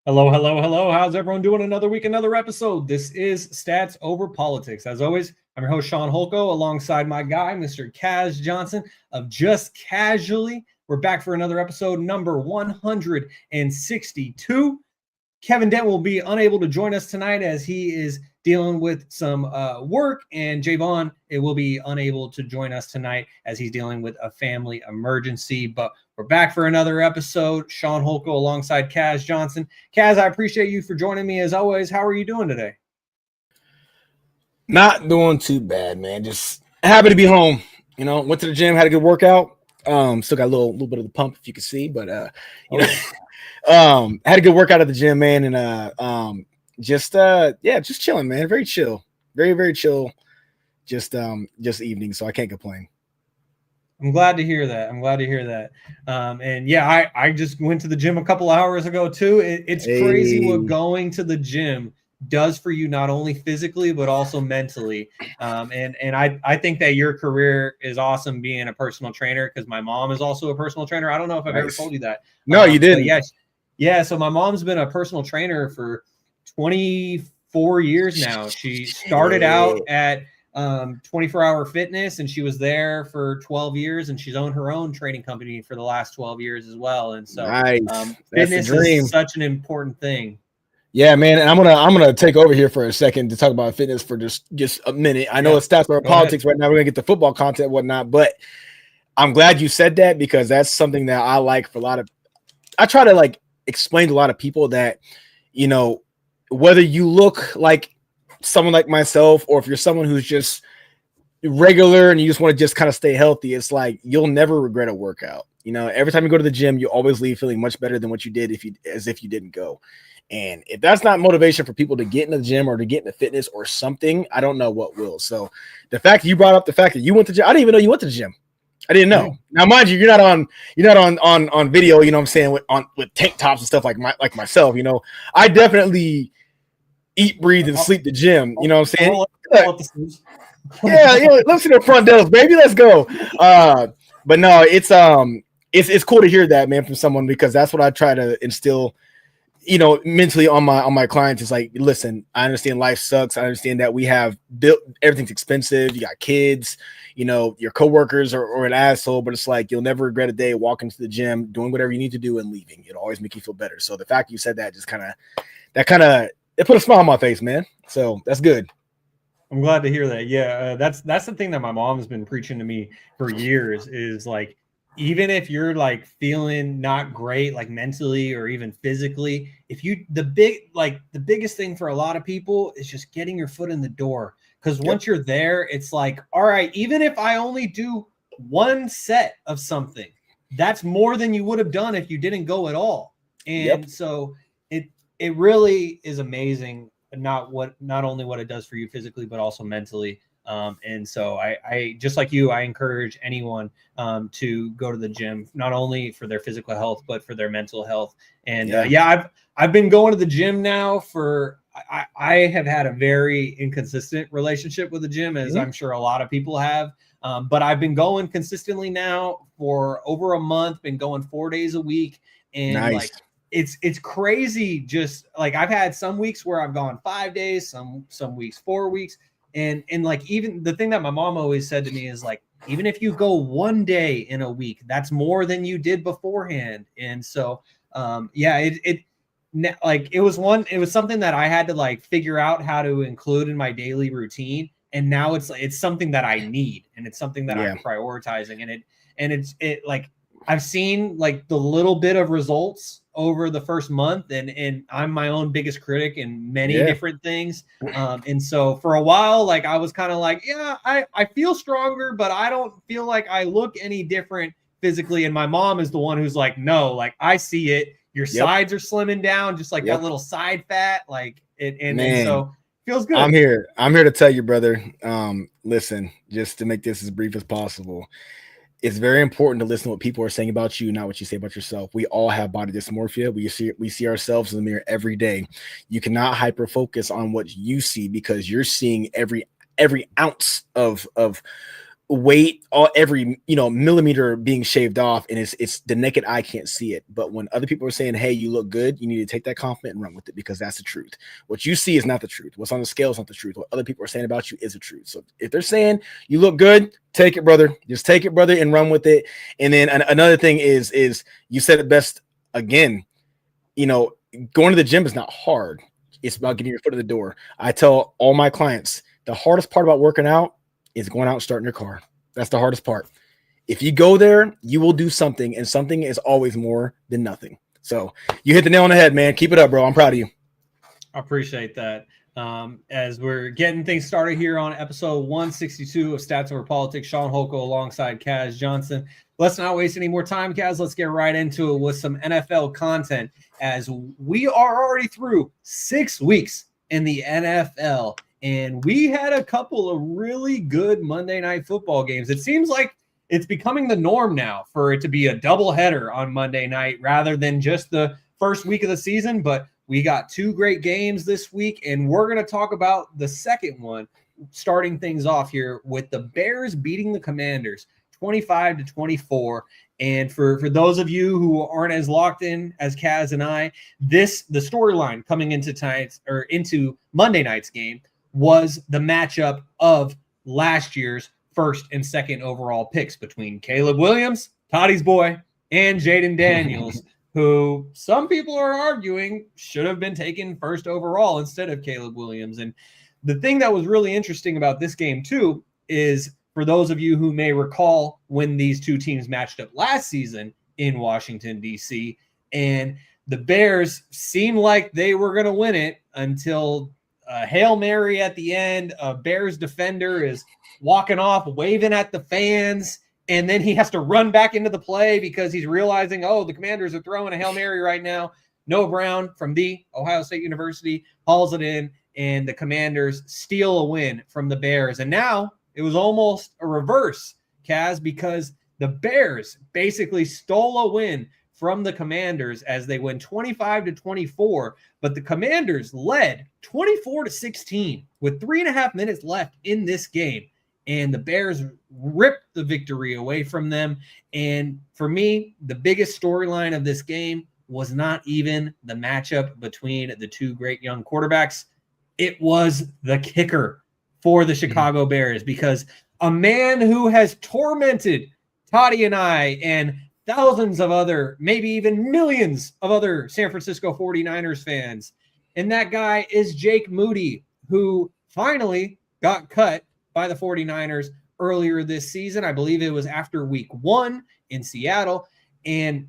Hello, hello, hello. How's everyone doing? Another week, another episode. This is Stats Over Politics. As always, I'm your host, Shaun alongside my guy, Mr. Kaz Johnson of Just Casually. We're back for another episode, number 162. Kevin Dent will be unable to join us tonight as he is dealing with some work, and Jaevon will be unable to join us tonight as he's dealing with a family emergency. But we're back for another episode. Shaun alongside Kaz Johnson. Kaz, I appreciate you for joining me as always. How are you doing today? Not doing too bad, man. Just happy to be home. You know, went to the gym, had a good workout. Still got a little bit of the pump, if you can see, but had a good workout at the gym, man, and just chilling, man. Very chill, very chill. Just evening, so I can't complain. I'm glad to hear that. And yeah, I just went to the gym a couple hours ago too. It's crazy what going to the gym does for you, not only physically but also mentally. And I think that your career is awesome being a personal trainer, because my mom is also a personal trainer. I don't know if I've ever told you that. No, you didn't. Yeah. So my mom's been a personal trainer for 24 years now. She started out at 24-hour fitness, and she was there for 12 years, and she's owned her own training company for the last 12 years as well. And so fitness is such an important thing. Yeah, man, and I'm gonna take over here for a second to talk about fitness for just a minute. I know it's Stats Over Politics right now. We're gonna get the football content and whatnot, but I'm glad you said that, because that's something that I like for a lot of. I try to explain to a lot of people that, you know, whether you look like someone like myself, or if you're someone who's just regular and you just want to just kind of stay healthy, it's like you'll never regret a workout. You know, every time you go to the gym, you always leave feeling much better than what you did as if you didn't go. And if that's not motivation for people to get in the gym or to get into fitness or something, I don't know what will. So the fact that you brought up the fact that you went to the gym, I didn't even know you went to the gym. I didn't know. Now, mind you, you're not on video, you know what I'm saying, with tank tops and stuff like myself, you know. I definitely eat, breathe, and sleep the gym, you know what I'm saying? Let's see the front desk, baby. Let's go. But no, it's cool to hear that, man, from someone, because that's what I try to instill, you know, mentally on my clients. Is like, listen, I understand life sucks. I understand that we have built, everything's expensive. You got kids, you know, your coworkers are an asshole, but it's like, you'll never regret a day walking to the gym, doing whatever you need to do, and leaving. It'll always make you feel better. So the fact you said that just it put a smile on my face, man. So that's good. I'm glad to hear that. Yeah, that's the thing that my mom has been preaching to me for years, is like, even if you're feeling not great, mentally or even physically, the biggest thing for a lot of people is just getting your foot in the door. Because once you're there, it's like, all right, even if I only do one set of something, that's more than you would have done if you didn't go at all. And so it really is amazing, not only what it does for you physically, but also mentally. And so I just like you, I encourage anyone to go to the gym, not only for their physical health, but for their mental health. And I've been going to the gym now I have had a very inconsistent relationship with the gym, as I'm sure a lot of people have. But I've been going consistently now for over a month, been going 4 days a week. And it's crazy. Just I've had some weeks where I've gone 5 days, some weeks 4 weeks. And even the thing that my mom always said to me is even if you go 1 day in a week, that's more than you did beforehand. And so, it was something that I had to figure out how to include in my daily routine. And now it's something that I need, and it's something that I'm prioritizing. And I've seen the little bit of results over the first month, and I'm my own biggest critic in many different things. And so for a while, I was kind of I feel stronger, but I don't feel like I look any different physically. And my mom is the one who's no, I see it. Your sides are slimming down, just that little side fat, and so feels good. I'm here to tell you, brother. Listen, just to make this as brief as possible, it's very important to listen to what people are saying about you, not what you say about yourself. We all have body dysmorphia. We see ourselves in the mirror every day. You cannot hyper focus on what you see, because you're seeing every ounce of weight, every millimeter being shaved off, and it's the naked eye can't see it. But when other people are saying, hey, you look good, you need to take that compliment and run with it, because that's the truth. What you see is not the truth. What's on the scale is not the truth. What other people are saying about you is the truth. So if they're saying you look good, take it, brother. Just take it, brother, and run with it. And then another thing is you said it best again. Going to the gym is not hard. It's about getting your foot in the door. I tell all my clients, the hardest part about working out is going out and starting your car. That's the hardest part. If you go there, you will do something, and something is always more than nothing. So you hit the nail on the head, man. Keep it up, bro. I'm proud of you. I appreciate that. As we're getting things started here on episode 162 of Stats Over Politics, Shaun Holko alongside Kaz Johnson. Let's not waste any more time, Kaz. Let's get right into it with some NFL content, as we are already through 6 weeks in the NFL. And we had a couple of really good Monday Night Football games. It seems like it's becoming the norm now for it to be a doubleheader on Monday night rather than just the first week of the season. But we got 2 great games this week, and we're going to talk about the second one, starting things off here with the Bears beating the Commanders 25-24. And for those of you who aren't as locked in as Kaz and I, the storyline coming into Monday night's game was the matchup of last year's first and second overall picks between Caleb Williams, Toddy's boy, and Jaden Daniels, who some people are arguing should have been taken first overall instead of Caleb Williams. And the thing that was really interesting about this game, too, is for those of you who may recall when these two teams matched up last season in Washington, D.C., and the Bears seemed like they were going to win it until Hail Mary at the end. A Bears defender is walking off, waving at the fans, and then he has to run back into the play because he's realizing, the Commanders are throwing a Hail Mary right now. Noah Brown from the Ohio State University hauls it in, and the Commanders steal a win from the Bears. And now it was almost a reverse, Kaz, because the Bears basically stole a win from the Commanders as they win 25-24, but the Commanders led 24-16 with 3.5 minutes left in this game, and the Bears ripped the victory away from them. And for me, the biggest storyline of this game was not even the matchup between the two great young quarterbacks. It was the kicker for the Chicago Bears, because a man who has tormented Toddy and I and thousands of other, maybe even millions of other San Francisco 49ers fans. And that guy is Jake Moody, who finally got cut by the 49ers earlier this season. I believe it was after week 1 in Seattle. And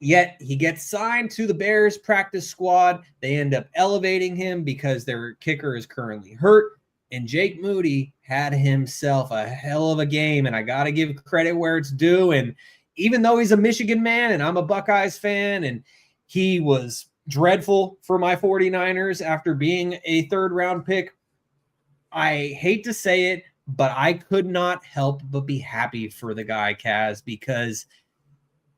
yet he gets signed to the Bears practice squad. They end up elevating him because their kicker is currently hurt. And Jake Moody had himself a hell of a game. And I got to give credit where it's due. And even though he's a Michigan man and I'm a Buckeyes fan, and he was dreadful for my 49ers after being a 3rd round pick, I hate to say it, but I could not help but be happy for the guy, Kaz, because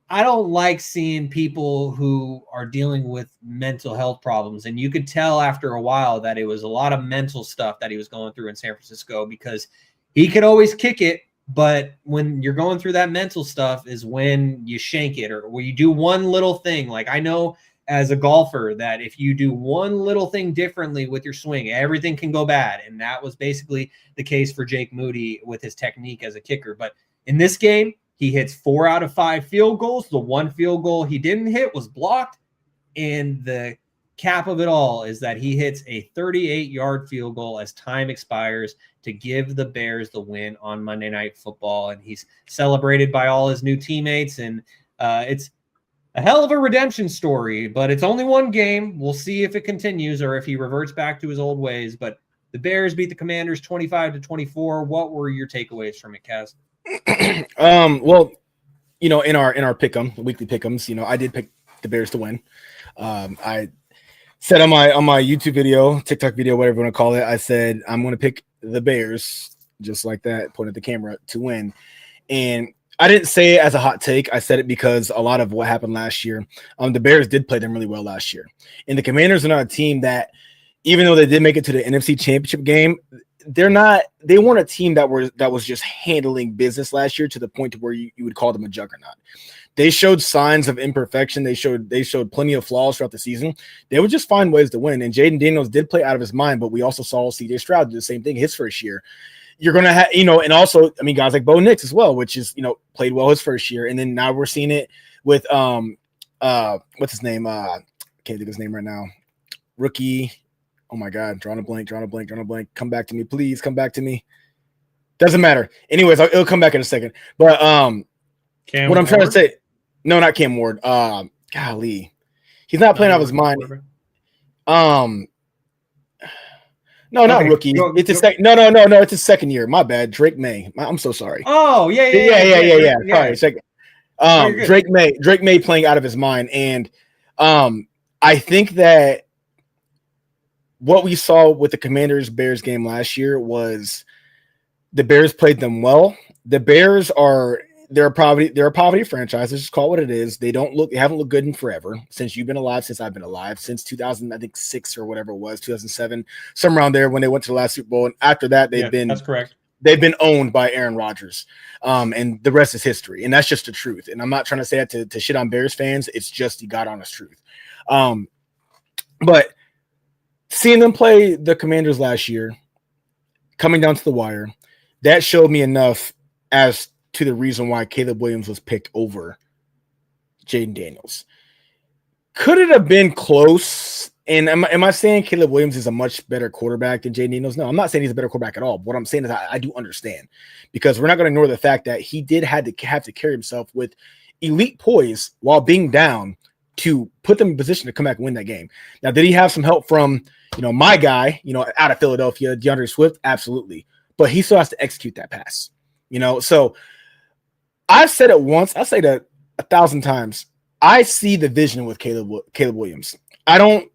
I don't like seeing people who are dealing with mental health problems. And you could tell after a while that it was a lot of mental stuff that he was going through in San Francisco, because he could always kick it. But when you're going through that mental stuff is when you shank it, or where you do one little thing. Like, I know as a golfer that if you do one little thing differently with your swing, everything can go bad. And that was basically the case for Jake Moody with his technique as a kicker. But in this game, he hits 4 out of 5 field goals. The one field goal he didn't hit was blocked. And the cap of it all is that he hits a 38-yard field goal as time expires to give the Bears the win on Monday Night Football. And he's celebrated by all his new teammates. And it's a hell of a redemption story, but it's only one game. We'll see if it continues or if he reverts back to his old ways. But the Bears beat the Commanders 25-24. What were your takeaways from it, Kaz? Well, in our pick'em, weekly pick'ems, I did pick the Bears to win. I said on my YouTube video, TikTok video, whatever you want to call it, I said I'm going to pick the Bears, just like that, pointing at the camera, to win. And I didn't say it as a hot take. I said it because a lot of what happened last year, the Bears did play them really well last year. And the Commanders are not a team that, even though they did make it to the NFC Championship game, they weren't a team that was just handling business last year to the point to where you would call them a juggernaut. They showed signs of imperfection. They showed plenty of flaws throughout the season. They would just find ways to win. And Jaden Daniels did play out of his mind, but we also saw CJ Stroud do the same thing his first year. You're going to have, and also, I mean, guys like Bo Nix as well, which is, played well his first year. And then now we're seeing it with, what's his name? Can't think of his name right now. Rookie. Oh my God. Drawing a blank. Come back to me. Please come back to me. Doesn't matter. Anyways, it'll come back in a second. But what I'm trying to say, no, not Cam Ward. Golly. He's not playing out of his mind. No, not rookie. It's his second. No. It's his second year. My bad. Drake May. I'm so sorry. Oh, yeah. Sorry, second. Drake May playing out of his mind, and I think that what we saw with the Commanders Bears game last year was the Bears played them well. The Bears they're a poverty franchise. Let's just call it what it is. They haven't looked good in forever, since you've been alive, since I've been alive, since 2006 or whatever it was, 2007, somewhere around there when they went to the last Super Bowl. And after that, that's correct. They've been owned by Aaron Rodgers, and the rest is history. And that's just the truth. And I'm not trying to say that to shit on Bears fans. It's just the God honest truth. But seeing them play the Commanders last year, coming down to the wire, that showed me enough as to the reason why Caleb Williams was picked over Jaden Daniels. Could it have been close? And am I saying Caleb Williams is a much better quarterback than Jaden Daniels? No, I'm not saying he's a better quarterback at all. What I'm saying is I do understand, because we're not going to ignore the fact that he did have to carry himself with elite poise while being down to put them in position to come back and win that game. Now, did he have some help from, my guy, out of Philadelphia, DeAndre Swift? Absolutely. But he still has to execute that pass, So I've said it once. I say that 1,000 times. I see the vision with Caleb Williams. I don't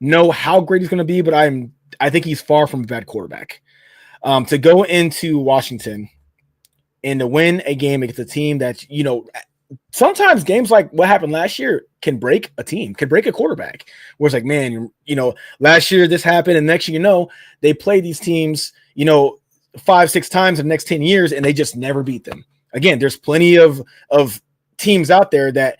know how great he's going to be, but I think he's far from a bad quarterback. To go into Washington and to win a game against a team that, sometimes games like what happened last year can break a team, can break a quarterback. Where it's like, man, last year this happened, and next year, they play these teams, 5-6 times in the next 10 years, and they just never beat them. Again, there's plenty of teams out there that,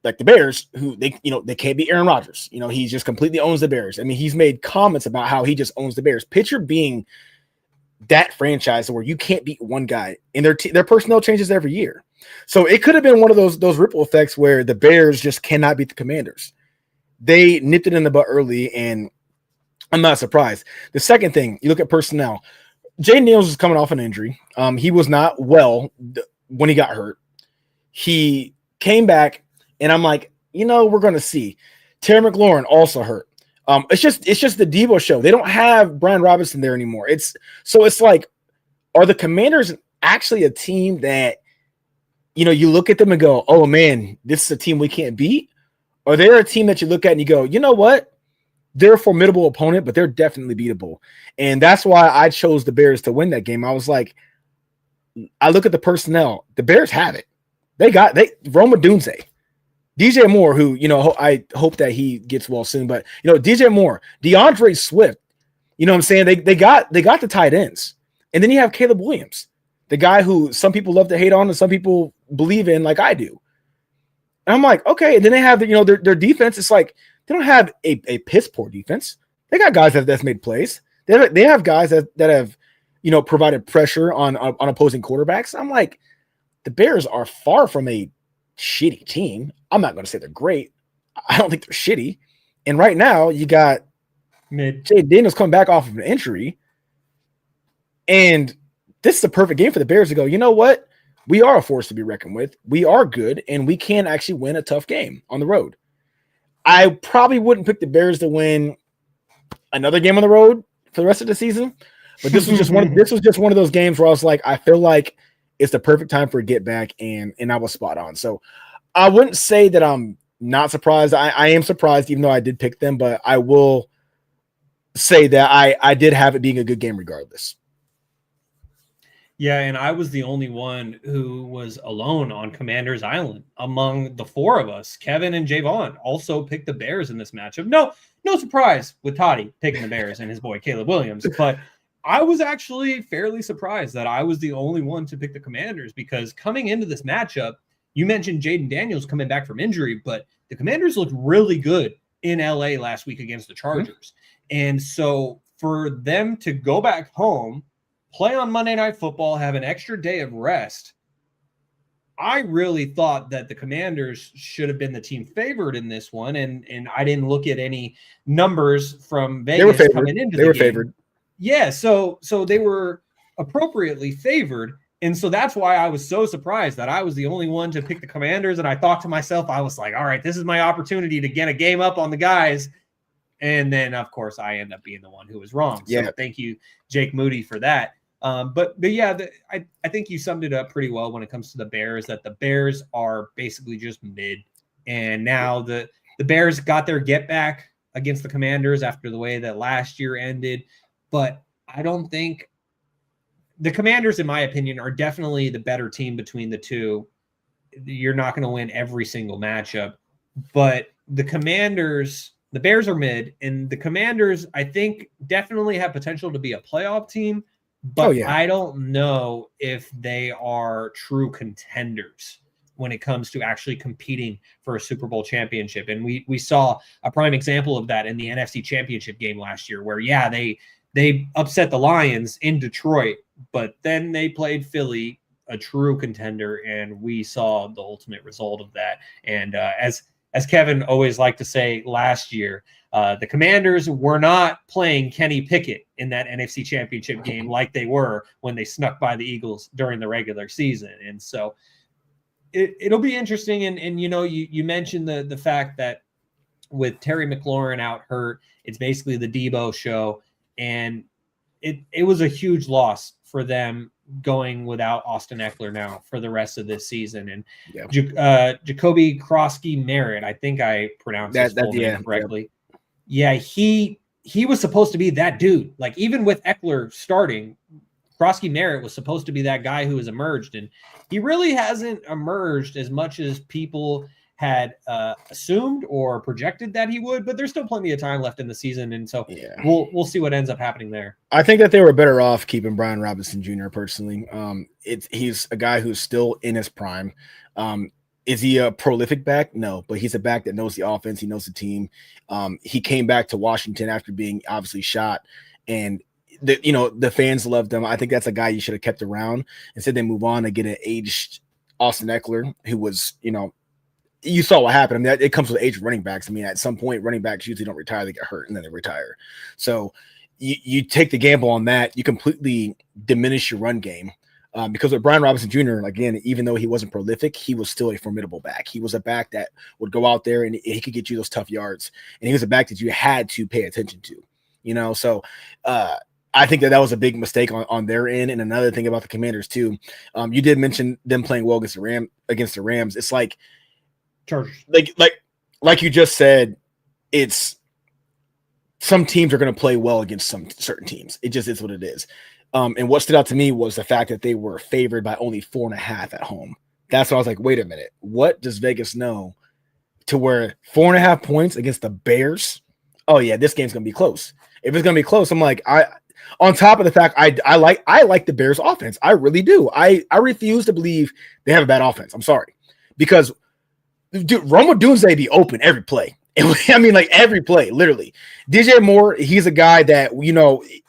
like the Bears, who they can't beat Aaron Rodgers. He just completely owns the Bears. I mean, he's made comments about how he just owns the Bears. Picture being that franchise where you can't beat one guy, and their personnel changes every year. So it could have been one of those ripple effects where the Bears just cannot beat the Commanders. They nipped it in the butt early, and I'm not surprised. The second thing, you look at personnel. Jaden Daniels is coming off an injury. He was not well when he got hurt. He came back, and I'm like, we're going to see. Terry McLaurin also hurt. It's just the Devo show. They don't have Brian Robinson there anymore. It's like, are the Commanders actually a team that, you look at them and go, oh man, this is a team we can't beat? Or they're a team that you look at and you go, you know what? They're a formidable opponent, but they're definitely beatable. And that's why I chose the Bears to win that game. I was like, I look at the personnel. The Bears have it. Roma Dunze, DJ Moore, who, I hope that he gets well soon, but, DJ Moore, DeAndre Swift, what I'm saying? They got the tight ends. And then you have Caleb Williams, the guy who some people love to hate on and some people believe in like I do. And I'm like, okay. And then they have, their defense. It's like, they don't have a piss poor defense. They got guys that's made plays. They have guys that have, provided pressure on opposing quarterbacks. I'm like, the Bears are far from a shitty team. I'm not going to say they're great. I don't think they're shitty. And right now you got Jaden Daniels coming back off of an injury. And this is the perfect game for the Bears to go, you know what? We are a force to be reckoned with. We are good, and we can actually win a tough game on the road. I probably wouldn't pick the Bears to win another game on the road for the rest of the season, but this was just one of those games where I was like, I feel like it's the perfect time for a get back, and I was spot on. So I wouldn't say that I'm not surprised. I am surprised, even though I did pick them, but I will say that I did have it being a good game regardless. Yeah, and I was the only one who was alone on Commander's Island among the four of us. Kevin and Jaevon also picked the Bears in this matchup. No surprise with Toddy picking the Bears and his boy Caleb Williams. But I was actually fairly surprised that I was the only one to pick the Commanders, because coming into this matchup, you mentioned Jaden Daniels coming back from injury, but the Commanders looked really good in LA last week against the Chargers. And so for them to go back home, play on Monday Night Football, have an extra day of rest, I really thought that the Commanders should have been the team favored in this one. And I didn't look at any numbers from Vegas coming into the game. They were favored. Yeah, so they were appropriately favored. And so that's why I was so surprised that I was the only one to pick the Commanders. And I thought to myself, I was like, all right, this is my opportunity to get a game up on the guys. And then, of course, I end up being the one who was wrong. So thank you, Jake Moody, for that. But yeah, I think you summed it up pretty well when it comes to the Bears, that the Bears are basically just mid. And now the Bears got their get back against the Commanders after the way that last year ended. But I don't think the Commanders, in my opinion, are definitely the better team between the two. You're not going to win every single matchup, but the Bears are mid, and the Commanders, I think, definitely have potential to be a playoff team, but I don't know if they are true contenders when it comes to actually competing for a Super Bowl championship. And we saw a prime example of that in the NFC Championship game last year, where, they upset the Lions in Detroit, but then they played Philly, a true contender, and we saw the ultimate result of that. And as Kevin always liked to say last year, the Commanders were not playing Kenny Pickett in that NFC Championship game like they were when they snuck by the Eagles during the regular season. And so it'll be interesting. And you mentioned the fact that with Terry McLaurin out hurt, it's basically the Debo show. And it was a huge loss for them going without Austin Eckler now for the rest of this season. And Jacoby Krosky-Merritt, I think I pronounced his full name correctly. Yeah, he was supposed to be that dude. Like, even with Eckler starting, Krosky-Merritt was supposed to be that guy who has emerged. And he really hasn't emerged as much as people had assumed or projected that he would, but there's still plenty of time left in the season, and so we'll see what ends up happening there. I think that they were better off keeping Brian Robinson Jr. personally. He's a guy who's still in his prime. Is he a prolific back? No, but he's a back that knows the offense. He knows the team. He came back to Washington after being obviously shot, and the fans loved him. I think that's a guy you should have kept around. Instead, they move on to get an aged Austin Eckler, who was, you saw what happened. I mean, it comes with age of running backs. I mean, at some point, running backs usually don't retire; they get hurt and then they retire. So you take the gamble on that. You completely diminish your run game because with Brian Robinson Jr., again, even though he wasn't prolific, he was still a formidable back. He was a back that would go out there and he could get you those tough yards, and he was a back that you had to pay attention to. So I think that was a big mistake on their end. And another thing about the Commanders too, you did mention them playing well against the Rams. It's like. Chargers. Like you just said, it's some teams are going to play well against some certain teams. It just is what it is. And what stood out to me was the fact that they were favored by only 4.5 at home. That's why I was like, wait a minute, what does Vegas know to where 4.5 points against the Bears? Oh yeah, this game's going to be close. If it's going to be close, I'm like, on top of the fact I like the Bears offense. I really do. I refuse to believe they have a bad offense. I'm sorry, because dude, Roma Dunze be open every play. I mean, like every play, literally. DJ Moore, he's a guy that,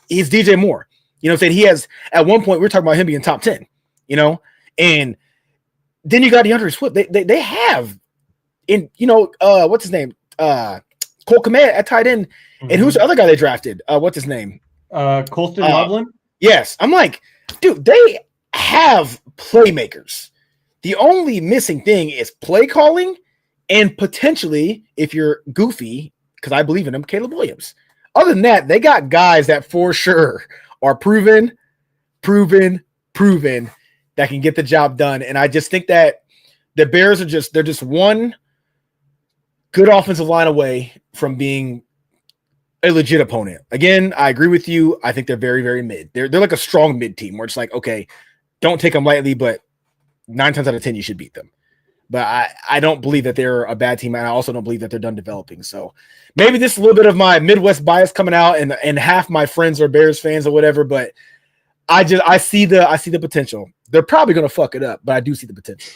he's DJ Moore. I'm saying? He has, at one point, we were talking about him being top 10, and then you got DeAndre Swift. They have, what's his name? Cole Kmet at tight end. Mm-hmm. And who's the other guy they drafted? What's his name? Colston Loveland? Yes. I'm like, dude, they have playmakers. The only missing thing is play calling and potentially, if you're goofy, because I believe in him, Caleb Williams. Other than that, they got guys that for sure are proven that can get the job done. And I just think that the Bears they're just one good offensive line away from being a legit opponent. Again, I agree with you. I think they're very, very mid. They're like a strong mid team where it's like, okay, don't take them lightly, but 9 times out of 10, you should beat them. but I don't believe that they're a bad team. And I also don't believe that they're done developing. So maybe this is a little bit of my Midwest bias coming out, and half my friends are Bears fans or whatever, but I see the potential. They're probably going to fuck it up, but I do see the potential.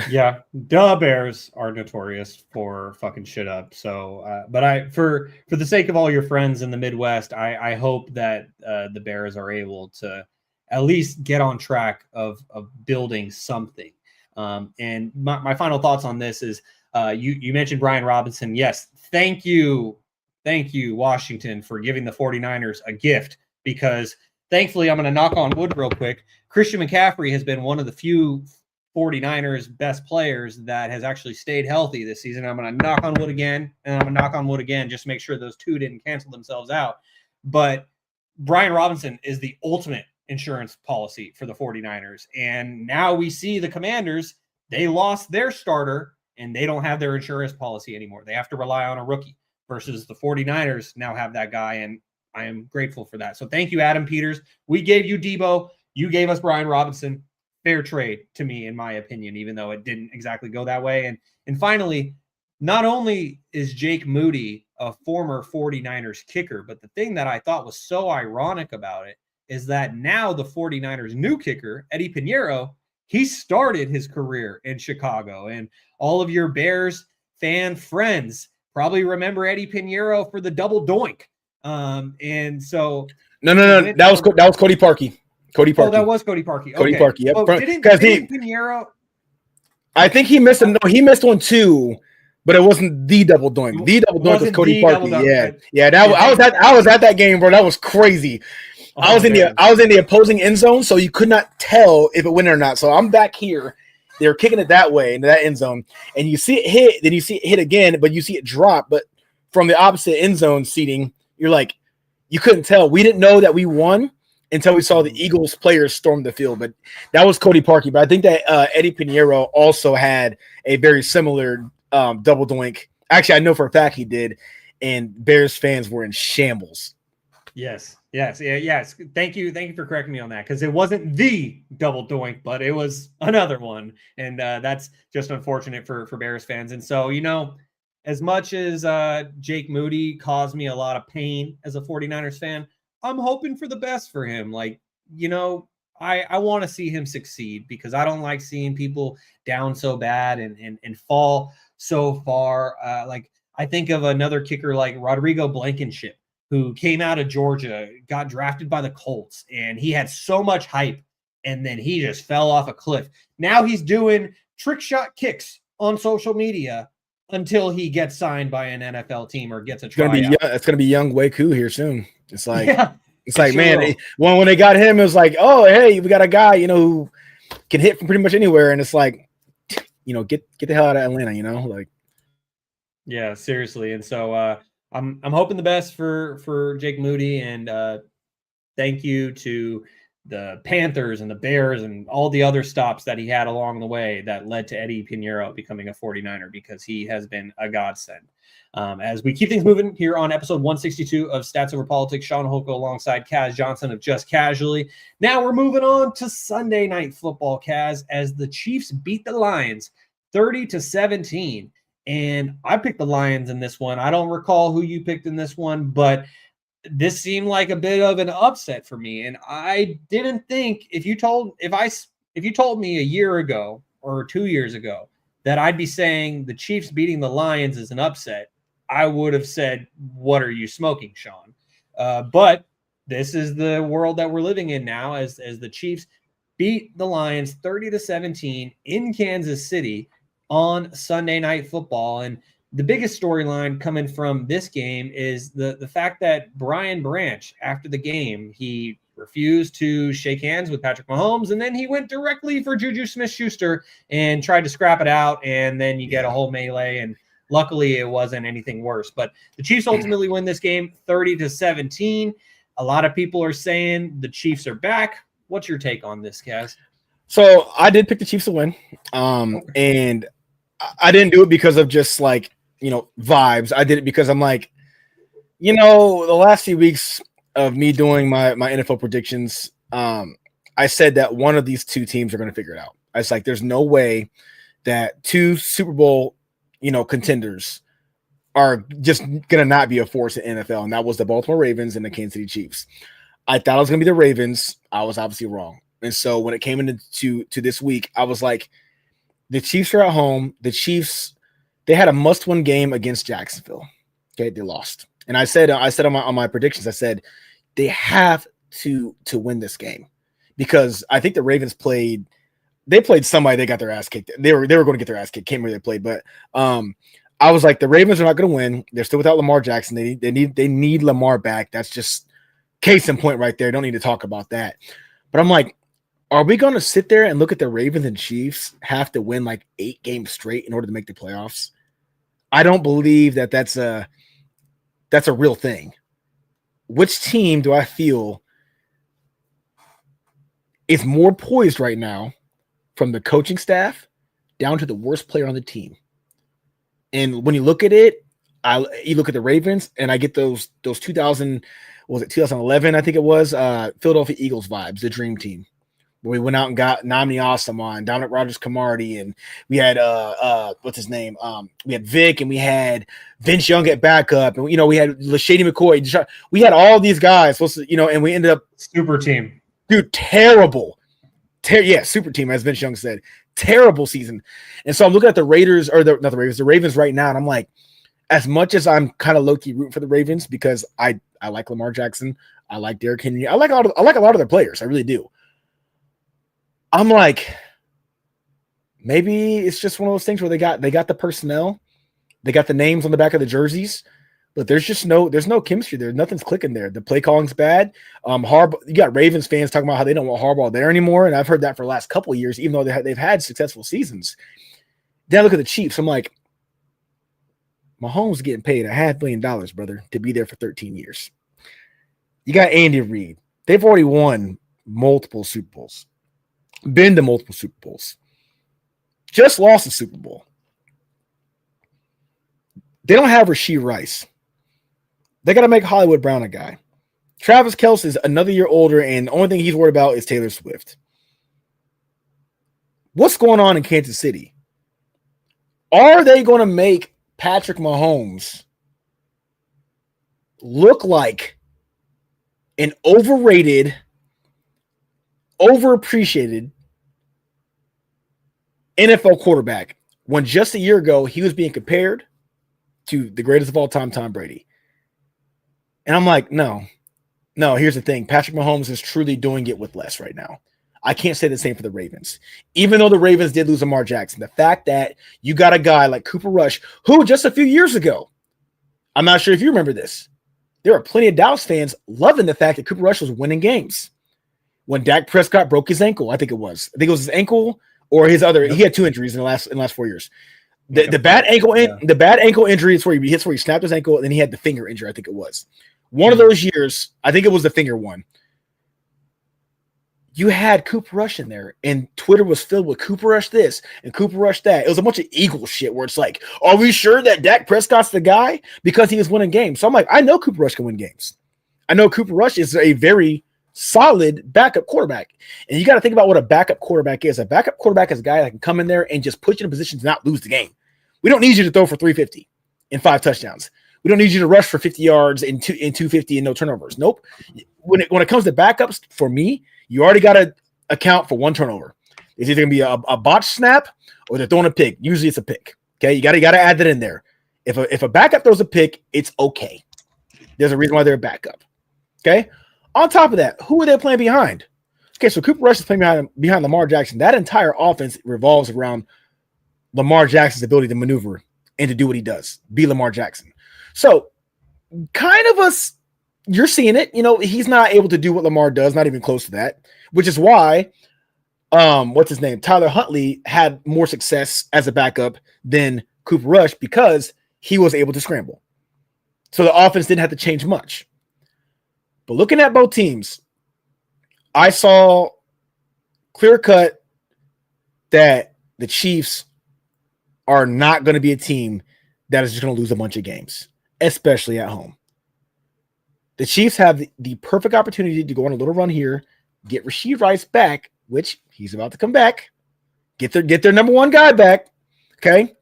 Yeah, the Bears are notorious for fucking shit up. So, but for the sake of all your friends in the Midwest, I hope that the Bears are able to at least get on track of building something. And my final thoughts on this is, you mentioned Brian Robinson. Yes, thank you, Washington, for giving the 49ers a gift, because thankfully, I'm going to knock on wood real quick. Christian McCaffrey has been one of the few 49ers best players that has actually stayed healthy this season. I'm going to knock on wood again, and I'm going to knock on wood again just to make sure those two didn't cancel themselves out. But Brian Robinson is the ultimate insurance policy for the 49ers. And now we see the Commanders, they lost their starter and they don't have their insurance policy anymore. They have to rely on a rookie, versus the 49ers now have that guy, and I am grateful for that. So thank you, Adam Peters. We gave you Debo. You gave us Brian Robinson. Fair trade to me, in my opinion, even though it didn't exactly go that way. And finally, not only is Jake Moody a former 49ers kicker, but the thing that I thought was so ironic about it is that now the 49ers new kicker, Eddie Pinheiro, he started his career in Chicago. And all of your Bears fan friends probably remember Eddie Pinheiro for the double doink. And so no, that was Cody Parkey. Cody Parkey. Oh, that was Cody Parkey. Cody Parkey. Yep. Oh, didn't Pinheiro? I think he missed he missed one too, but it wasn't the double doink. The double doink was Cody Parkey. Yeah. I was at that game, bro. That was crazy. Oh, I was in the opposing end zone, so you could not tell if it went or not. So I'm back here. They're kicking it that way into that end zone, and you see it hit, then you see it hit again, but you see it drop. But from the opposite end zone seating, you're like, you couldn't tell. We didn't know that we won until we saw the Eagles players storm the field. But that was Cody Parkey. But I think that Eddie Pinheiro also had a very similar double doink. Actually, I know for a fact he did, and Bears fans were in shambles. Yes. Thank you for correcting me on that, because it wasn't the double doink, but it was another one. And that's just unfortunate for Bears fans. And so, as much as Jake Moody caused me a lot of pain as a 49ers fan, I'm hoping for the best for him. I want to see him succeed, because I don't like seeing people down so bad and fall so far. I think of another kicker like Rodrigo Blankenship, who came out of Georgia, got drafted by the Colts, and he had so much hype, and then he just fell off a cliff. Now he's doing trick shot kicks on social media until he gets signed by an NFL team or gets a tryout. It's going to be young Wei Koo here soon. It's like, man, when they got him, it was like, oh, hey, we got a guy, who can hit from pretty much anywhere. And it's like, get the hell out of Atlanta, Yeah, seriously. And so I'm hoping the best for Jake Moody, and thank you to the Panthers and the Bears and all the other stops that he had along the way that led to Eddie Pinheiro becoming a 49er, because he has been a godsend. As we keep things moving here on episode 162 of Stats Over Politics, Shaun Holko alongside Kaz Johnson of Just Casually. Now we're moving on to Sunday Night Football, Kaz, as the Chiefs beat the Lions 30-17. And I picked the Lions in this one. I don't recall who you picked in this one, but this seemed like a bit of an upset for me. And I didn't think, if you told me a year ago or 2 years ago that I'd be saying the Chiefs beating the Lions is an upset, I would have said, what are you smoking, Shaun? But this is the world that we're living in now, as the Chiefs beat the Lions 30-17 in Kansas City on Sunday Night Football. And the biggest storyline coming from this game is the fact that Brian Branch, after the game, he refused to shake hands with Patrick Mahomes, and then he went directly for Juju Smith-Schuster and tried to scrap it out, and then you get a whole melee, and luckily it wasn't anything worse. But the Chiefs ultimately win this game 30-17. A lot of people are saying the Chiefs are back. What's your take on this, Kaz? So I did pick the Chiefs to win, and I didn't do it because of just vibes. I did it because I'm like, the last few weeks of me doing my NFL predictions, I said that one of these two teams are going to figure it out. I was like, there's no way that two Super Bowl, contenders are just gonna not be a force in NFL, and that was the Baltimore Ravens and the Kansas City Chiefs. I thought it was gonna be the Ravens. I was obviously wrong. And so when it came into this week, I was like, the Chiefs are at home. The Chiefs, they had a must-win game against Jacksonville. Okay, they lost. And I said on my predictions, I said they have to win this game because I think the Ravens played somebody, they got their ass kicked. They were going to get their ass kicked. Can't remember who they played, but I was like, the Ravens are not going to win. They're still without Lamar Jackson. They need Lamar back. That's just case in point right there. Don't need to talk about that. But I'm like, are we going to sit there and look at the Ravens and Chiefs have to win like 8 games straight in order to make the playoffs? I don't believe that's a real thing. Which team do I feel is more poised right now from the coaching staff down to the worst player on the team? And when you look at it, you look at the Ravens, and I get those 2011, I think it was, Philadelphia Eagles vibes, the dream team, where we went out and got Namni Asamoah, Dominic Rodgers-Cromartie, and we had what's his name? We had Vic, and we had Vince Young at backup, and we had Lashady McCoy. We had all these guys, and we ended up super team, dude, terrible. Super team, as Vince Young said, terrible season. And so I'm looking at the Raiders, or the Ravens right now, and I'm like, as much as I'm kind of low-key rooting for the Ravens because I like Lamar Jackson, I like Derrick Henry, I like a lot of their players, I really do. I'm like, maybe it's just one of those things where they got the personnel, they got the names on the back of the jerseys, but there's no chemistry there. Nothing's clicking there. The play calling's bad. Harbaugh, you got Ravens fans talking about how they don't want Harbaugh there anymore, and I've heard that for the last couple of years, even though they've had successful seasons. Then I look at the Chiefs. I'm like, Mahomes is getting paid $500 million, brother, to be there for 13 years. You got Andy Reid. They've already won multiple Super Bowls. Been to multiple Super Bowls. Just lost a Super Bowl. They don't have Rashee Rice. They got to make Hollywood Brown a guy. Travis Kelce is another year older, and the only thing he's worried about is Taylor Swift. What's going on in Kansas City? Are they going to make Patrick Mahomes look like an overrated, overappreciated NFL quarterback when just a year ago he was being compared to the greatest of all time, Tom Brady? And I'm like, no, here's the thing. Patrick Mahomes is truly doing it with less right now. I can't say the same for the Ravens. Even though the Ravens did lose Lamar Jackson, the fact that you got a guy like Cooper Rush, who just a few years ago, I'm not sure if you remember this, there were plenty of Dallas fans loving the fact that Cooper Rush was winning games. When Dak Prescott broke his ankle, I think it was his ankle or his other. Yep. He had 2 injuries in the last 4 years. The bad ankle injury is where he snapped his ankle, and then he had the finger injury. I think it was one of those years. I think it was the finger one. You had Cooper Rush in there, and Twitter was filled with Cooper Rush this and Cooper Rush that. It was a bunch of Eagle shit where it's like, are we sure that Dak Prescott's the guy? Because he was winning games. So I'm like, I know Cooper Rush can win games. I know Cooper Rush is a very solid backup quarterback. And you got to think about what a backup quarterback is. A backup quarterback is a guy that can come in there and just put you in a position to not lose the game. We don't need you to throw for 350 and 5 touchdowns. We don't need you to rush for 50 yards and 250 and no turnovers. Nope. When it comes to backups, for me, you already got to account for 1 turnover. It's either going to be a botched snap or they're throwing a pick. Usually it's a pick. Okay, you got to add that in there. If a backup throws a pick, it's okay. There's a reason why they're a backup. Okay. On top of that, who are they playing behind? Okay, so Cooper Rush is playing behind Lamar Jackson. That entire offense revolves around Lamar Jackson's ability to maneuver and to do what he does, be Lamar Jackson. So kind of you're seeing it. He's not able to do what Lamar does, not even close to that, which is why, what's his name? Tyler Huntley had more success as a backup than Cooper Rush because he was able to scramble. So the offense didn't have to change much. But looking at both teams, I saw clear cut that the Chiefs are not going to be a team that is just going to lose a bunch of games, especially at home. The Chiefs have the perfect opportunity to go on a little run here, get Rashee Rice back, which he's about to come back, get their number 1 guy back, Okay.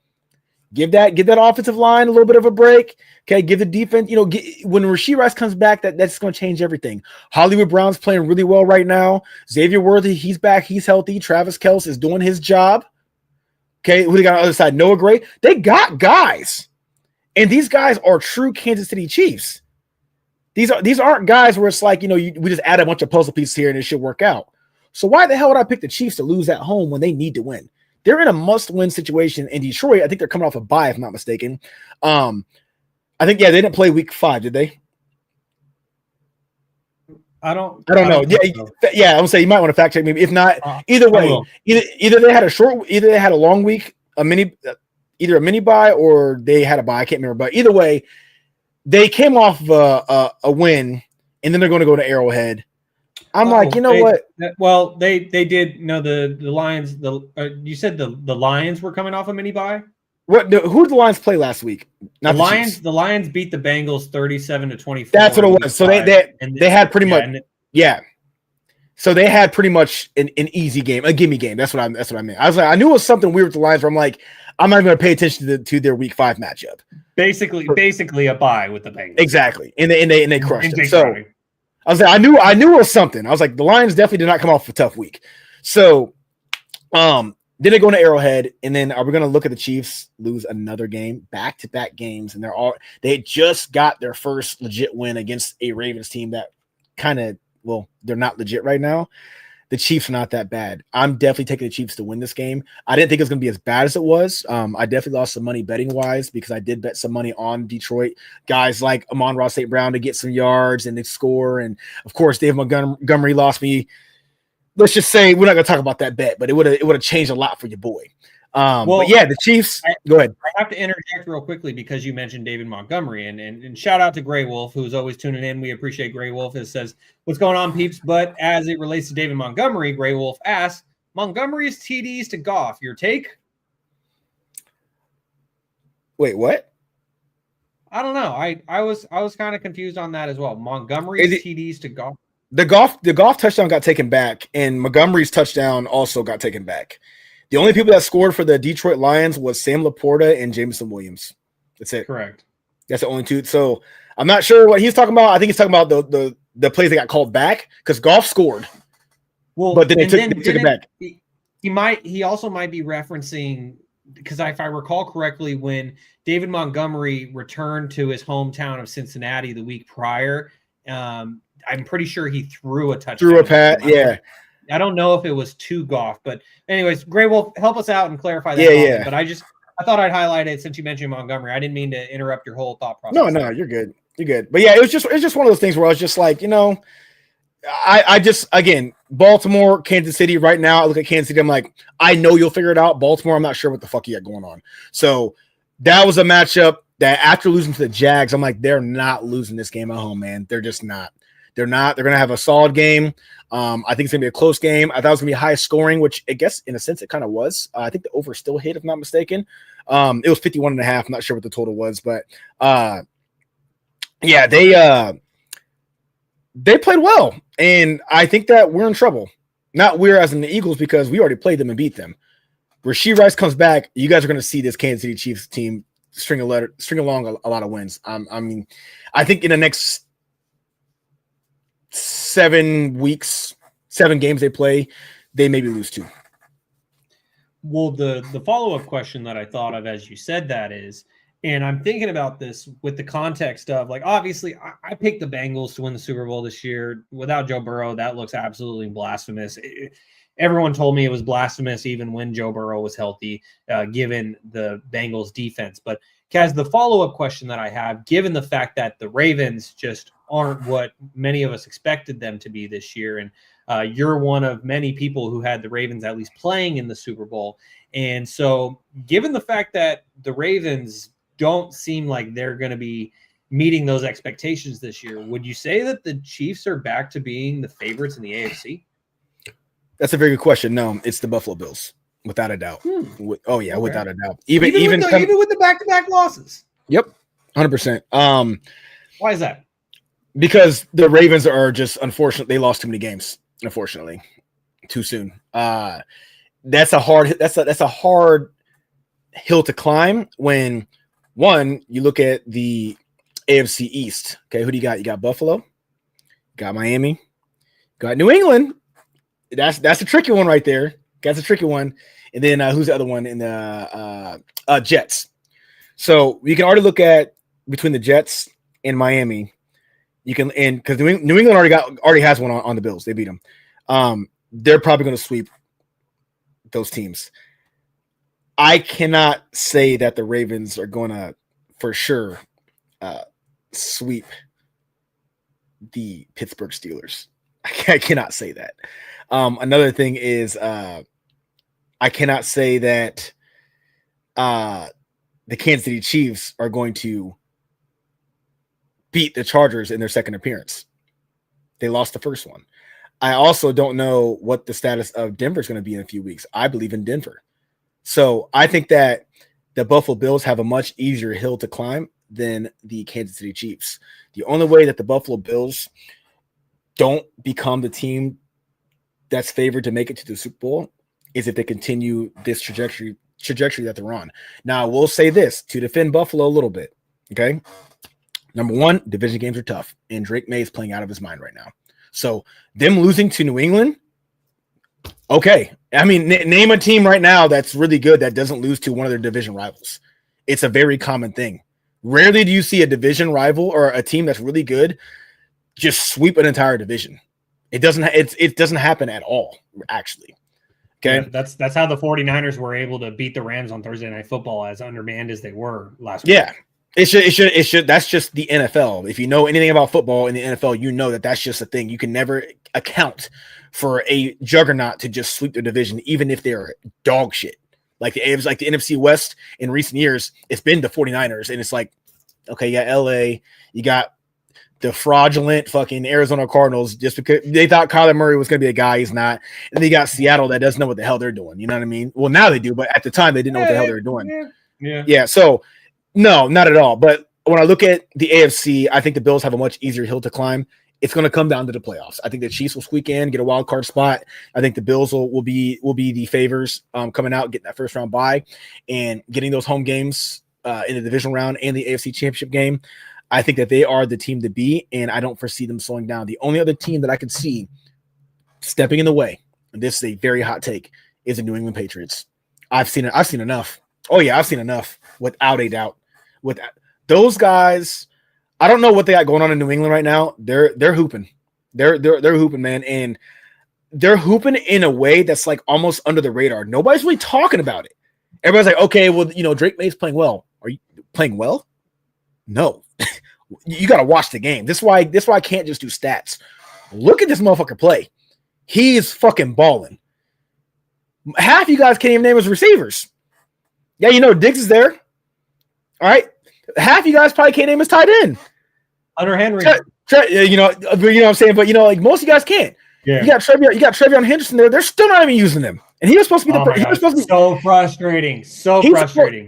Give that offensive line a little bit of a break. Okay, give the defense, when Rashee Rice comes back, that's going to change everything. Hollywood Brown's playing really well right now. Xavier Worthy, he's back. He's healthy. Travis Kelce is doing his job. Okay, who they got on the other side? Noah Gray. They got guys. And these guys are true Kansas City Chiefs. These aren't guys where it's like, we just add a bunch of puzzle pieces here and it should work out. So why the hell would I pick the Chiefs to lose at home when they need to win? They're in a must-win situation in Detroit. I think they're coming off a bye, if I'm not mistaken. I think, they didn't play week 5, did they? I don't know. Yeah, I would say you might want to fact check me. If not, either way, either they had a long week, either a mini bye or they had a bye. I can't remember, but either way, they came off a win, and then they're going to go to Arrowhead. I'm like, what? Well, they did. No, the Lions. You said the Lions were coming off a mini bye. Who did the Lions play last week? Not the Lions. The Lions beat the Bengals 37-24. That's what it was. So they had pretty much So they had pretty much an easy game, a gimme game. That's what I meant. I was like, I knew it was something weird with the Lions. Where I'm like, I'm not even going to pay attention to their week 5 matchup. Basically a bye with the Bengals. Exactly, and they crushed it. So I was like, I knew it was something. I was like, the Lions definitely did not come off a tough week. So, then they go into Arrowhead, and then are we going to look at the Chiefs lose another game, back-to-back games, and they just got their first legit win against a Ravens team that they're not legit right now. The Chiefs are not that bad. I'm definitely taking the Chiefs to win this game. I didn't think it was going to be as bad as it was. I definitely lost some money betting-wise because I did bet some money on Detroit. Guys like Amon-Ra St. Brown to get some yards and to score. And, of course, Dave Montgomery lost me. Let's just say we're not going to talk about that bet, but it would have changed a lot for your boy. But yeah, the Chiefs. Go ahead. I have to interject real quickly because you mentioned David Montgomery, and shout out to Gray Wolf, who's always tuning in. We appreciate Gray Wolf. It says, "What's going on, peeps?" But as it relates to David Montgomery, Gray Wolf asks, "Montgomery's TDs to Goff. Your take?" Wait, what? I don't know. I was kind of confused on that as well. Montgomery's TDs to Goff. The Goff touchdown got taken back, and Montgomery's touchdown also got taken back. The only people that scored for the Detroit Lions was Sam Laporta and Jameson Williams. That's it. Correct. That's the only two. So I'm not sure what he's talking about. I think he's talking about the plays that got called back because Goff scored. Well, but then they took it back. He also might be referencing because if I recall correctly, when David Montgomery returned to his hometown of Cincinnati the week prior, I'm pretty sure he threw a touchdown. Threw a pat, yeah. I don't know if it was to Goff, but anyways, Gray Wolf, help us out and clarify that. Yeah. But I thought I'd highlight it since you mentioned Montgomery. I didn't mean to interrupt your whole thought process. No, you're good. You're good. But yeah, it was just one of those things where I was just like, I just, again, Baltimore, Kansas City right now, I look at Kansas City, I'm like, I know you'll figure it out. Baltimore, I'm not sure what the fuck you got going on. So that was a matchup that after losing to the Jags, I'm like, they're not losing this game at home, man. They're just not. They're not. They're going to have a solid game. I think it's going to be a close game. I thought it was going to be high scoring, which I guess in a sense it kind of was. I think the over still hit, if not mistaken. It was 51.5. I'm not sure what the total was, but yeah, they played well. And I think that we're in trouble. Not we're as in the Eagles because we already played them and beat them. Rashee Rice comes back. You guys are going to see this Kansas City Chiefs team string along a lot of wins. I mean, I think in the next 7 weeks, 7 games they play, they maybe lose 2. Well, the follow-up question that I thought of as you said that is, and I'm thinking about this with the context of, like, obviously I picked the Bengals to win the Super Bowl this year. Without Joe Burrow, that looks absolutely blasphemous. Everyone told me it was blasphemous even when Joe Burrow was healthy, given the Bengals defense. But Kaz, the follow-up question that I have, given the fact that the Ravens just aren't what many of us expected them to be this year, and you're one of many people who had the Ravens at least playing in the Super Bowl. And so given the fact that the Ravens don't seem like they're going to be meeting those expectations this year, would you say that the Chiefs are back to being the favorites in the AFC? That's a very good question. No, it's the Buffalo Bills, without a doubt. Okay. Without a doubt. Even with the back-to-back losses. Yep, 100%. Why is that? Because the Ravens are just, unfortunately, they lost too many games. Unfortunately, too soon. That's a hard hill to climb when, one, you look at the AFC East. Okay, who do you got? You got Buffalo, you got Miami, you got New England. That's a tricky one right there. That's a tricky one. And then who's the other one in the Jets? So we can already look at between the Jets and Miami. You can, and because New England already has one on the Bills. They beat them. They're probably going to sweep those teams. I cannot say that the Ravens are going to for sure sweep the Pittsburgh Steelers. I cannot say that. Another thing is I cannot say that the Kansas City Chiefs are going to beat the Chargers in their second appearance. They lost the first one. I also don't know what the status of Denver is going to be in a few weeks. I believe in Denver. So I think that the Buffalo Bills have a much easier hill to climb than the Kansas City Chiefs. The only way that the Buffalo Bills don't become the team that's favored to make it to the Super Bowl is if they continue this trajectory that they're on. Now, I will say this to defend Buffalo a little bit, okay? Number one, division games are tough, and Drake May is playing out of his mind right now. So them losing to New England, okay. I mean, name a team right now that's really good that doesn't lose to one of their division rivals. It's a very common thing. Rarely do you see a division rival or a team that's really good just sweep an entire division. It doesn't happen at all, actually. Okay. Yeah, that's how the 49ers were able to beat the Rams on Thursday Night Football, as undermanned as they were last week. Yeah. It should. That's just the NFL. If you know anything about football in the NFL, you know that that's just a thing. You can never account for a juggernaut to just sweep the division, even if they're dog shit. Like the NFC West in recent years, it's been the 49ers, and it's like, okay, you got LA, you got the fraudulent fucking Arizona Cardinals just because they thought Kyler Murray was going to be a guy. He's not. And they got Seattle that doesn't know what the hell they're doing. You know what I mean? Well, now they do, but at the time they didn't know what the hell they were doing. Yeah. So no, not at all. But when I look at the AFC, I think the Bills have a much easier hill to climb. It's going to come down to the playoffs. I think the Chiefs will squeak in, get a wild card spot. I think the Bills will be the favors coming out, getting that first round bye, and getting those home games in the divisional round and the AFC Championship game. I think that they are the team to beat, and I don't foresee them slowing down. The only other team that I could see stepping in the way, and this is a very hot take, is the New England Patriots. I've seen enough. Oh yeah, I've seen enough, without a doubt. With those guys, I don't know what they got going on in New England right now. They're hooping. They're hooping, man, and they're hooping in a way that's like almost under the radar. Nobody's really talking about it. Everybody's like, okay, well, Drake May's playing well. Are you playing well? No. You got to watch the game. This is why I can't just do stats. Look at this motherfucker play. He is fucking balling. Half you guys can't even name his receivers. Yeah, Diggs is there. All right. Half you guys probably can't name his tight end. Hunter Henry. You know what I'm saying? But like most of you guys can't. Yeah. You got Trevion Henderson there. They're still not even using him. And he was supposed to be so frustrating.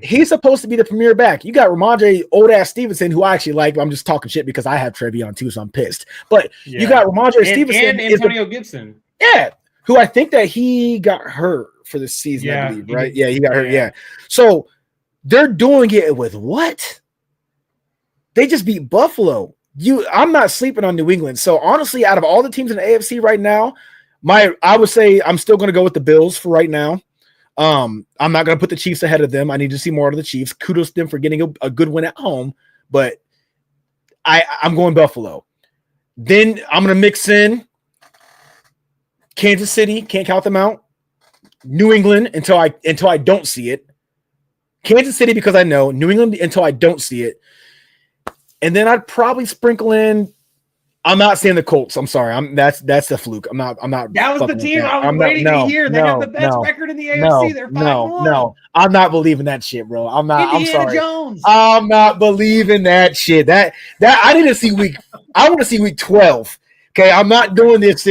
He's supposed to be the premier back. You got Ramondre old ass Stevenson, who I actually like, but I'm just talking shit because I have Trevion too, so I'm pissed. But you got Ramondre Stevenson and Antonio Gibson. Yeah. Who I think that he got hurt for the season, I believe, right? Yeah, he got hurt. Yeah. So they're doing it with what? They just beat Buffalo. I'm not sleeping on New England. So honestly, out of all the teams in the AFC right now, I would say I'm still going to go with the Bills for right now. I'm not going to put the Chiefs ahead of them. I need to see more of the Chiefs. Kudos to them for getting a good win at home, but I'm going Buffalo. Then I'm going to mix in Kansas City. Can't count them out. New England until I don't see it. Kansas City because I know. New England until I don't see it. And then I'd probably sprinkle in. I'm not saying the Colts. I'm sorry. That's the fluke. I'm not. That was the team I was waiting to hear. They have the best record in the AFC. They're 5-1. No, I'm not believing that shit, bro. I'm not. Indiana I'm sorry. Jones. I'm not believing that shit. That I didn't see week. I want to see week 12. Okay, I'm not doing this.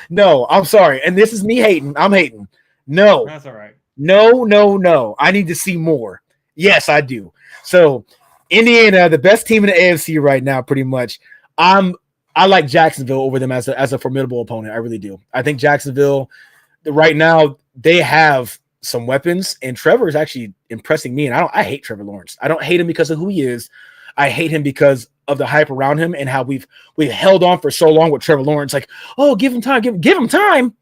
No, I'm sorry. And this is me hating. I'm hating. No, that's all right. No. I need to see more. Yes, I do. So Indiana, the best team in the AFC right now, pretty much. I like Jacksonville over them as a formidable opponent. I really do. I think Jacksonville right now, they have some weapons, and Trevor is actually impressing me. And I hate Trevor Lawrence. I don't hate him because of who he is. I hate him because of the hype around him and how we've held on for so long with Trevor Lawrence. Like, oh, give him time, give him time.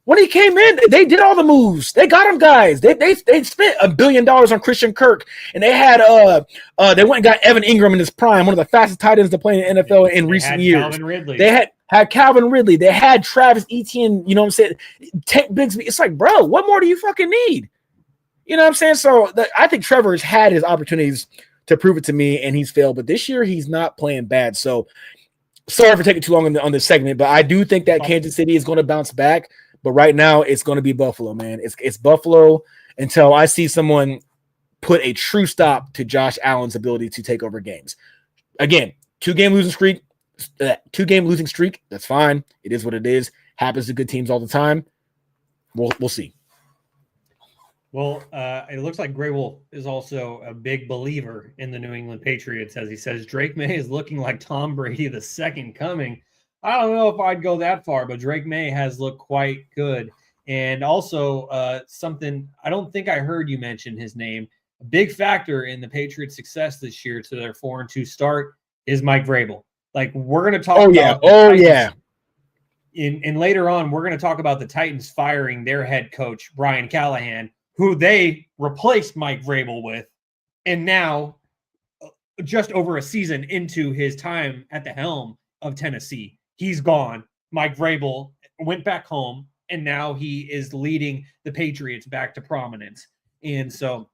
When he came in, they did all the moves. They got him guys. They spent $1 billion on Christian Kirk, and they had they went and got Evan Ingram in his prime, one of the fastest tight ends to play in the NFL in recent years. Calvin Ridley. They had Calvin Ridley. They had Travis Etienne. You know what I'm saying? Tank Bigsby. It's like, bro, what more do you fucking need? You know what I'm saying? So I think Trevor's had his opportunities to prove it to me, and he's failed. But this year, he's not playing bad. So sorry for taking too long on this segment, but I do think that Kansas City is going to bounce back. But right now, it's going to be Buffalo, man. It's Buffalo until I see someone put a true stop to Josh Allen's ability to take over games. Again, 2-game losing streak. That's fine. It is what it is. Happens to good teams all the time. We'll see. Well, it looks like Grey Wolf is also a big believer in the New England Patriots, as he says Drake May is looking like Tom Brady, the second coming. I don't know if I'd go that far, but Drake May has looked quite good. And also something I don't think I heard you mention his name. A big factor in the Patriots' success this year to their 4-2 start is Mike Vrabel. Like, we're going to talk about Titans. And later on, we're going to talk about the Titans firing their head coach, Brian Callahan, who they replaced Mike Vrabel with. And now, just over a season into his time at the helm of Tennessee, he's gone. Mike Vrabel went back home, and now he is leading the Patriots back to prominence. And so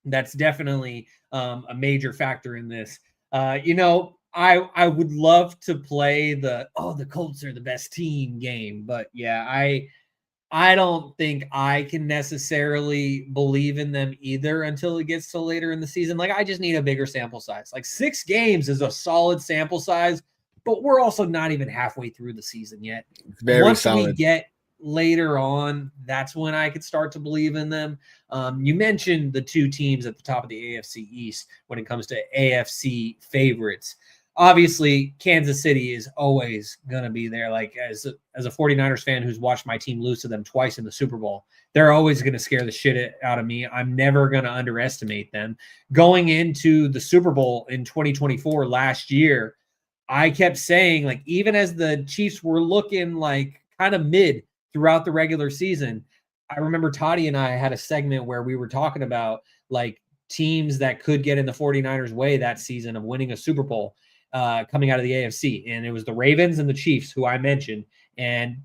that's definitely a major factor in this. I would love to play the Colts are the best team game, but yeah, I don't think I can necessarily believe in them either until it gets to later in the season. Like, I just need a bigger sample size. Like, 6 games is a solid sample size, but we're also not even halfway through the season yet. Once solid. We get later on, that's when I could start to believe in them. You mentioned the 2 teams at the top of the AFC East when it comes to AFC favorites. Obviously, Kansas City is always going to be there. Like, as a 49ers fan who's watched my team lose to them twice in the Super Bowl, they're always going to scare the shit out of me. I'm never going to underestimate them. Going into the Super Bowl in 2024 last year, I kept saying, like, even as the Chiefs were looking like kind of mid throughout the regular season, I remember Toddy and I had a segment where we were talking about like teams that could get in the 49ers' way that season of winning a Super Bowl coming out of the AFC. And it was the Ravens and the Chiefs, who I mentioned. And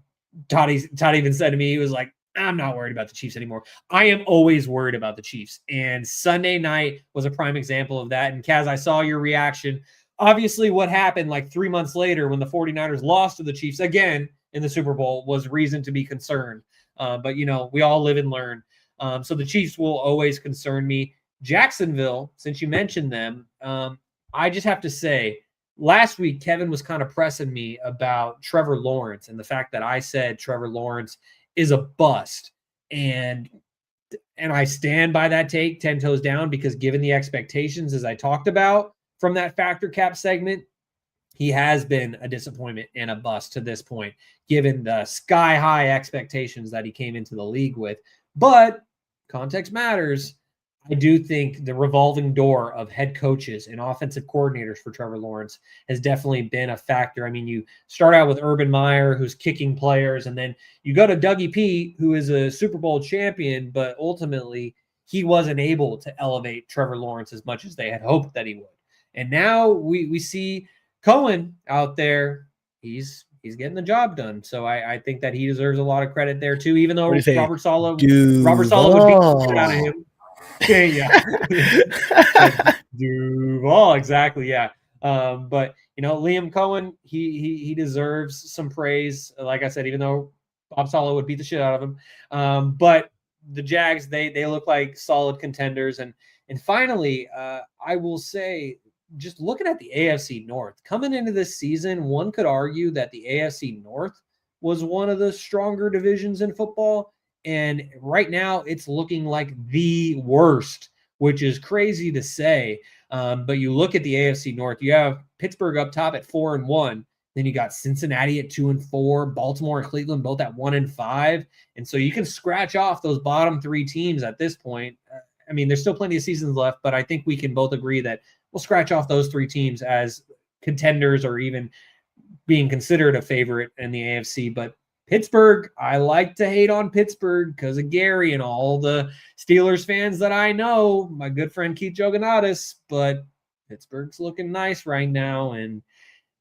Toddy even said to me, he was like, I'm not worried about the Chiefs anymore. I am always worried about the Chiefs. And Sunday night was a prime example of that. And Kaz, I saw your reaction. Obviously, what happened like 3 months later when the 49ers lost to the Chiefs again in the Super Bowl was reason to be concerned. But, we all live and learn. So the Chiefs will always concern me. Jacksonville, since you mentioned them, I just have to say, last week, Kevin was kind of pressing me about Trevor Lawrence and the fact that I said Trevor Lawrence is a bust. And I stand by that take 10 toes down, because given the expectations, as I talked about from that Factor Cap segment, he has been a disappointment and a bust to this point, given the sky-high expectations that he came into the league with. But context matters. I do think the revolving door of head coaches and offensive coordinators for Trevor Lawrence has definitely been a factor. I mean, you start out with Urban Meyer, who's kicking players, and then you go to Dougie P, who is a Super Bowl champion, but ultimately he wasn't able to elevate Trevor Lawrence as much as they had hoped that he would. And now we see Cohen out there. He's getting the job done. So I think that he deserves a lot of credit there too, even though Robert Saleh would beat the shit out of him. Yeah. Duval, exactly. Yeah. But Liam Cohen, he deserves some praise. Like I said, even though Bob Saleh would beat the shit out of him. But the Jags, they look like solid contenders. And finally, I will say, just looking at the AFC North coming into this season, one could argue that the AFC North was one of the stronger divisions in football. And right now it's looking like the worst, which is crazy to say. But you look at the AFC North, you have Pittsburgh up top at 4-1, Then you got Cincinnati at 2-4, Baltimore and Cleveland both at 1-5. And so you can scratch off those bottom 3 teams at this point. I mean, there's still plenty of seasons left, but I think we can both agree that we'll scratch off those 3 teams as contenders or even being considered a favorite in the AFC. But Pittsburgh, I like to hate on Pittsburgh because of Gary and all the Steelers fans that I know, my good friend Keith Jogonatis, but Pittsburgh's looking nice right now. And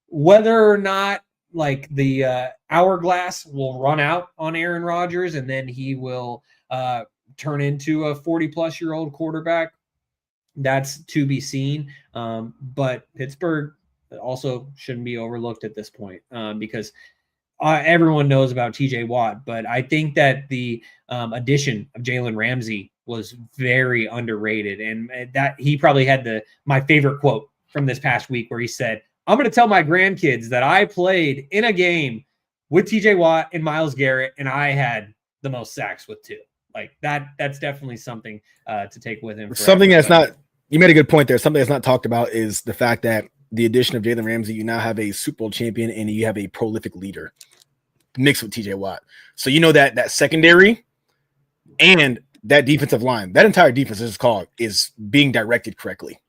whether or not like the hourglass will run out on Aaron Rodgers and then he will turn into a 40-plus-year-old quarterback, that's to be seen. But Pittsburgh also shouldn't be overlooked at this point because everyone knows about TJ Watt, but I think that the addition of Jalen Ramsey was very underrated. And that he probably had my favorite quote from this past week where he said, "I'm going to tell my grandkids that I played in a game with TJ Watt and Myles Garrett, and I had the most sacks with 2." Like that's definitely something to take with him. Something that's not, you made a good point there. Something that's not talked about is the fact that the addition of Jalen Ramsey, you now have a Super Bowl champion and you have a prolific leader mixed with TJ Watt. So you know that secondary and that defensive line, that entire defense is being directed correctly.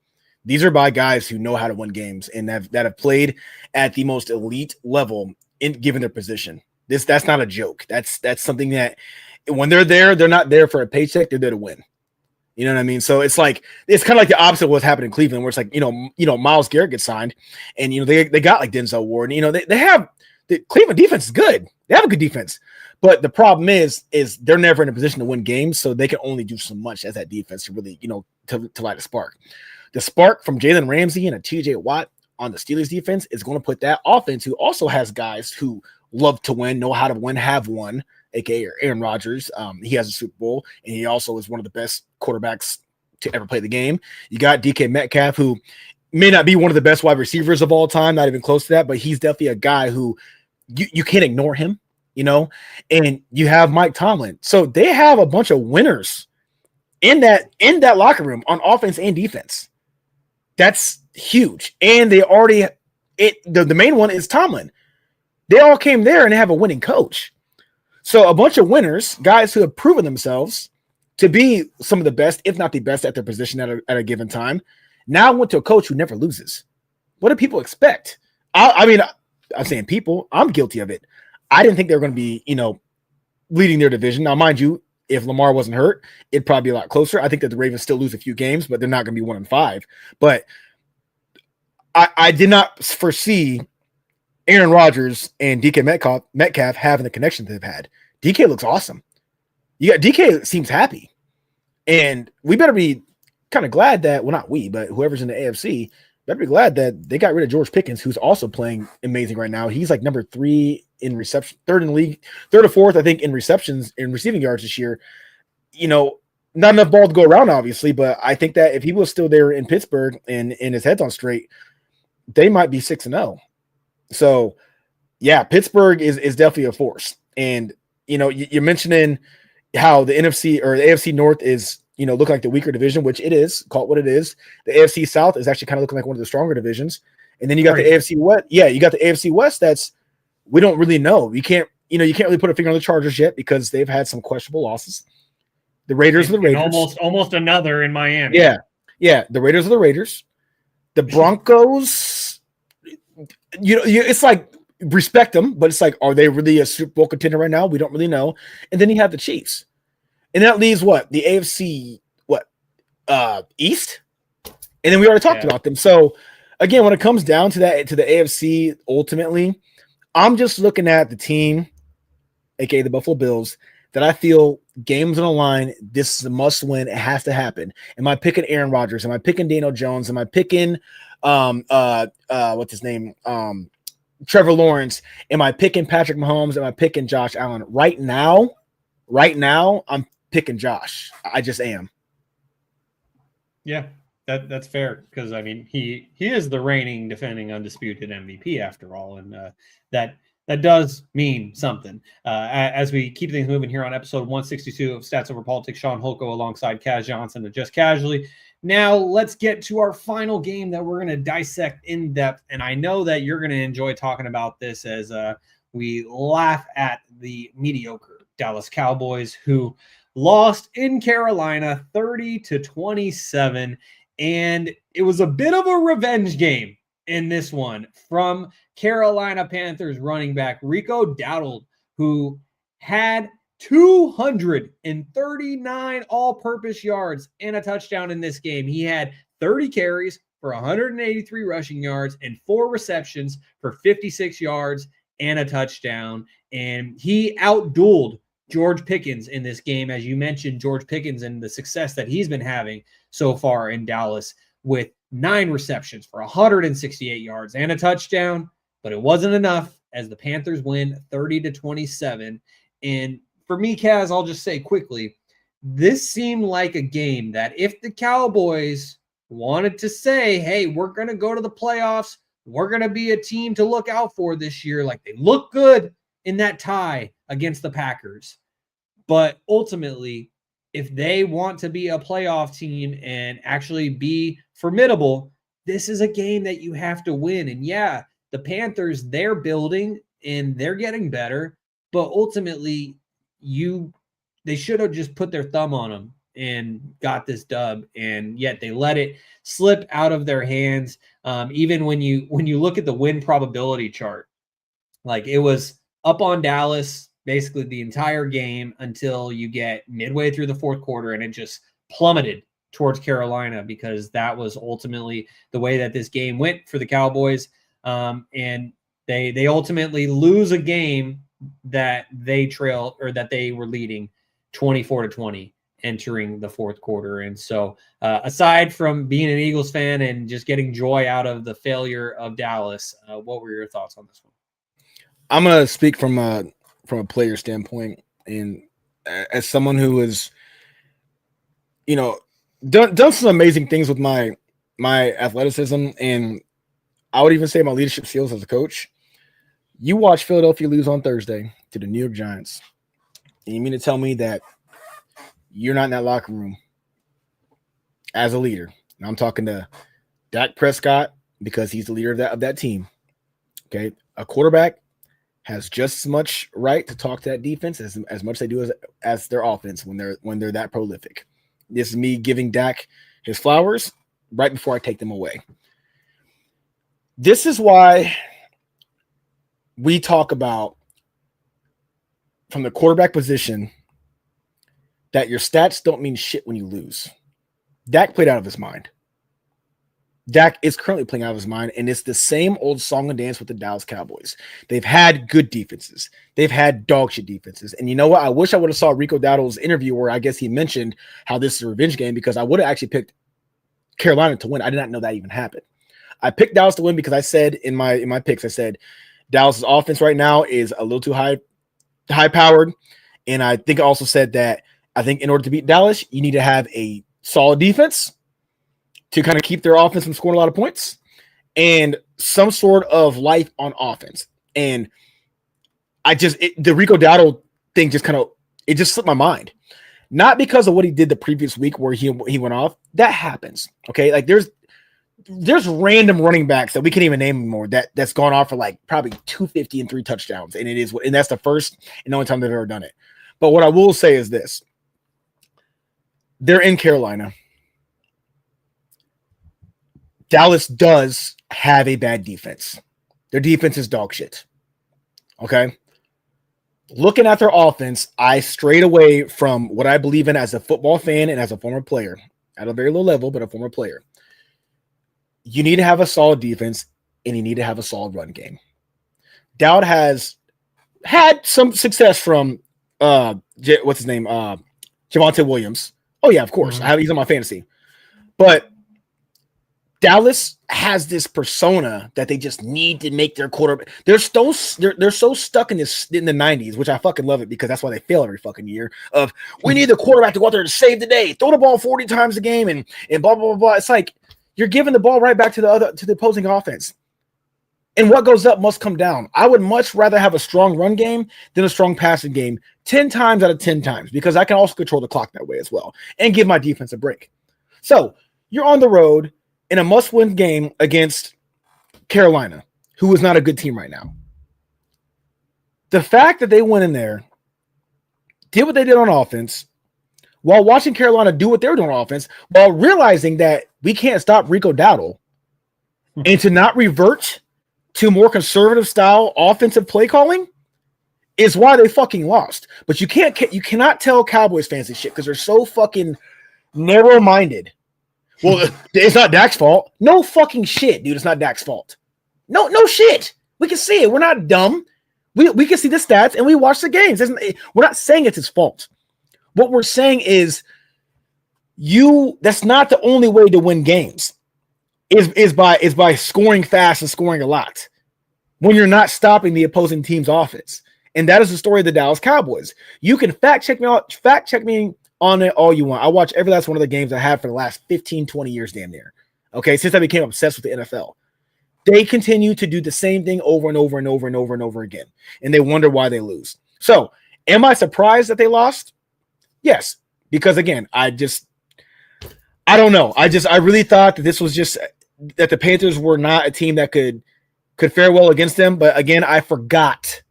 These are by guys who know how to win games and that have played at the most elite level given their position. That's not a joke. That's something that when they're there, they're not there for a paycheck. They're there to win. You know what I mean? So it's kind of like the opposite of what's happened in Cleveland, where it's like, Myles Garrett gets signed and, they got like Denzel Ward, and, they have the Cleveland defense is good. They have a good defense, but the problem is they're never in a position to win games. So they can only do so much as that defense to really, to light a spark. The spark from Jalen Ramsey and a TJ Watt on the Steelers defense is going to put that offense, who also has guys who love to win, know how to win, have won, aka Aaron Rodgers. He has a Super Bowl, and he also is one of the best quarterbacks to ever play the game. You got DK Metcalf, who may not be one of the best wide receivers of all time, not even close to that, but he's definitely a guy who you can't ignore him, and you have Mike Tomlin. So they have a bunch of winners in that locker room on offense and defense. That's huge. And they already, the main one is Tomlin. They all came there and they have a winning coach. So a bunch of winners, guys who have proven themselves to be some of the best, if not the best at their position at a given time, now went to a coach who never loses. What do people expect? I'm saying people, I'm guilty of it. I didn't think they were going to be, leading their division. Now, mind you, if Lamar wasn't hurt, it'd probably be a lot closer. I think that the Ravens still lose a few games, but they're not going to be 1-5. But I did not foresee Aaron Rodgers and DK Metcalf having the connection that they've had. DK looks awesome. DK seems happy. And we better be kind of glad that, well, not we, but whoever's in the AFC, better be glad that they got rid of George Pickens, who's also playing amazing right now. He's like number 3 in reception, 3rd in the league, 3rd or 4th, I think, in receptions, in receiving yards this year. Not enough ball to go around, obviously, but I think that if he was still there in Pittsburgh and his head's on straight, they might be 6-0. So, yeah, Pittsburgh is definitely a force. And, you're mentioning how the NFC or the AFC North is, looking like the weaker division, which it is, call it what it is. The AFC South is actually kind of looking like one of the stronger divisions. And then you got the AFC West. Yeah, you got the AFC West we don't really know. You can't really put a finger on the Chargers yet because they've had some questionable losses. The Raiders are the Raiders. Almost another in Miami. Yeah. The Raiders are the Raiders. The Broncos, it's like, respect them, but it's like, are they really a Super Bowl contender right now? We don't really know. And then you have the Chiefs. And that leaves what? The AFC, East? And then we already talked about them. So, again, when it comes down to that, to the AFC, ultimately, I'm just looking at the team, aka the Buffalo Bills, that I feel games on the line, this is a must win. It has to happen. Am I picking Aaron Rodgers? Am I picking Daniel Jones? Am I picking what's his name? Trevor Lawrence? Am I picking Patrick Mahomes? Am I picking Josh Allen? Right now, I'm picking Josh. I just am. Yeah, that's fair because he is the reigning, defending, undisputed MVP after all, and that does mean something. As we keep things moving here on episode 162 of Stats Over Politics, Shaun Holko alongside Kaz Johnson of Just Casually. Now let's get to our final game that we're going to dissect in depth. And I know that you're going to enjoy talking about this as we laugh at the mediocre Dallas Cowboys, who lost in Carolina 30-27. And it was a bit of a revenge game in this one from Carolina Panthers running back Rico Dowdle, who had 239 all-purpose yards and a touchdown in this game. He had 30 carries for 183 rushing yards and 4 receptions for 56 yards and a touchdown. And he outdueled George Pickens in this game. As you mentioned, George Pickens and the success that he's been having so far in Dallas with 9 receptions for 168 yards and a touchdown. But it wasn't enough as the Panthers win 30-27. And for me, Kaz, I'll just say quickly, this seemed like a game that if the Cowboys wanted to say, hey, we're going to go to the playoffs, we're going to be a team to look out for this year, like they look good in that tie against the Packers. But ultimately, if they want to be a playoff team and actually be formidable, this is a game that you have to win. And yeah, the Panthers, they're building and they're getting better, but ultimately, they should have just put their thumb on them and got this dub, and yet they let it slip out of their hands. Even when you look at the win probability chart, like it was up on Dallas basically the entire game until you get midway through the fourth quarter, and it just plummeted towards Carolina because that was ultimately the way that this game went for the Cowboys. And they ultimately lose a game that they trailed, or that they were leading 24-20 entering the fourth quarter. And so aside from being an Eagles fan and just getting joy out of the failure of Dallas, what were your thoughts on this one? I'm going to speak from a player standpoint, and as someone who has, done some amazing things with my athleticism, and I would even say my leadership skills as a coach. You watch Philadelphia lose on Thursday to the New York Giants, and you mean to tell me that you're not in that locker room as a leader? And I'm talking to Dak Prescott because he's the leader of that team. Okay, a quarterback has just as much right to talk to that defense as much they do as their offense when they're that prolific. This is me giving Dak his flowers right before I take them away. This is why we talk about, from the quarterback position, that your stats don't mean shit when you lose. Dak played out of his mind. Dak is currently playing out of his mind, and it's the same old song and dance with the Dallas Cowboys. They've had good defenses. They've had dog shit defenses. And you know what? I wish I would have saw Rico Dowdle's interview where I guess he mentioned how this is a revenge game, because I would have actually picked Carolina to win. I did not know that even happened. I picked Dallas to win because I said in my picks, I said Dallas's offense right now is a little too high powered. And I think I also said that I think in order to beat Dallas, you need to have a solid defense to kind of keep their offense from scoring a lot of points, and some sort of life on offense. And the Rico Dowdle thing just slipped my mind. Not because of what he did the previous week where he went off. That happens. Okay. Like there's random running backs that we can't even name anymore that's gone off for like probably 250 and 3 touchdowns. And that's the first and only time they've ever done it. But what I will say is this: they're in Carolina. Dallas does have a bad defense. Their defense is dog shit. Okay. Looking at their offense, I strayed away from what I believe in as a football fan and as a former player at a very low level, but a former player. You need to have a solid defense and you need to have a solid run game. Dowd has had some success from what's his name? Javonte Williams. Oh yeah, of course. Mm-hmm. He's on my fantasy. But Dallas has this persona that they just need to make their quarterback. They're so stuck in the 90s, which I fucking love it, because that's why they fail every fucking year. Of we need the quarterback to go out there to save the day, throw the ball 40 times a game, and blah blah blah blah. It's like you're giving the ball right back to the opposing offense. And what goes up must come down. I would much rather have a strong run game than a strong passing game 10 times out of 10 times, because I can also control the clock that way as well and give my defense a break. So You're on the road in a must-win game against Carolina, who is not a good team right now. The fact that they went in there, did what they did on offense, while watching Carolina do what they were doing on offense, while realizing that we can't stop Rico Dowdle, and to not revert to more conservative style offensive play calling is why they fucking lost. But you cannot tell Cowboys fans this shit because they're so fucking narrow-minded. Well, it's not Dak's fault. No fucking shit, dude. It's not Dak's fault. No shit. We can see it. We're not dumb. We can see the stats and we watch the games. We're not saying it's his fault. What we're saying is that's not the only way to win games. Is by scoring fast and scoring a lot when you're not stopping the opposing team's offense. And that is the story of the Dallas Cowboys. You can fact check me on it all you want. I watch every last one of the games I have for the last 15, 20 years, damn near. Okay, since I became obsessed with the NFL. They continue to do the same thing over and over and over and over and over again. And they wonder why they lose. So, am I surprised that they lost? Yes. Because again, I don't know. I really thought that this was just that the Panthers were not a team that could fare well against them. But again, I forgot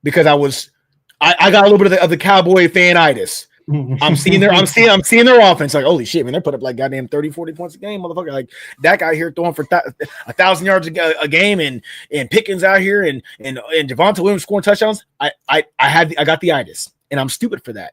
because I got a little bit of the Cowboy fan-itis. I'm seeing their offense. Like, holy shit, man, they put up like goddamn 30, 40 points a game, motherfucker. Like that guy here throwing for 1,000 yards a game, and Pickens out here, and Javonte Williams scoring touchdowns. I got the itis, and I'm stupid for that.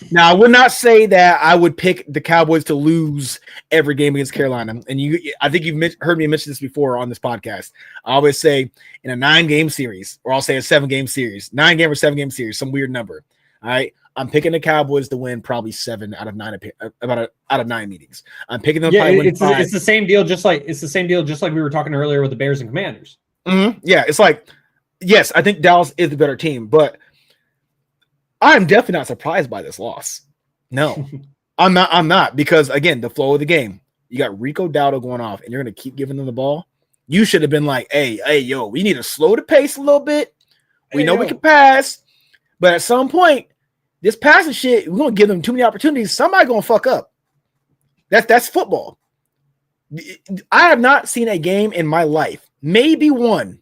Now, I would not say that I would pick the Cowboys to lose every game against Carolina. And I think you've heard me mention this before on this podcast. I always say in a 9-game series, or I'll say a 7-game series, 9-game or 7-game series, some weird number. All right. I'm picking the Cowboys to win probably 7 out of 9 out of 9 meetings. I'm picking them. Yeah, it's the same deal. Just like we were talking earlier with the Bears and Commanders. Mm-hmm. Yeah, it's like, yes, I think Dallas is the better team, but I'm definitely not surprised by this loss. No, I'm not because again, the flow of the game. You got Rico Dowdle going off, and you're going to keep giving them the ball. You should have been like, hey, yo, we need to slow the pace a little bit. We know we can pass, but at some point, this passing shit, we're going to give them too many opportunities. Somebody going to fuck up. That's football. I have not seen a game in my life. Maybe one.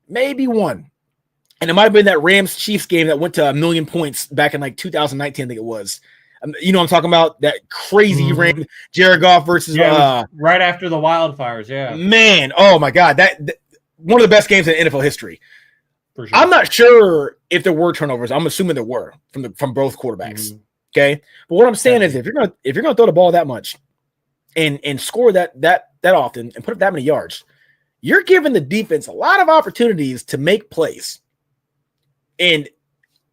And it might have been that Rams-Chiefs game that went to 1 million points back in like 2019, I think it was. You know what I'm talking about? That crazy ram Jared Goff versus right after the wildfires, yeah. Man, oh my God. That one of the best games in NFL history. For sure. I'm not sure if there were turnovers. I'm assuming there were from both quarterbacks. Okay. But what I'm saying is if you're gonna throw the ball that much and score that often and put up that many yards, you're giving the defense a lot of opportunities to make plays. And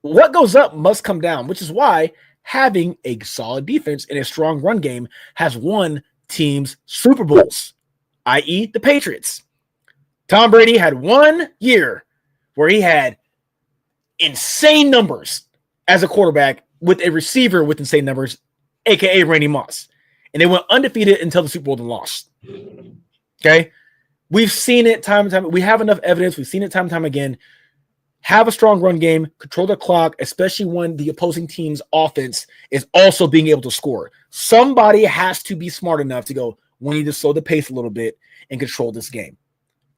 what goes up must come down, which is why having a solid defense and a strong run game has won teams Super Bowls, i.e. the Patriots. Tom Brady had 1 year where he had insane numbers as a quarterback with a receiver with insane numbers, a.k.a. Randy Moss. And they went undefeated until the Super Bowl and lost. Okay? We've seen it time and time. We have enough evidence. We've seen it time and time again. Have a strong run game, control the clock, especially when the opposing team's offense is also being able to score. Somebody has to be smart enough to go, we need to slow the pace a little bit and control this game.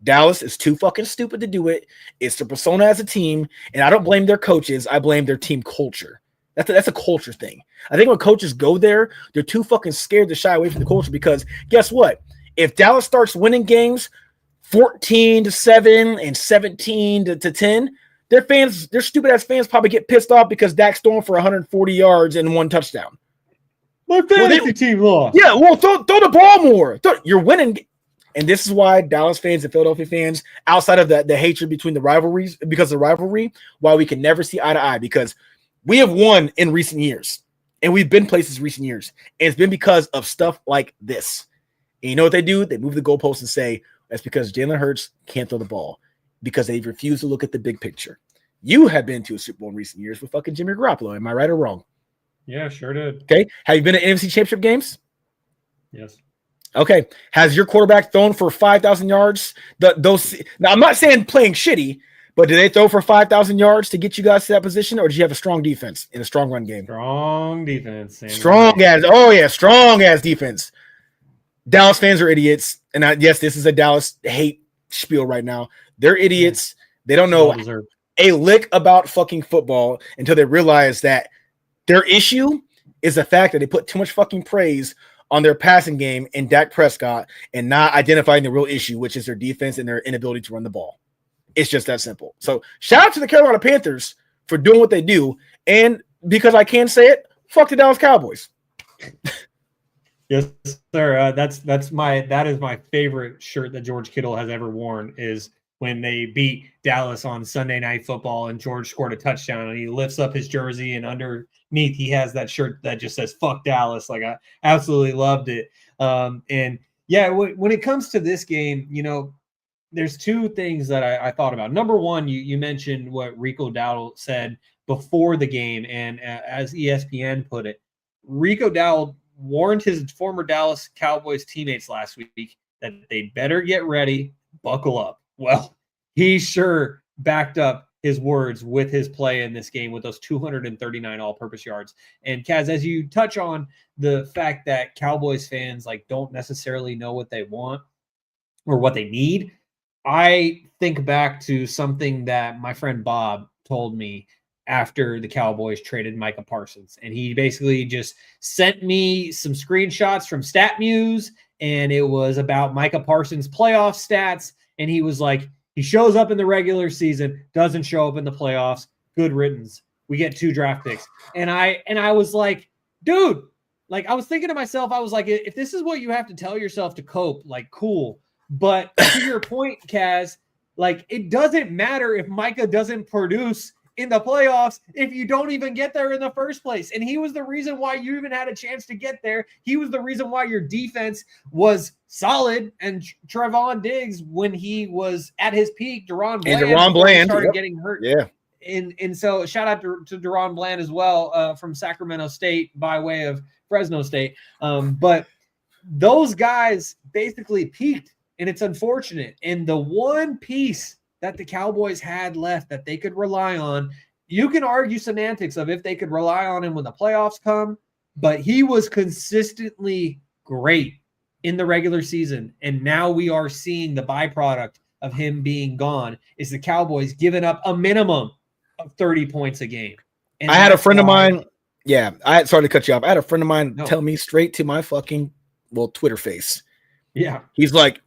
Dallas is too fucking stupid to do it. It's their persona as a team, and I don't blame their coaches. I blame their team culture. That's a culture thing. I think when coaches go there, they're too fucking scared to shy away from the culture because guess what? If Dallas starts winning games 14-7 and 17-10, their stupid ass fans probably get pissed off because Dak's throwing for 140 yards and 1 touchdown. My fantasy team lost. Yeah, well, throw the ball more. You're winning. And this is why Dallas fans and Philadelphia fans, outside of the hatred between the rivalries, because of the rivalry, why we can never see eye to eye, because we have won in recent years, and we've been places recent years, and it's been because of stuff like this. And you know what they do? They move the goalposts and say, that's because Jalen Hurts can't throw the ball, because they refuse to look at the big picture. You have been to a Super Bowl in recent years with fucking Jimmy Garoppolo. Am I right or wrong? Yeah, sure did. Okay. Have you been to NFC Championship games? Yes. Okay. Has your quarterback thrown for 5,000 yards? Now, I'm not saying playing shitty, But did they throw for 5,000 yards to get you guys to that position, or did you have a strong defense in a strong run game? Strong defense. Strong ass defense. Dallas fans are idiots. And yes, this is a Dallas hate spiel right now. They're idiots. They don't know a lick about fucking football until they realize that their issue is the fact that they put too much fucking praise on their passing game in Dak Prescott and not identifying the real issue, which is their defense and their inability to run the ball. It's just that simple. So shout out to the Carolina Panthers for doing what they do. And because I can say it, fuck the Dallas Cowboys. Yes, sir. That is my favorite shirt that George Kittle has ever worn, is when they beat Dallas on Sunday Night Football and George scored a touchdown and he lifts up his jersey and underneath he has that shirt that just says "fuck Dallas." Like, I absolutely loved it. And yeah, when it comes to this game, there's two things that I thought about. Number one, you mentioned what Rico Dowdle said before the game, and as ESPN put it, Rico Dowdle warned his former Dallas Cowboys teammates last week that they better get ready, buckle up. Well, he sure backed up his words with his play in this game with those 239 all-purpose yards. And Kaz, as you touch on the fact that Cowboys fans don't necessarily know what they want or what they need, I think back to something that my friend Bob told me after the Cowboys traded Micah Parsons. And he basically just sent me some screenshots from StatMuse, and it was about Micah Parsons' playoff stats. And he was like, he shows up in the regular season, doesn't show up in the playoffs. Good riddance. We get 2 draft picks. And I was like, dude, I was thinking to myself, I was like, if this is what you have to tell yourself to cope, cool. But to your point, Kaz, it doesn't matter if Micah doesn't produce in the playoffs if you don't even get there in the first place. And he was the reason why you even had a chance to get there. He was the reason why your defense was solid. And Trevon Diggs, when he was at his peak, Deron Bland started getting hurt. Yeah. And so shout out to Deron Bland as well, from Sacramento State by way of Fresno State. But those guys basically peaked, and it's unfortunate. And the one piece that the Cowboys had left that they could rely on, you can argue semantics of if they could rely on him when the playoffs come, but he was consistently great in the regular season. And now we are seeing the byproduct of him being gone is the Cowboys giving up a minimum of 30 points a game. And I had a friend of mine. Yeah, sorry to cut you off. I had a friend of mine tell me straight to my fucking, Twitter face. Yeah. He's like,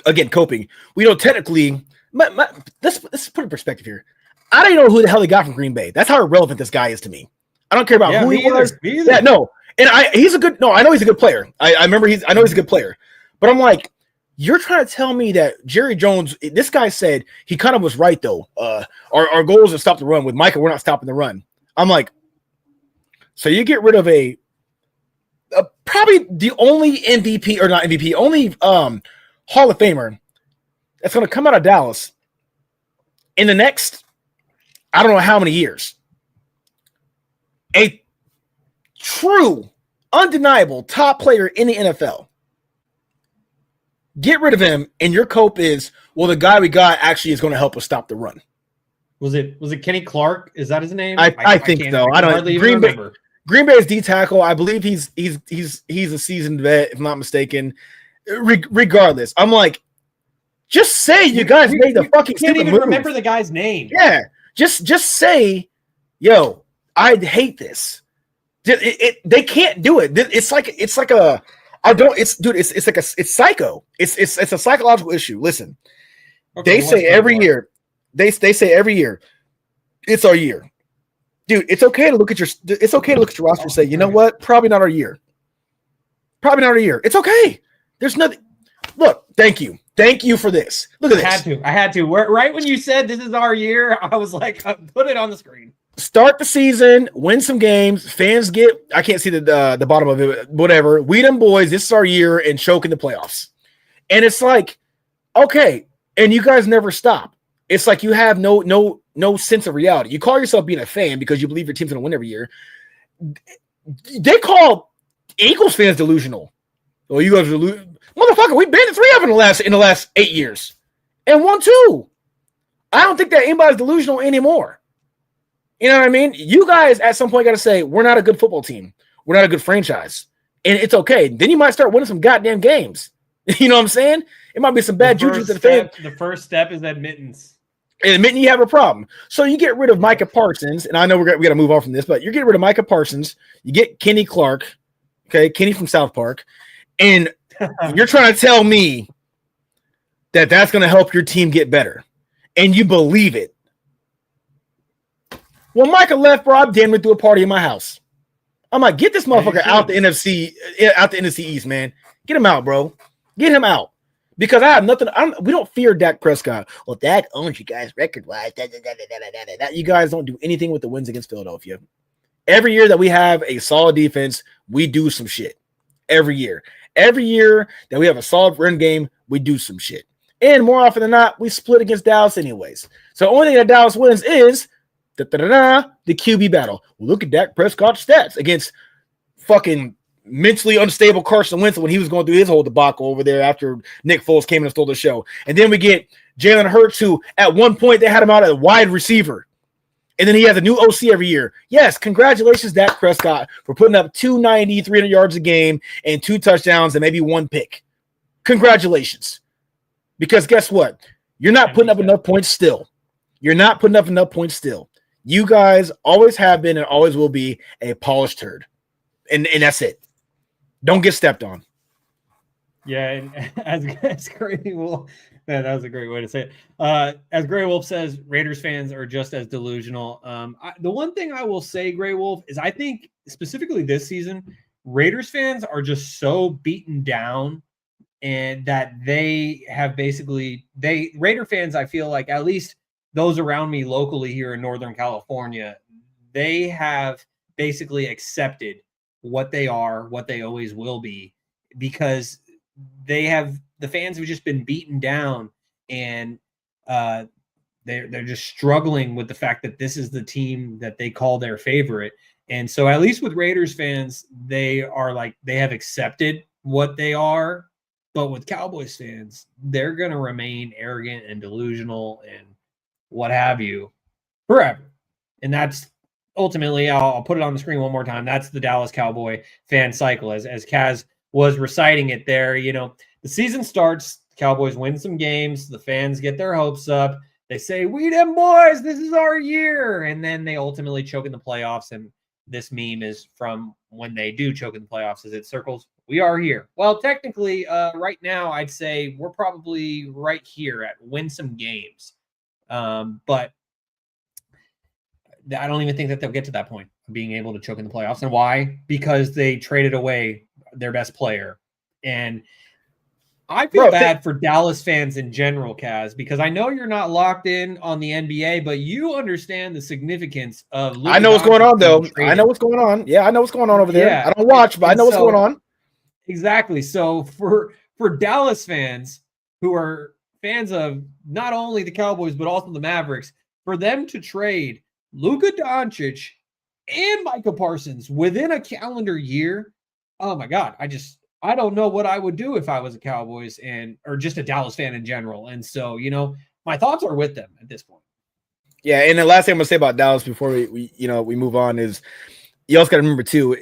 again, coping. Technically, let's put in perspective here. I don't even know who the hell they got from Green Bay. That's how irrelevant this guy is to me. I don't care about who he was. Yeah, no. And I know he's a good player. I know he's a good player. But I'm like, you're trying to tell me that Jerry Jones, this guy said he kind of was right though. Our goal is to stop the run. With Micah, we're not stopping the run. I'm like, so you get rid of probably the only MVP, or not MVP, only Hall of Famer that's going to come out of Dallas in the next, I don't know how many years. A true, undeniable top player in the NFL. Get rid of him, and your cope is, the guy we got actually is going to help us stop the run. Was it Kenny Clark? Is that his name? I think so. I don't remember. Green Bay's D tackle. I believe he's a seasoned vet, if I'm not mistaken. Regardless, I'm like, just say you guys made the fucking stupid move. Can't even remember the guy's name. Yeah, just say, yo, I hate this. They can't do it. It's like a. I don't. It's psycho. It's a psychological issue. Listen, okay, they say every year. They say every year, it's our year, dude. It's okay to look at your roster and say, you know what? Probably not our year. Probably not our year. It's okay. There's nothing. Look, thank you for this. Look at this. I had to. Right when you said this is our year, I was like, put it on the screen. Start the season, win some games. Fans get, I can't see the bottom of it, whatever. We them boys, this is our year, and choke in the playoffs. And it's like, okay, and you guys never stop. It's like you have no sense of reality. You call yourself being a fan because you believe your team's going to win every year. They call Eagles fans delusional. Well, you guys are motherfucker. We've been to 3 of them in the last 8 years, and won 2. I don't think that anybody's delusional anymore. You know what I mean? You guys at some point got to say, we're not a good football team. We're not a good franchise. And it's okay. Then you might start winning some goddamn games. You know what I'm saying? It might be some bad juju to the fans. The first step is admittance. And admitting you have a problem. So you get rid of Micah Parsons, and I know we got to move on from this, but you get rid of Micah Parsons, you get Kenny Clark, okay, Kenny from South Park, and you're trying to tell me that that's going to help your team get better, and you believe it. When Micah left, bro, I'm damn near threw a party in my house. I'm like, get this motherfucker out the NFC East, man. Get him out, bro. Get him out. Because I have nothing. We don't fear Dak Prescott. Well, Dak owns you guys record-wise. You guys don't do anything with the wins against Philadelphia. Every year that we have a solid defense, we do some shit. Every year. Every year that we have a solid run game, we do some shit. And more often than not, we split against Dallas anyways. So the only thing that Dallas wins is the QB battle. Look at Dak Prescott's stats against fucking mentally unstable Carson Wentz when he was going through his whole debacle over there after Nick Foles came and stole the show. And then we get Jalen Hurts, who at one point they had him out as a wide receiver. And then he has a new OC every year. Yes, congratulations, Dak Prescott, for putting up 290, 300 yards a game and 2 touchdowns and maybe 1 pick. Congratulations. Because guess what? You're not putting up enough points still. You're not putting up enough points still. You guys always have been and always will be a polished turd. And that's it. Don't get stepped on. Yeah, and as Gray Wolf, man, that was a great way to say it. As Gray Wolf says, Raiders fans are just as delusional. The one thing I will say, Gray Wolf, is I think specifically this season, Raiders fans are just so beaten down, and that they have Raider fans, I feel like, at least those around me locally here in Northern California, they have basically accepted what they are, what they always will be, because the fans have just been beaten down, and they're just struggling with the fact that this is the team that they call their favorite. And so at least with Raiders fans, they have accepted what they are. But with Cowboys fans, they're going to remain arrogant and delusional and what have you forever. And that's ultimately, I'll put it on the screen one more time. That's the Dallas Cowboy fan cycle. As Kaz was reciting it there, the season starts, Cowboys win some games, the fans get their hopes up. They say, "We them boys, this is our year." And then they ultimately choke in the playoffs. And this meme is from when they do choke in the playoffs, as it circles, "We are here." Well, technically, right now, I'd say we're probably right here at win some games. But I don't even think that they'll get to that point of being able to choke in the playoffs. And why? Because they traded away their best player. And I feel bad for Dallas fans in general, Kaz, because I know you're not locked in on the NBA, but you understand the significance of Luka. I know what's going on, though. I know what's going on. Yeah, I know what's going on over there. Yeah. I don't watch, but I know what's going on. Exactly. So for Dallas fans who are fans of not only the Cowboys, but also the Mavericks, for them to trade Luka Doncic and Micah Parsons within a calendar year, oh my God, I don't know what I would do if I was a Cowboys or just a Dallas fan in general. And so, my thoughts are with them at this point. Yeah, and the last thing I'm gonna say about Dallas before we move on is, you also got to remember too,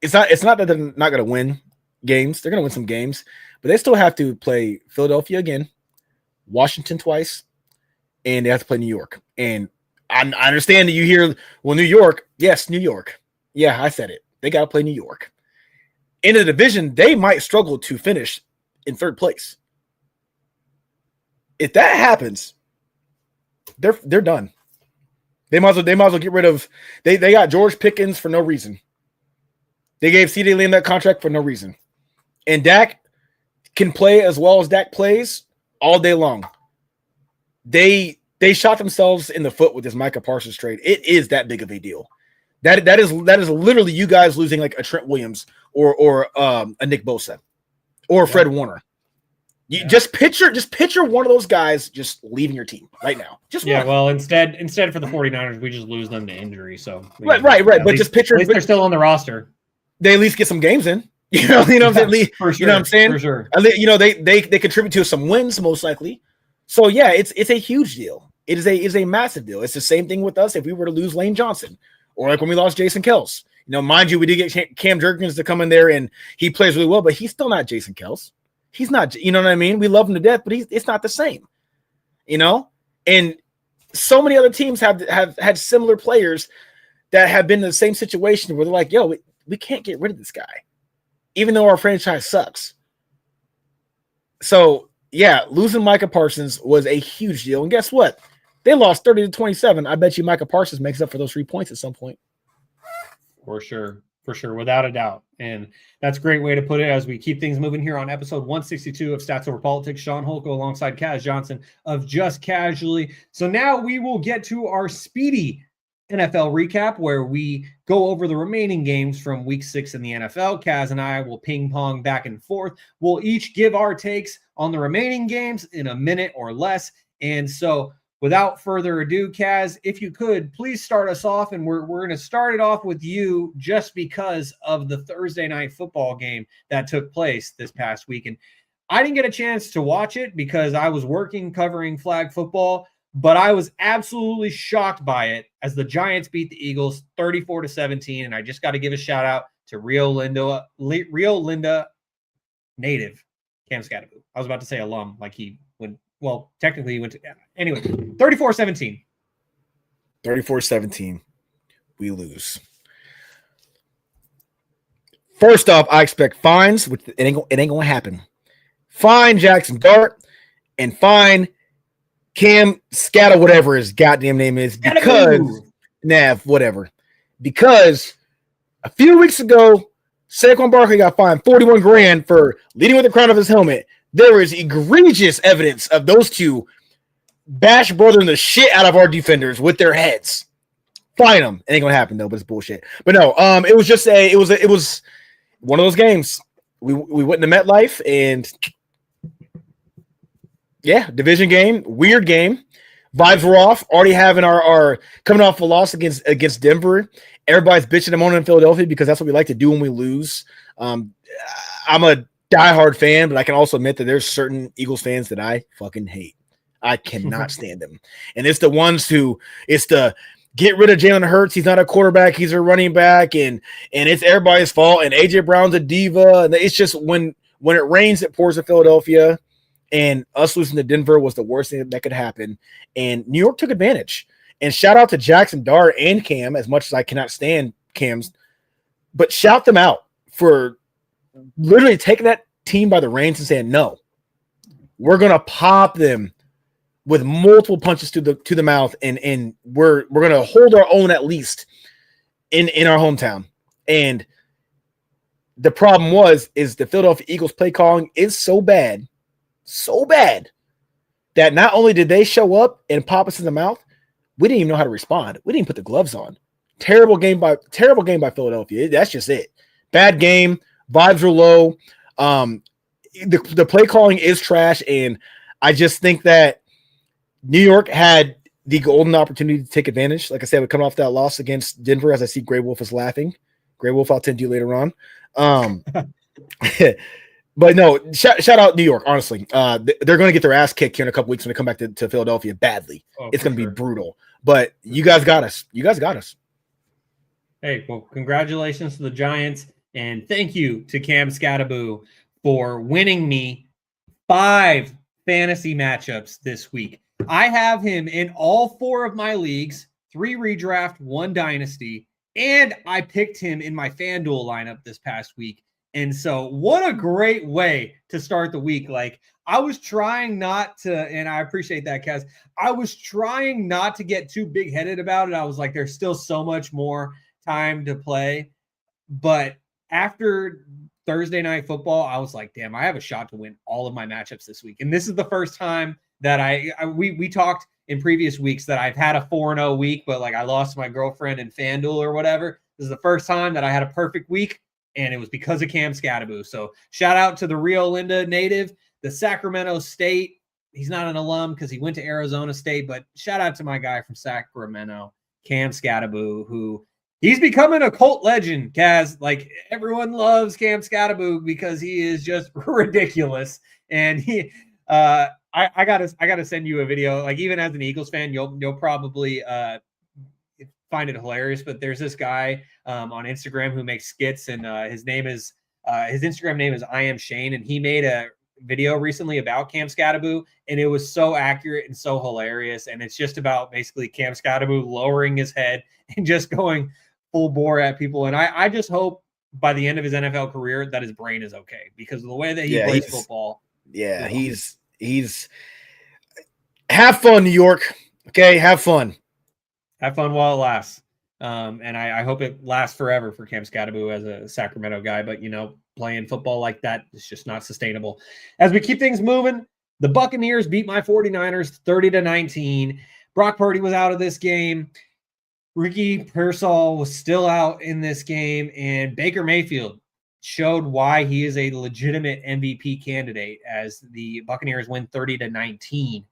it's not that they're not gonna win games. They're gonna win some games, but they still have to play Philadelphia again, Washington twice, and they have to play New York. And I understand that you hear, well, New York, yes, New York. Yeah, I said it. They got to play New York. In the division, they might struggle to finish in third place. If that happens, they're done. They might as well get rid of. They got George Pickens for no reason. They gave CeeDee Lamb that contract for no reason, and Dak can play as well as Dak plays all day long. They shot themselves in the foot with this Micah Parsons trade. It is that big of a deal. That is literally you guys losing like a Trent Williams or a Nick Bosa or Fred Warner. You just picture one of those guys just leaving your team right now. Well, instead for the 49ers, we just lose them to injury. So right. But just picture, at least they're still on the roster. They at least get some games in. You know what I'm saying? For sure, you know what I'm saying? For sure. They contribute to some wins most likely. So yeah, it's a huge deal. It is a massive deal. It's the same thing with us if we were to lose Lane Johnson, or like when we lost Jason Kelce. You know, mind you, we did get Cam Jerkins to come in there and he plays really well, but he's still not Jason Kelce. He's not, you know what I mean? We love him to death, but it's not the same, you know? And so many other teams have had similar players that have been in the same situation where they're like, yo, we can't get rid of this guy, even though our franchise sucks. So, yeah, losing Micah Parsons was a huge deal. And guess what? They lost 30-27. I bet you Micah Parsons makes up for those 3 points at some point. For sure, without a doubt. And that's a great way to put it as we keep things moving here on episode 162 of Stats Over Politics. Shaun Holko alongside Kaz Johnson of Just Casually. So now we will get to our speedy NFL recap where we go over the remaining games from week 6 in the NFL. Kaz and I will ping pong back and forth. We'll each give our takes on the remaining games in a minute or less. And so without further ado, Kaz, if you could, please start us off. And we're going to start it off with you just because of the Thursday night football game that took place this past week. And I didn't get a chance to watch it because I was working covering flag football, but I was absolutely shocked by it as the Giants beat the Eagles 34-17. And I just got to give a shout out to Rio Linda native Cam Scatteroo. I was about to say alum, like he went. Well, technically he went to anyway. 34-17. 34-17. We lose. First off, I expect fines, which it ain't gonna happen. Fine Jackson Dart and fine Cam Scatter, whatever his goddamn name is, because whatever. Because a few weeks ago, Saquon Barkley got fined $41,000 for leading with the crown of his helmet. There is egregious evidence of those two bash brothering the shit out of our defenders with their heads. Fine them. It ain't gonna happen though, but it's bullshit. But no, it was one of those games. We went into MetLife and yeah, division game, weird game. Vibes were off. Already having our coming off a loss against Denver. Everybody's bitching and moaning in Philadelphia because that's what we like to do when we lose. I'm a diehard fan, but I can also admit that there's certain Eagles fans that I fucking hate. I cannot stand them. And it's the ones who it's the get rid of Jalen Hurts. He's not a quarterback. He's a running back. And it's everybody's fault. And AJ Brown's a diva. And it's just when it rains, it pours in Philadelphia. And us losing to Denver was the worst thing that could happen. And New York took advantage. And shout out to Jackson Dart and Cam, as much as I cannot stand Cam's. But shout them out for literally taking that team by the reins and saying, no, we're going to pop them with multiple punches to the mouth. And we're going to hold our own at least in our hometown. And the problem is the Philadelphia Eagles play calling is so bad that not only did they show up and pop us in the mouth, we didn't even know how to respond. We didn't put the gloves on. Terrible game by Philadelphia. That's just it. Bad game. Vibes were low. The play calling is trash, and I just think that New York had the golden opportunity to take advantage. Like I said, we're coming off that loss against Denver, as I see Grey Wolf is laughing. Grey Wolf, I'll tend to you later on. But no, shout out New York, honestly. They're going to get their ass kicked here in a couple weeks when they come back to Philadelphia badly. It's going to be brutal. But you guys got us. Hey, well, congratulations to the Giants. And thank you to Cam Scatteroo for winning me 5 fantasy matchups this week. I have him in all 4 of my leagues, 3 redraft, 1 dynasty, and I picked him in my FanDuel lineup this past week. And so what a great way to start the week. Like, I was trying not to, and I appreciate that, Kaz. I was trying not to get too big-headed about it. I was like, there's still so much more time to play. But after Thursday night football, I was like, damn, I have a shot to win all of my matchups this week. And this is the first time that we talked in previous weeks that I've had a 4-0 week, but like I lost my girlfriend in FanDuel or whatever. This is the first time that I had a perfect week, and it was because of Cam Scatteroo. So shout out to the Rio Linda native, the Sacramento State. He's not an alum because he went to Arizona State, but shout out to my guy from Sacramento, Cam Scatteroo, who he's becoming a cult legend, Kaz. Like, everyone loves Cam Scatteroo because he is just ridiculous. And I gotta send you a video. Like, even as an Eagles fan, you'll probably find it hilarious. But there's this guy on Instagram who makes skits, and his Instagram name is I Am Shane, and he made a video recently about Cam Scatterbo, and it was so accurate and so hilarious. And it's just about basically Cam Scatterbo lowering his head and just going full bore at people. And I just hope by the end of his NFL career that his brain is okay, because of the way that he plays football. Yeah, he's have fun, New York. Okay, have fun. Have fun while it lasts. And I hope it lasts forever for Cam Scatterbo as a Sacramento guy. But, playing football like that is just not sustainable. As we keep things moving, the Buccaneers beat my 49ers 30-19. Brock Purdy was out of this game. Ricky Pearsall was still out in this game. And Baker Mayfield showed why he is a legitimate MVP candidate as the Buccaneers win 30-19.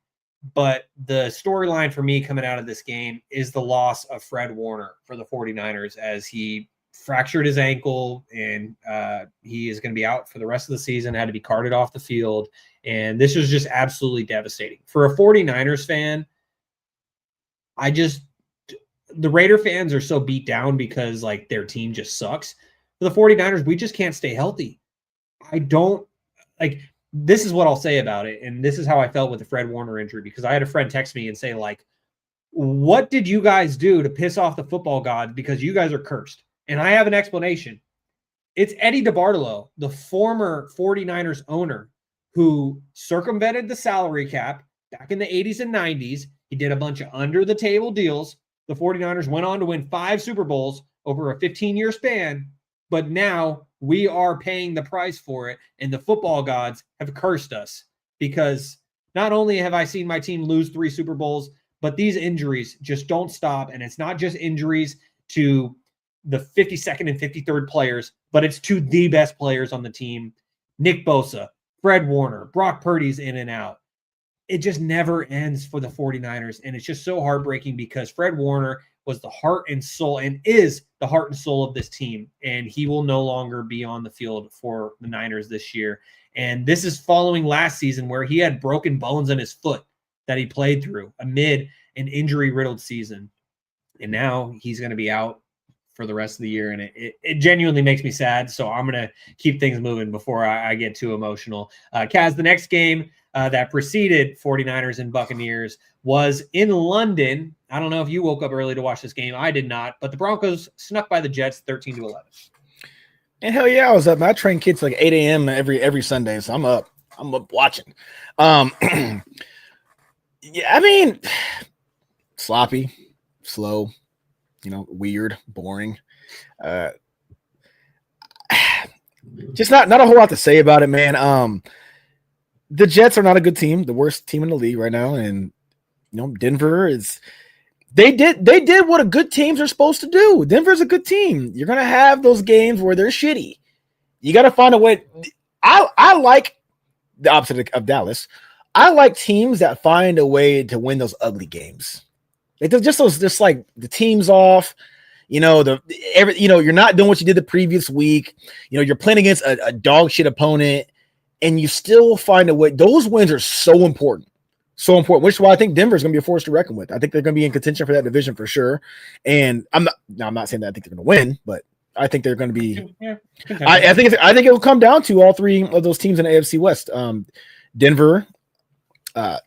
But the storyline for me coming out of this game is the loss of Fred Warner for the 49ers, as he fractured his ankle, and he is going to be out for the rest of the season, had to be carted off the field. And this was just absolutely devastating. For a 49ers fan, the Raider fans are so beat down because like their team just sucks. For the 49ers, we just can't stay healthy. This is what I'll say about it. And this is how I felt with the Fred Warner injury, because I had a friend text me and say, like, what did you guys do to piss off the football gods? Because you guys are cursed. And I have an explanation. It's Eddie DeBartolo, the former 49ers owner, who circumvented the salary cap back in the 80s and 90s. He did a bunch of under-the-table deals. The 49ers went on to win 5 Super Bowls over a 15-year span. But now we are paying the price for it, and the football gods have cursed us, because not only have I seen my team lose 3 Super Bowls, but these injuries just don't stop. And it's not just injuries to the 52nd and 53rd players, but it's to the best players on the team. Nick Bosa, Fred Warner, Brock Purdy's in and out. It just never ends for the 49ers. And it's just so heartbreaking, because Fred Warner was the heart and soul, and is the heart and soul of this team. And he will no longer be on the field for the Niners this year. And this is following last season, where he had broken bones in his foot that he played through amid an injury-riddled season. And now he's going to be out for the rest of the year. And it genuinely makes me sad. So I'm going to keep things moving before I get too emotional. Kaz, the next game that preceded 49ers and Buccaneers was in London. I don't know if you woke up early to watch this game. I did not, but the Broncos snuck by the Jets 13-11. And hell yeah, I was up. I train kids like 8 a.m. every Sunday, so I'm up watching. Yeah, I mean, sloppy, slow, weird, boring. Just not a whole lot to say about it, man. The Jets are not a good team, the worst team in the league right now, and Denver is. They did what a good teams are supposed to do. Denver's a good team. You're gonna have those games where they're shitty. You got to find a way. I like the opposite of Dallas. I like teams that find a way to win those ugly games. Just like the team's off. You're not doing what you did the previous week. You're playing against a dog shit opponent, and you still find a way. Those wins are so important. So important, which is why I think Denver is going to be a force to reckon with. I think they're going to be in contention for that division for sure. And I'm not saying that I think they're going to win, but I think they're going to be. Yeah, I think it will come down to all 3 of those teams in the AFC West: Denver,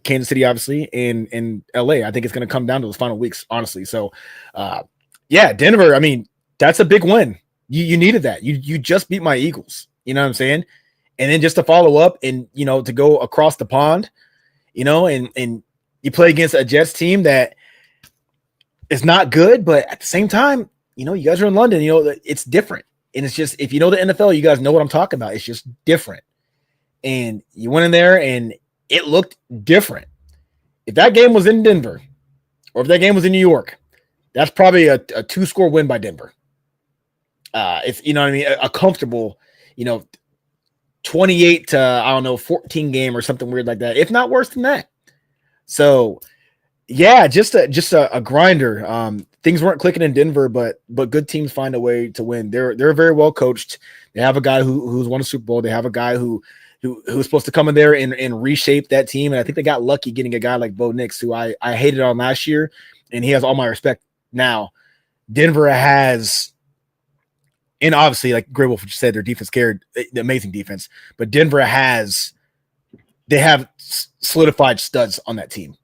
Kansas City, obviously, and LA. I think it's going to come down to those final weeks, honestly. So, yeah, Denver. I mean, that's a big win. You needed that. You just beat my Eagles. You know what I'm saying? And then just to follow up and to go across the pond. And you play against a Jets team that is not good, but at the same time, you guys are in London, it's different. And it's just, if you know the NFL, you guys know what I'm talking about. It's just different. And you went in there and it looked different. If that game was in Denver or if that game was in New York, that's probably a 2-score win by Denver. If a comfortable, 28 to 14 game or something weird like that, if not worse than that. So yeah, just a grinder. Things weren't clicking in Denver, but good teams find a way to win. They're very well coached. They have a guy who's won a Super Bowl. They have a guy who who was supposed to come in there and reshape that team. And I think they got lucky getting a guy like Bo Nix, who I hated on last year, and he has all my respect now. Denver has, and obviously, like Grey Wolf just said, their defense carried the amazing defense, but Denver they have solidified studs on that team.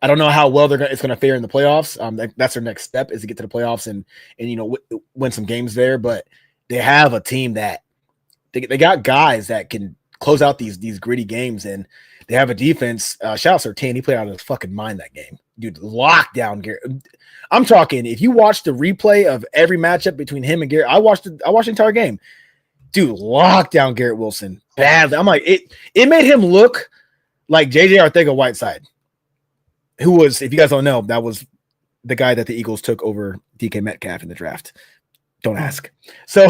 I don't know how well it's going to fare in the playoffs. That's their next step, is to get to the playoffs and win some games there. But they have a team that they got guys that can close out these gritty games, and they have a defense. Shout out Sertan, he played out of his fucking mind that game, dude. Lockdown Garrett. I'm talking. If you watch the replay of every matchup between him and Garrett, I watched the entire game, dude. Lockdown Garrett Wilson badly. I'm like, it made him look like JJ Arcega-Whiteside, who was, if you guys don't know, that was the guy that the Eagles took over DK Metcalf in the draft. Don't ask. So,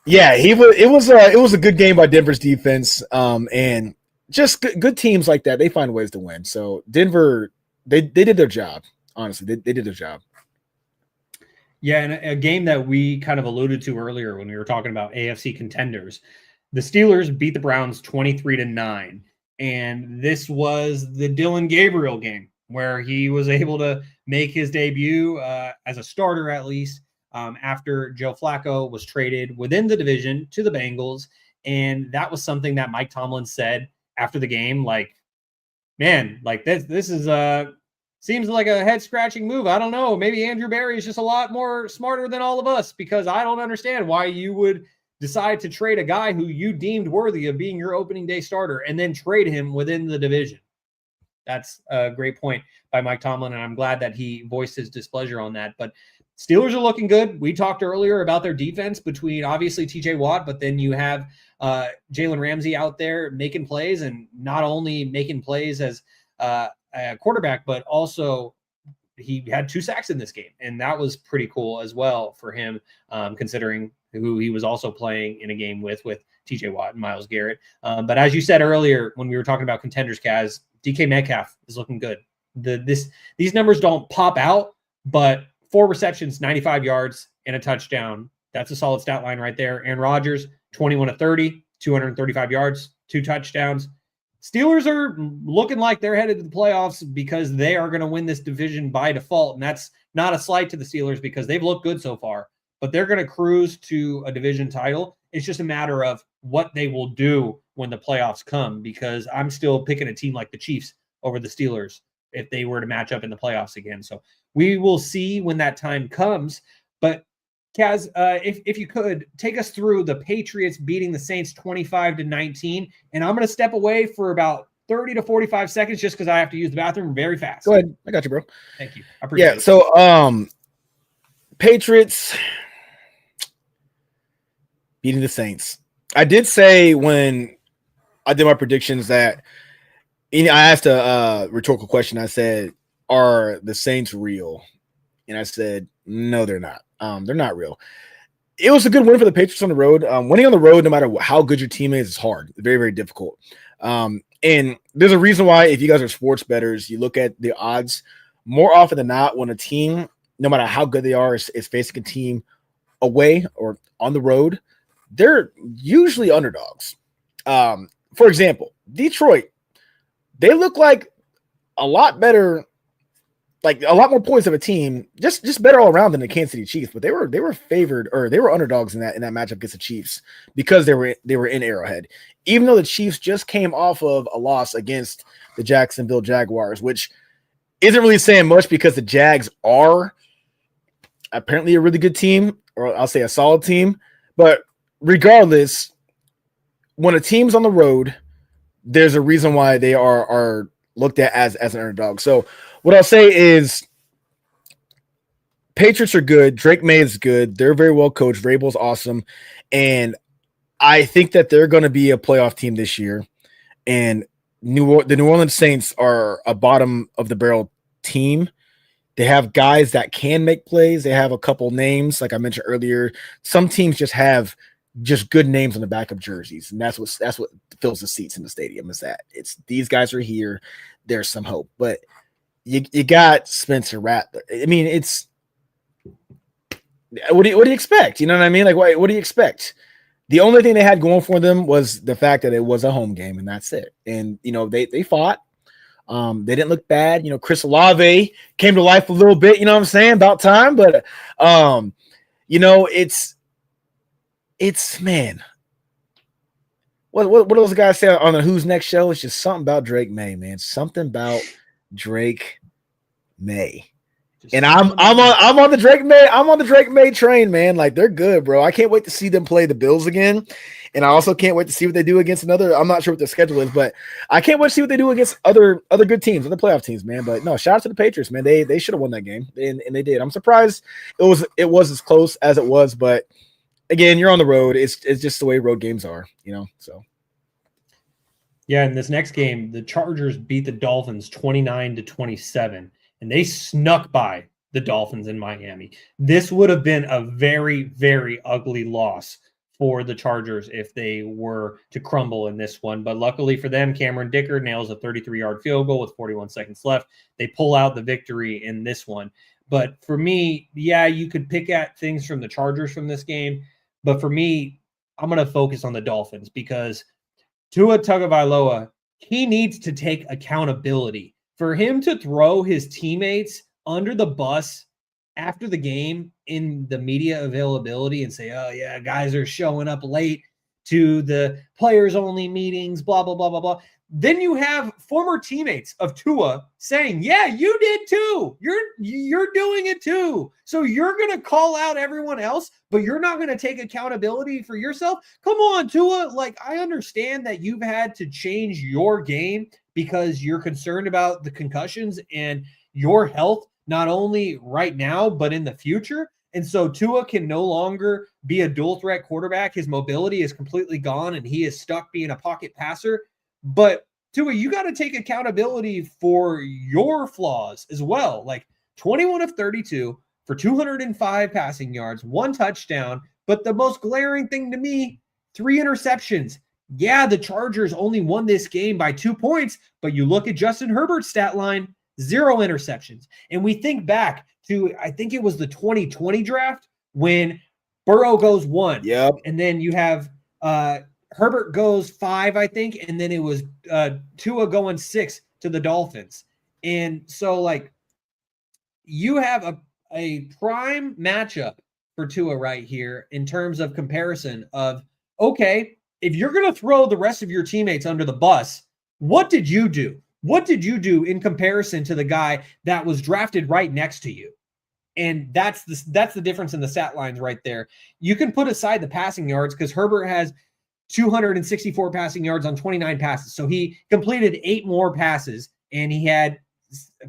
yeah, it was a good game by Denver's defense, and just good teams like that, they find ways to win. So Denver, they did their job. Honestly, they did their job. Yeah, and a game that we kind of alluded to earlier when we were talking about AFC contenders, the Steelers beat the Browns 23-9. And this was the Dylan Gabriel game where he was able to make his debut as a starter, at least, after Joe Flacco was traded within the division to the Bengals. And that was something that Mike Tomlin said after the game, like, man, like this is seems like a head-scratching move. I don't know. Maybe Andrew Berry is just a lot more smarter than all of us, because I don't understand why you would decide to trade a guy who you deemed worthy of being your opening day starter and then trade him within the division. That's a great point by Mike Tomlin, and I'm glad that he voiced his displeasure on that. But Steelers are looking good. We talked earlier about their defense between obviously TJ Watt, but then you have Jalen Ramsey out there making plays, and not only making plays as a quarterback, but also he had 2 sacks in this game, and that was pretty cool as well for him, considering who he was also playing in a game with TJ Watt and Myles Garrett. But as you said earlier, when we were talking about contenders, Kaz, DK Metcalf is looking good. These numbers don't pop out, but 4 receptions, 95 yards, and a touchdown. That's a solid stat line right there. Aaron Rodgers, 21-30, 235 yards, 2 touchdowns. Steelers are looking like they're headed to the playoffs because they are going to win this division by default. And that's not a slight to the Steelers, because they've looked good so far, but they're going to cruise to a division title. It's just a matter of what they will do when the playoffs come, because I'm still picking a team like the Chiefs over the Steelers if they were to match up in the playoffs again. So we will see when that time comes. But Kaz, if you could take us through the Patriots beating the Saints 25-19, and I'm going to step away for about 30 to 45 seconds just because I have to use the bathroom very fast. Go ahead. I got you, bro. Thank you. I appreciate it. So Patriots beating the Saints. I did say when I did my predictions that I asked a rhetorical question. I said, are the Saints real? And I said, no, they're not. They're not real. It was a good win for the Patriots on the road. Winning on the road, no matter how good your team is hard. Very, very difficult. And there's a reason why, if you guys are sports bettors, you look at the odds more often than not when a team, no matter how good they are, is facing a team away or on the road, they're usually underdogs. For example, Detroit, they look like a lot better, like a lot more points of a team, just better all around than the Kansas City Chiefs. But they were favored, or they were underdogs in that matchup against the Chiefs, because they were in Arrowhead. Even though the Chiefs just came off of a loss against the Jacksonville Jaguars, which isn't really saying much because the Jags are apparently a really good team, or I'll say a solid team. But regardless, when a team's on the road, there's a reason why they are looked at as an underdog. So what I'll say is Patriots are good. Drake May is good. They're very well coached. Vrabel's awesome. And I think that they're going to be a playoff team this year. And the New Orleans Saints are a bottom of the barrel team. They have guys that can make plays. They have a couple names, like I mentioned earlier. Some teams just have just good names on the back of jerseys, and that's what fills the seats in the stadium. Is that it's these guys are here. There's some hope, but you got Spencer Rattler. I mean, it's what do you expect? You know what I mean? Like, what do you expect? The only thing they had going for them was the fact that it was a home game, and that's it. And they fought. They didn't look bad. Chris Olave came to life a little bit. You know what I'm saying? About time, but it's man. What those guys say on the Who's Next show? It's just something about Drake May, man. Something about Drake May. And I'm on the Drake May. I'm on the Drake May train, man. Like, they're good, bro. I can't wait to see them play the Bills again. And I also can't wait to see what they do against another. I'm not sure what their schedule is, but I can't wait to see what they do against other good teams, other playoff teams, man. But no, shout out to the Patriots, man. They should have won that game, and they did. I'm surprised it was as close as it was, but again, you're on the road. It's just the way road games are, So. Yeah, in this next game, the Chargers beat the Dolphins 29-27, and they snuck by the Dolphins in Miami. This would have been a very, very ugly loss for the Chargers if they were to crumble in this one. But luckily for them, Cameron Dicker nails a 33-yard field goal with 41 seconds left. They pull out the victory in this one. But for me, yeah, you could pick at things from the Chargers from this game. But for me, I'm going to focus on the Dolphins because Tua Tagovailoa, he needs to take accountability. For him to throw his teammates under the bus after the game in the media availability and say, oh, yeah, guys are showing up late to the players-only meetings, blah, blah, blah, blah, blah. Then you have former teammates of Tua saying, yeah, you did too. You're doing it too. So you're going to call out everyone else, but you're not going to take accountability for yourself? Come on, Tua. Like, I understand that you've had to change your game because you're concerned about the concussions and your health, not only right now, but in the future. And so Tua can no longer be a dual threat quarterback. His mobility is completely gone and he is stuck being a pocket passer. But Tua, you got to take accountability for your flaws as well. Like 21 of 32 for 205 passing yards, 1 touchdown. But the most glaring thing to me, 3 interceptions. Yeah, the Chargers only won this game by 2 points, but you look at Justin Herbert's stat line, 0 interceptions. And we think back to, I think it was the 2020 draft when Burrow goes 1. Yep. And then you have Herbert goes 5, I think, and then it was Tua going 6 to the Dolphins. And so, like, you have a prime matchup for Tua right here in terms of comparison of, okay, if you're going to throw the rest of your teammates under the bus, what did you do? What did you do in comparison to the guy that was drafted right next to you? And that's the difference in the stat lines right there. You can put aside the passing yards because Herbert has 264 passing yards on 29 passes. So he completed 8 more passes and he had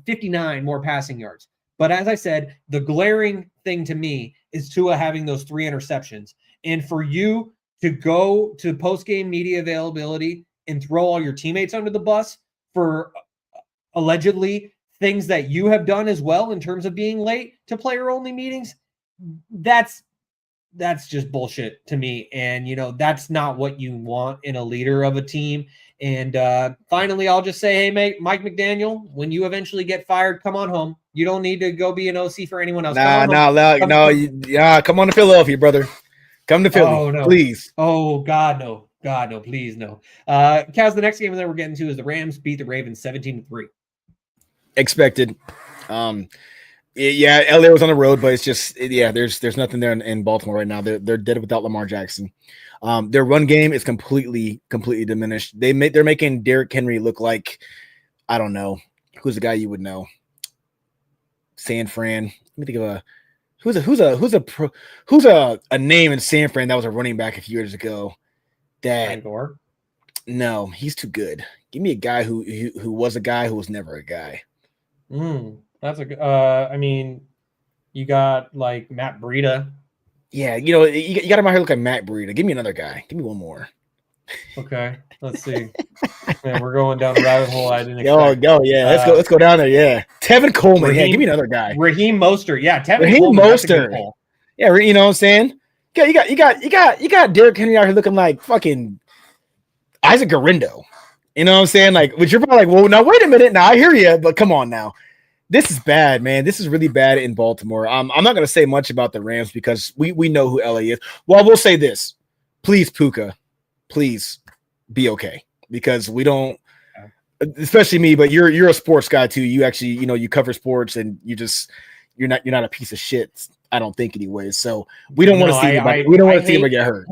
59 more passing yards. But as I said, the glaring thing to me is Tua having those 3 interceptions. And for you to go to post-game media availability and throw all your teammates under the bus for allegedly things that you have done as well in terms of being late to player-only meetings, that's just bullshit to me. And, that's not what you want in a leader of a team. And finally, I'll just say, hey, mate, Mike McDaniel, when you eventually get fired, come on home. You don't need to go be an OC for anyone else. Come on to Philadelphia, brother. Come to Philly, oh, no. Please. Oh, God, no. God, no, please, no. Kaz, the next game that we're getting to is the Rams beat the Ravens 17-3. Expected. Yeah, LA was on the road, but it's just, there's nothing there in Baltimore right now. They're dead without Lamar Jackson. Their run game is completely diminished. They're making Derrick Henry look like, I don't know, who's the guy you would know? San Fran. Let me think of who's a name in San Fran that was a running back a few years ago. No, he's too good. Give me a guy who was a guy who was never a guy. That's a you got like Matt Breida. Yeah, you got him out here look like Matt Breida. Give me another guy. Give me one more. Okay, let's see. Man, we're going down the rabbit hole. I didn't expect. Yeah. Let's go down there. Yeah, Tevin Coleman. Give me another guy. Raheem Mostert. Yeah, Raheem Mostert. Yeah, you know what I'm saying? You got Derrick Henry out here looking like fucking Isaac Garindo. You know what I'm saying? Like, but you're probably like, well, now wait a minute. Now I hear you, but come on now. This is bad, man. This is really bad in Baltimore. I'm not going to say much about the Rams because we know who LA is. Well, we'll say this. please, Puka, please be okay, because we don't, especially me, but you're a sports guy too. You actually, you cover sports, and you're not a piece of shit. I don't think anyways. So we don't want to see anybody. We don't want to see anybody get hurt.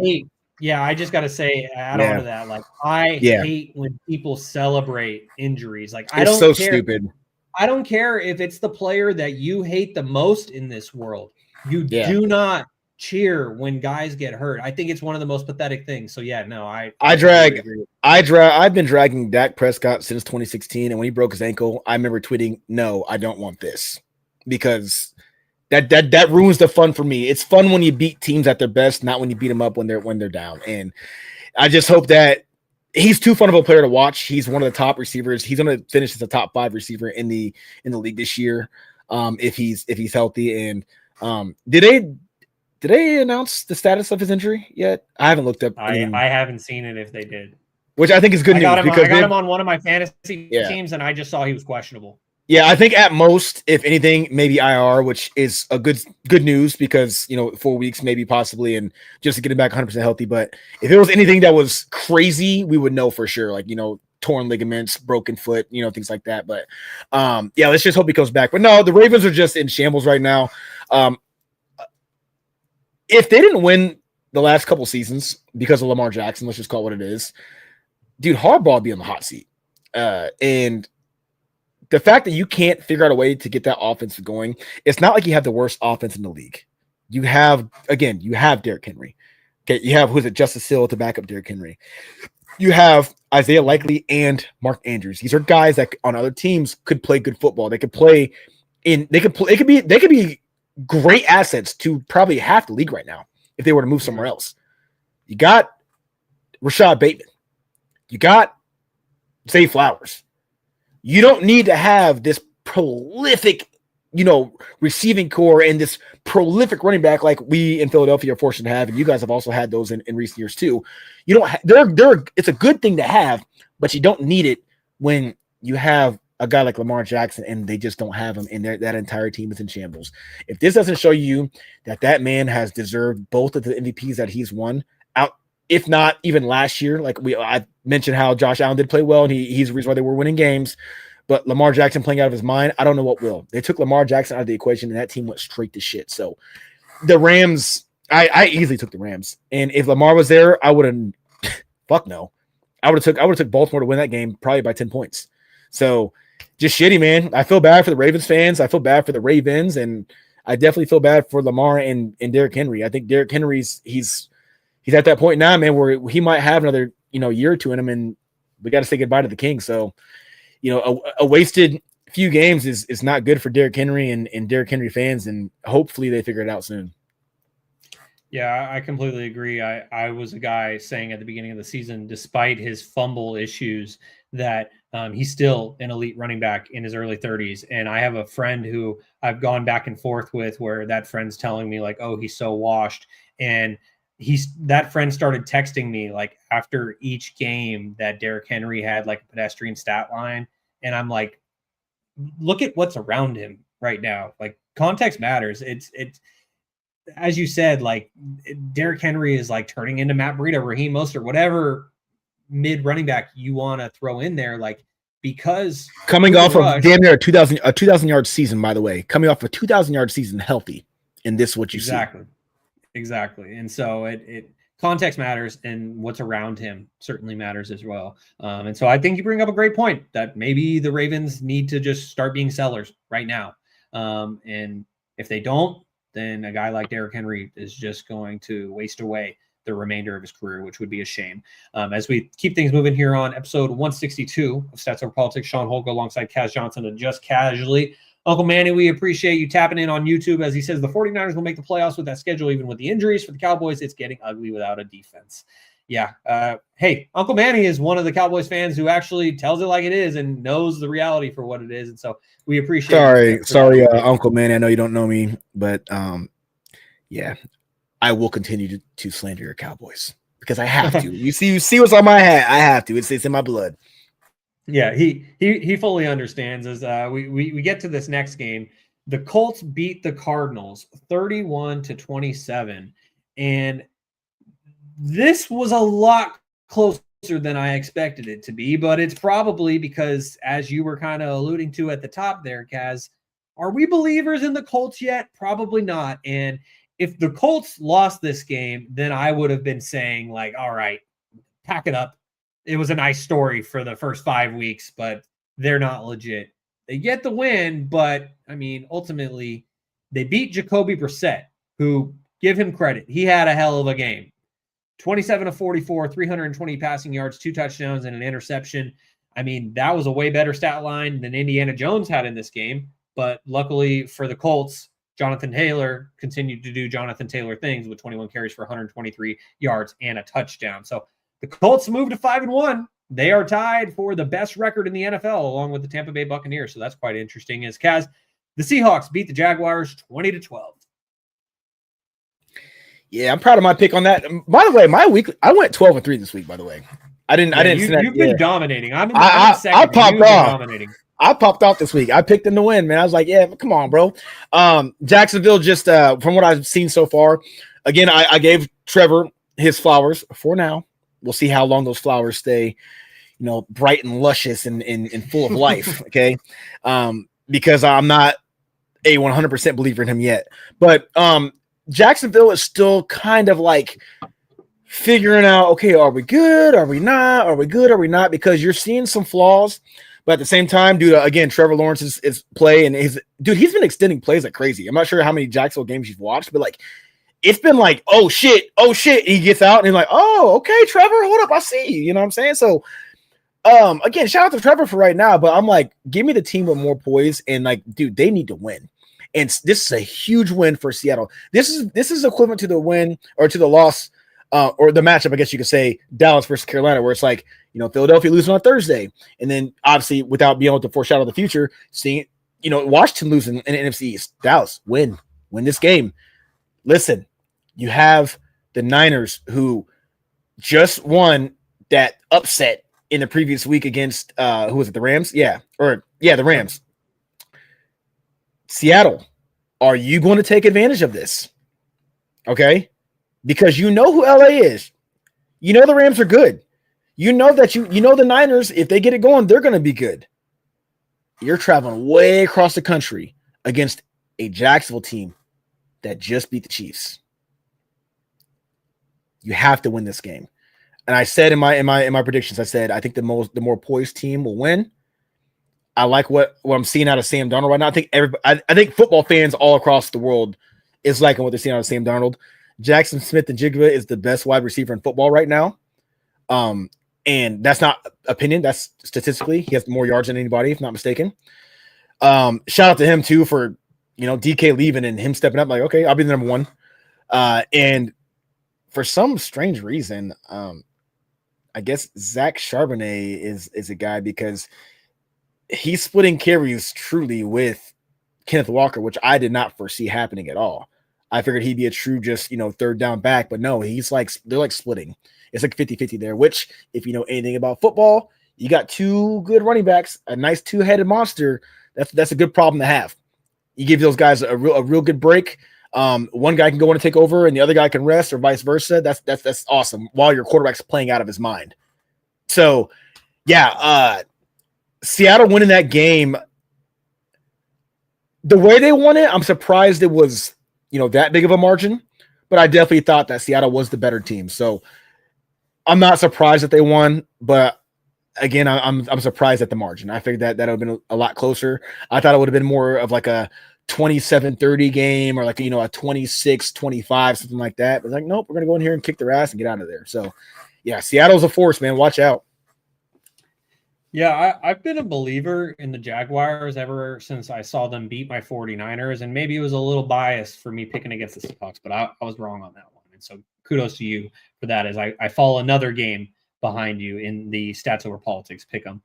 Yeah, I just got to say, add on to that. Like, I hate when people celebrate injuries. Like, I don't care. Stupid. I don't care if it's the player that you hate the most in this world. You do not cheer when guys get hurt. I think it's one of the most pathetic things. So yeah, no, I've been dragging Dak Prescott since 2016, and when he broke his ankle, I remember tweeting, "No, I don't want this," because that ruins the fun for me. It's fun when you beat teams at their best, not when you beat them up when they're down. And I just hope that he's too fun of a player to watch. He's one of the top receivers. He's going to finish as a top 5 receiver in the league this year, if he's healthy. And did they announce the status of his injury yet? I haven't looked up. I haven't seen it if they did. Which I think is good news. I got him on one of my fantasy teams, and I just saw he was questionable. Yeah, I think at most, if anything, maybe IR, which is a good news, because 4 weeks, maybe possibly, and just to get him back 100% healthy. But if it was anything that was crazy, we would know for sure, like torn ligaments, broken foot, things like that. But let's just hope he comes back. But no, the Ravens are just in shambles right now. If they didn't win the last couple seasons because of Lamar Jackson, let's just call it what it is, dude, Harbaugh would be on the hot seat, and the fact that you can't figure out a way to get that offense going, it's not like you have the worst offense in the league. You have Derrick Henry. Okay, you have Justice Hill to back up Derrick Henry. You have Isaiah Likely and Mark Andrews. These are guys that on other teams could play good football. They could be great assets to probably half the league right now if they were to move somewhere else. You got Rashad Bateman. You got Zay Flowers. You don't need to have this prolific, receiving core and this prolific running back like we in Philadelphia are fortunate to have, and you guys have also had those in recent years too. You don't. It's a good thing to have, but you don't need it when you have a guy like Lamar Jackson and they just don't have him, and that entire team is in shambles. If this doesn't show you that man has deserved both of the MVPs that he's won out, if not even last year, like I mentioned how Josh Allen did play well, and he's the reason why they were winning games. But Lamar Jackson playing out of his mind, I don't know what will. They took Lamar Jackson out of the equation, and that team went straight to shit. So the Rams, I easily took the Rams. And if Lamar was there, I would have fuck no. I would have took Baltimore to win that game probably by 10 points. So just shitty, man. I feel bad for the Ravens fans. I feel bad for the Ravens, and I definitely feel bad for Lamar and Derrick Henry. I think Derrick Henry's he's at that point now, man, where he might have another year or two in him, and we got to say goodbye to the King. So a wasted few games is not good for Derrick Henry and Derrick Henry fans, and hopefully they figure it out soon. Yeah, I completely agree. I was a guy saying at the beginning of the season, despite his fumble issues, that he's still an elite running back in his early 30s. And I have a friend who I've gone back and forth with where that friend's telling me like, oh, he's so washed. And that friend started texting me like after each game that Derrick Henry had like a pedestrian stat line. And I'm like, look at what's around him right now. Like, context matters. It's as you said, like Derrick Henry is like turning into Matt Breida, Raheem Mostert, whatever mid running back you want to throw in there, like, because coming off of damn near a 2,000 yard season, by the way, coming off a 2,000 yard season healthy, and this is what you see. Exactly. And so it context matters, and what's around him certainly matters as well. And so I think you bring up a great point that maybe the Ravens need to just start being sellers right now. And if they don't, then a guy like Derrick Henry is just going to waste away the remainder of his career, which would be a shame. As we keep things moving here on episode 162 of Stats Over Politics, Shaun Holga alongside Kaz Johnson and Just Casually. Uncle Manny, we appreciate you tapping in on YouTube. As he says, the 49ers will make the playoffs with that schedule, even with the injuries. For the Cowboys, it's getting ugly without a defense. Yeah. Hey, Uncle Manny is one of the Cowboys fans who actually tells it like it is and knows the reality for what it is. And so we appreciate Sorry, Uncle Manny. I know you don't know me, but yeah, I will continue to slander your Cowboys because I have to. You see what's on my hat. I have to. It's in my blood. Yeah, he fully understands. As we get to this next game, the Colts beat the Cardinals 31-27, and This was a lot closer than I expected it to be, but it's probably because, as you were kind of alluding to at the top there, Kaz, are we believers in the Colts yet? Probably not. And if the Colts lost this game, then I would have been saying, like, all right, pack it up. It was a nice story for the first 5 weeks, but they're not legit. They get the win, but, I mean, ultimately, they beat Jacoby Brissett, who, give him credit, he had a hell of a game. 27 of 44, 320 passing yards, 2 touchdowns, and an interception. I mean, that was a way better stat line than Indiana Jones had in this game. But luckily for the Colts, Jonathan Taylor continued to do Jonathan Taylor things with 21 carries for 123 yards and a touchdown. So the Colts moved to 5-1. They are tied for the best record in the NFL, along with the Tampa Bay Buccaneers. So that's quite interesting. As Kaz, the Seahawks beat the Jaguars 20-12. Yeah, I'm proud of my pick on that. By the way, I went 12-3 this week. By the way, I didn't. You've been dominating. I'm second. I popped off. I popped off this week. I picked them to win, man. I was like, yeah, come on, bro. Jacksonville, just from what I've seen so far, again, I gave Trevor his flowers for now. We'll see how long those flowers stay, bright and luscious and full of life. Okay, because I'm not a 100% believer in him yet, but Jacksonville is still kind of like figuring out, okay, are we good? Are we not? Are we good? Are we not? Because you're seeing some flaws, but at the same time, again, Trevor Lawrence is play and he's been extending plays like crazy. I'm not sure how many Jacksonville games you've watched, but like, it's been like, oh shit. He gets out and he's like, oh, okay, Trevor, hold up. I see you. You know what I'm saying? So, again, shout out to Trevor for right now, but I'm like, give me the team with more poise and like, dude, they need to win. And this is a huge win for Seattle. This is equivalent to the win or to the loss or the matchup, I guess you could say, Dallas versus Carolina, where it's like, Philadelphia losing on Thursday. And then obviously without being able to foreshadow the future, seeing, Washington losing in the NFC East. Dallas, win this game. Listen, you have the Niners who just won that upset in the previous week against who was it, the Rams? The Rams. Seattle, are you going to take advantage of this? Okay? Because you know who LA is. You know the Rams are good. You know that the Niners, if they get it going, they're going to be good. You're traveling way across the country against a Jacksonville team that just beat the Chiefs. You have to win this game. And I said in my predictions, I said I think the more poised team will win. I like what I'm seeing out of Sam Darnold right now. I think football fans all across the world is liking what they're seeing out of Sam Darnold. Jackson Smith-Njigba is the best wide receiver in football right now. And that's not opinion. That's statistically. He has more yards than anybody, if not mistaken. Shout out to him, too, for, DK leaving and him stepping up. Like, okay, I'll be the number one. And for some strange reason, I guess Zach Charbonnet is a guy because – he's splitting carries truly with Kenneth Walker, which I did not foresee happening at all. I figured he'd be a true just, third down back, but no, they're like splitting. It's like 50-50 there, which if you know anything about football, you got 2 good running backs, a nice 2-headed monster. That's a good problem to have. You give those guys a real good break. One guy can go in and take over and the other guy can rest or vice versa. That's awesome while your quarterback's playing out of his mind. So yeah, Seattle winning that game, the way they won it, I'm surprised it was, that big of a margin, but I definitely thought that Seattle was the better team. So I'm not surprised that they won, but again, I'm surprised at the margin. I figured that would have been a lot closer. I thought it would have been more of like a 27-30 game or like, a 26-25, something like that. But like, nope, we're going to go in here and kick their ass and get out of there. So yeah, Seattle's a force, man. Watch out. Yeah, I've been a believer in the Jaguars ever since I saw them beat my 49ers, and maybe it was a little biased for me picking against the Seahawks, but I was wrong on that one. And so kudos to you for that, as I follow another game behind you in the Stats Over Politics pick'em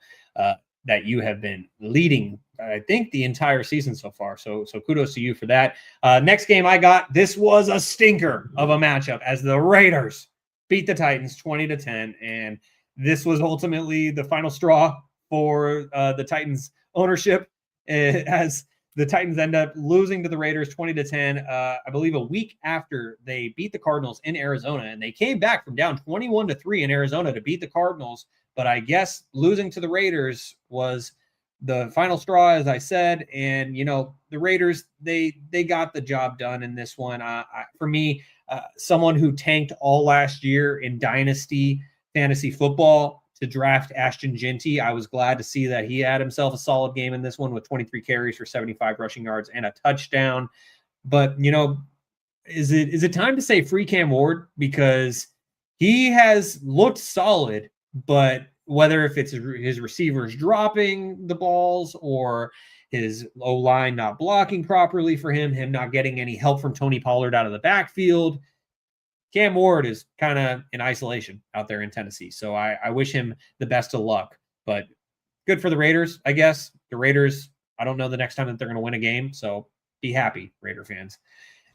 that you have been leading, I think, the entire season so far. So kudos to you for that. Next game I got, this was a stinker of a matchup as the Raiders beat the Titans 20-10, and this was ultimately the final straw for the Titans ownership, as the Titans end up losing to the Raiders 20-10, I believe a week after they beat the Cardinals in Arizona. And they came back from down 21-3 in Arizona to beat the Cardinals. But I guess losing to the Raiders was the final straw, as I said. And, the Raiders, they got the job done in this one. For me, someone who tanked all last year in dynasty fantasy football to draft Ashton Jinty, I was glad to see that he had himself a solid game in this one with 23 carries for 75 rushing yards and a touchdown. But, is it time to say free Cam Ward? Because he has looked solid, but whether if it's his receivers dropping the balls or his O-line not blocking properly for him not getting any help from Tony Pollard out of the backfield, Cam Ward is kind of in isolation out there in Tennessee. So I wish him the best of luck, but good for the Raiders, I guess. The Raiders, I don't know the next time that they're going to win a game. So be happy, Raider fans.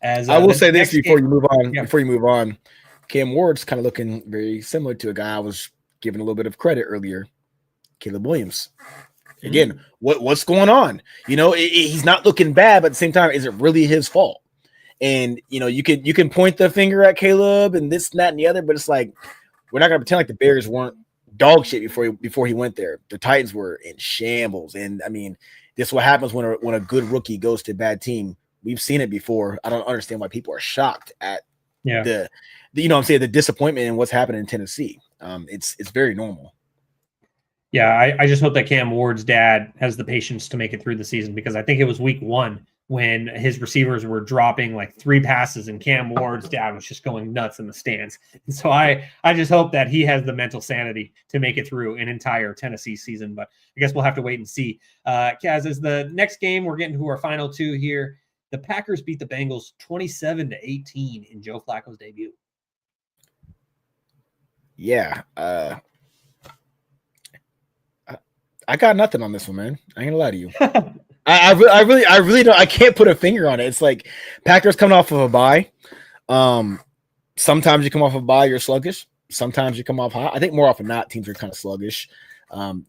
As I will say this before you move on, yeah. before you move on, Cam Ward's kind of looking very similar to a guy I was giving a little bit of credit earlier, Caleb Williams. Again, what's going on? He's not looking bad, but at the same time, is it really his fault? And you can point the finger at Caleb and this, and that, and the other, but it's like we're not gonna pretend like the Bears weren't dog shit before he went there. The Titans were in shambles, and I mean, this is what happens when a good rookie goes to a bad team. We've seen it before. I don't understand why people are shocked at the the disappointment in what's happening in Tennessee. It's very normal. Yeah, I just hope that Cam Ward's dad has the patience to make it through the season, because I think it was week 1 when his receivers were dropping like 3 passes and Cam Ward's dad was just going nuts in the stands. And so I just hope that he has the mental sanity to make it through an entire Tennessee season. But I guess we'll have to wait and see. Kaz, is the next game, we're getting to our final 2 here. The Packers beat the Bengals 27-18 in Joe Flacco's debut. Yeah. I got nothing on this one, man. I ain't gonna lie to you. I really don't. I can't put a finger on it. It's like Packers coming off of a bye. Sometimes you come off a bye, you're sluggish. Sometimes you come off hot. I think more often not, teams are kind of sluggish.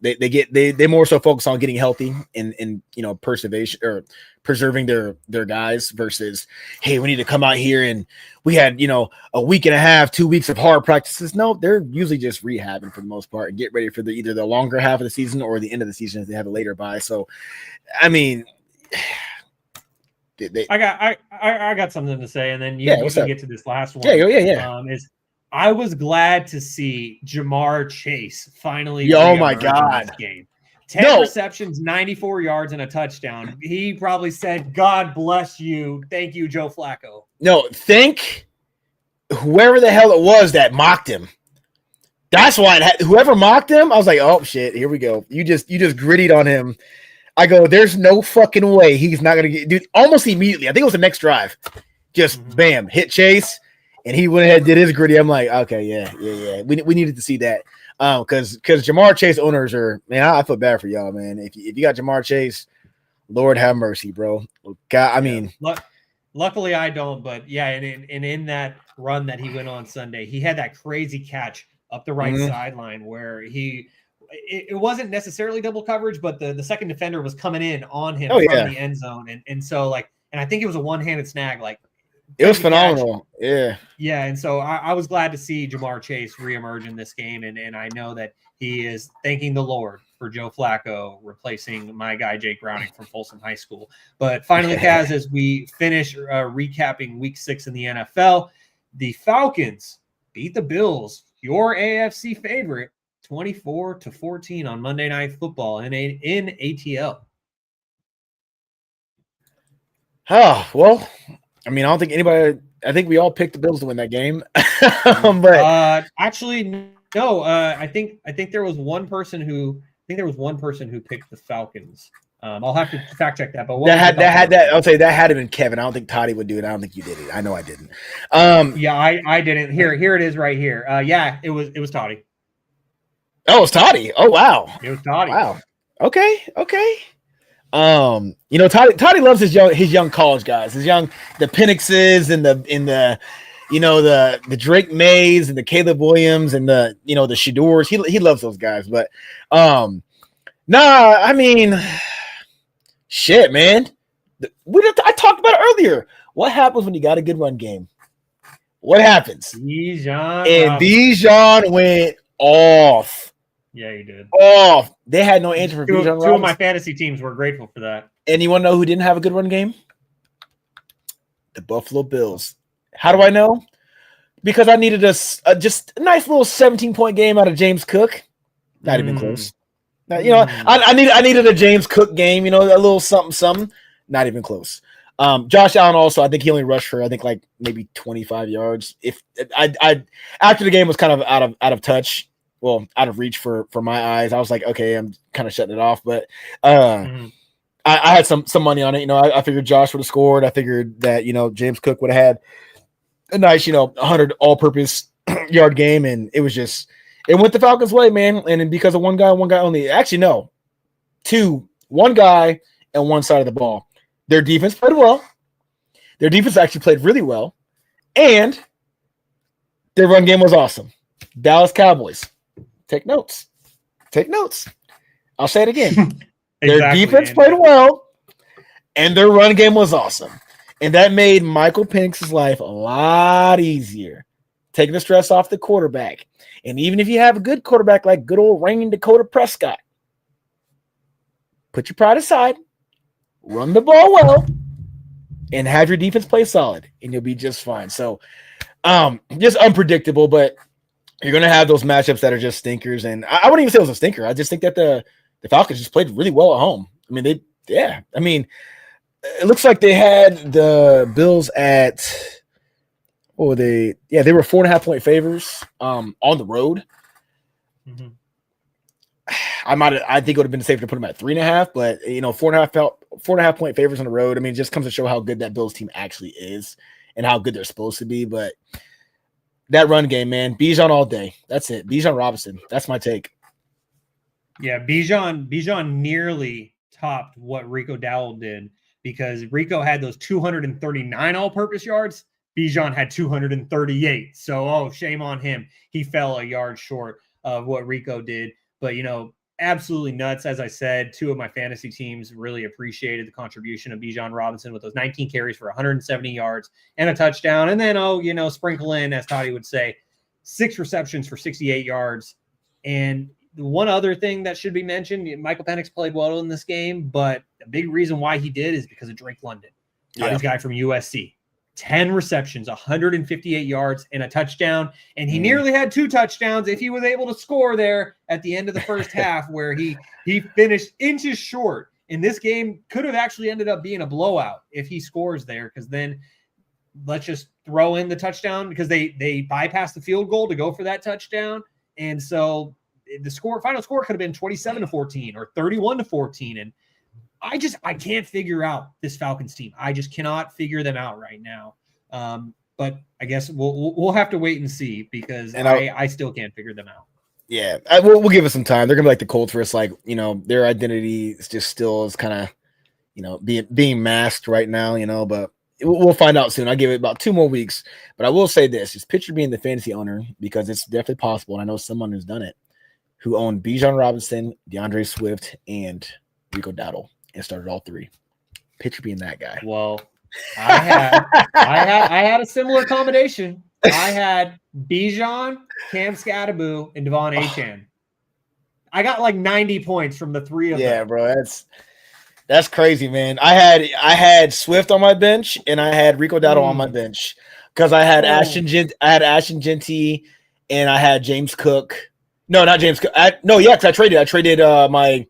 They more so focus on getting healthy and preservation or preserving their guys versus, hey, we need to come out here and we had a week and a half, 2 weeks of hard practices. No, they're usually just rehabbing for the most part and get ready for either the longer half of the season or the end of the season if they have a later bye. So, I mean, I got something to say, and then you can get to this last one. Yeah. I was glad to see Jamar Chase finally. Oh my God! This game. 10 receptions, 94 yards, and a touchdown. He probably said, "God bless you, thank you, Joe Flacco." No, thank whoever the hell it was that mocked him. That's why whoever mocked him, I was like, "Oh shit, here we go." You just grittied on him. I go, "There's no fucking way he's not gonna get." Dude, almost immediately. I think it was the next drive. Just bam, hit Chase. And he went ahead and did his gritty. I'm like, okay, yeah. We needed to see that. Because Jamar Chase owners are, man, I feel bad for y'all, man. If you got Jamar Chase, Lord have mercy, bro. God, I mean. Luckily I don't, but yeah, and in that run that he went on Sunday, he had that crazy catch up the right sideline where it wasn't necessarily double coverage, but the second defender was coming in on him from the end zone. And so and I think it was a one-handed snag, it was phenomenal. Yeah. Yeah. And so I was glad to see Jamar Chase reemerge in this game. And I know that he is thanking the Lord for Joe Flacco replacing my guy, Jake Browning from Folsom High School. But finally, Kaz, as we finish recapping week 6 in the NFL, the Falcons beat the Bills, your AFC favorite, 24-14 on Monday Night Football in ATL. Oh, well, I mean, I think we all picked the Bills to win that game. But actually, no. I think there was one person who picked the Falcons. I'll have to fact check that. But I'll say that had to been Kevin. I don't think Toddy would do it. I don't think you did it. I know I didn't. Yeah, I didn't. Here it is right here. Yeah, it was Toddy. Oh, it was Toddy. Oh wow. It was Toddy. Wow. Okay. Toddy loves his young college guys, the Penixes and the Drake Mays and the Caleb Williams and the Shadors. He loves those guys, but I mean, shit, man. I talked about it earlier. What happens when you got a good run game? What happens? Bijan went off. Yeah, he did. Off. They had no answer for Bijan Robinson. Two of my fantasy teams were grateful for that. And you want to know who didn't have a good run game? The Buffalo Bills. How do I know? Because I needed just a nice little 17-point game out of James Cook. Not even close. Now, I needed a James Cook game, a little something. Not even close. Josh Allen also, I think he only rushed for like maybe 25 yards. If I after the game was kind of out of touch, well, out of reach for my eyes, I was like, okay, I'm kind of shutting it off. But I had some money on it. I figured Josh would have scored. I figured that James Cook would have had a nice 100 all-purpose yard game, and it went the Falcons' way, man. And then because of one guy only. Actually, no, one guy and one side of the ball. Their defense played well. Their defense actually played really well. And their run game was awesome. Dallas Cowboys. Take notes. I'll say it again. Their defense played well, and their run game was awesome. And that made Michael Penix's life a lot easier, taking the stress off the quarterback. And even if you have a good quarterback like good old Rain Dakota Prescott, put your pride aside, run the ball well, and have your defense play solid, and you'll be just fine. So just unpredictable, but you're going to have those matchups that are just stinkers. And I wouldn't even say it was a stinker. I just think that the Falcons just played really well at home. I mean, it looks like they had the Bills at what were they? Yeah, they were 4.5-point favors on the road. Mm-hmm. I think it would have been safer to put them at 3.5, but 4.5-point favors on the road. I mean, it just comes to show how good that Bills team actually is and how good they're supposed to be. But that run game, man, Bijan all day. That's it. Bijan Robinson. That's my take. Yeah, Bijan nearly topped what Rico Dowdle did, because Rico had those 239 all-purpose yards. Bijan had 238. So, shame on him. He fell a yard short of what Rico did. But, absolutely nuts. As I said, two of my fantasy teams really appreciated the contribution of Bijan Robinson with those 19 carries for 170 yards and a touchdown. And then, sprinkle in, as Toddy would say, 6 receptions for 68 yards. And one other thing that should be mentioned, Michael Penix played well in this game, but a big reason why he did is because of Drake London, Toddy's guy from USC. 10 receptions, 158 yards, and a touchdown. And he nearly had 2 touchdowns if he was able to score there at the end of the first half, where he finished inches short. And this game could have actually ended up being a blowout if he scores there, because then let's just throw in the touchdown, because they bypassed the field goal to go for that touchdown. And so the final score could have been 27-14 or 31-14. And I can't figure out this Falcons team. I just cannot figure them out right now. But I guess we'll have to wait and see, because I still can't figure them out. Yeah, we'll give it some time. They're gonna be like the Colts, where it's like, their identity is just still is kind of being masked right now. But we'll find out soon. I'll give it about 2 more weeks. But I will say this: just picture being the fantasy owner, because it's definitely possible, and I know someone who's done it, who owned Bijan Robinson, DeAndre Swift, and Rico Dowdle, and started all 3. Picture being that guy. Well, I had a similar combination. I had Bijan, Cam Skattebo, and Devon Achane. I got like 90 points from the 3 of them. Yeah, bro, that's crazy, man. I had Swift on my bench, and I had Rico Dowdle on my bench, because I had Ashton Genty, and I had James Cook. No, not James Cook. Because I traded my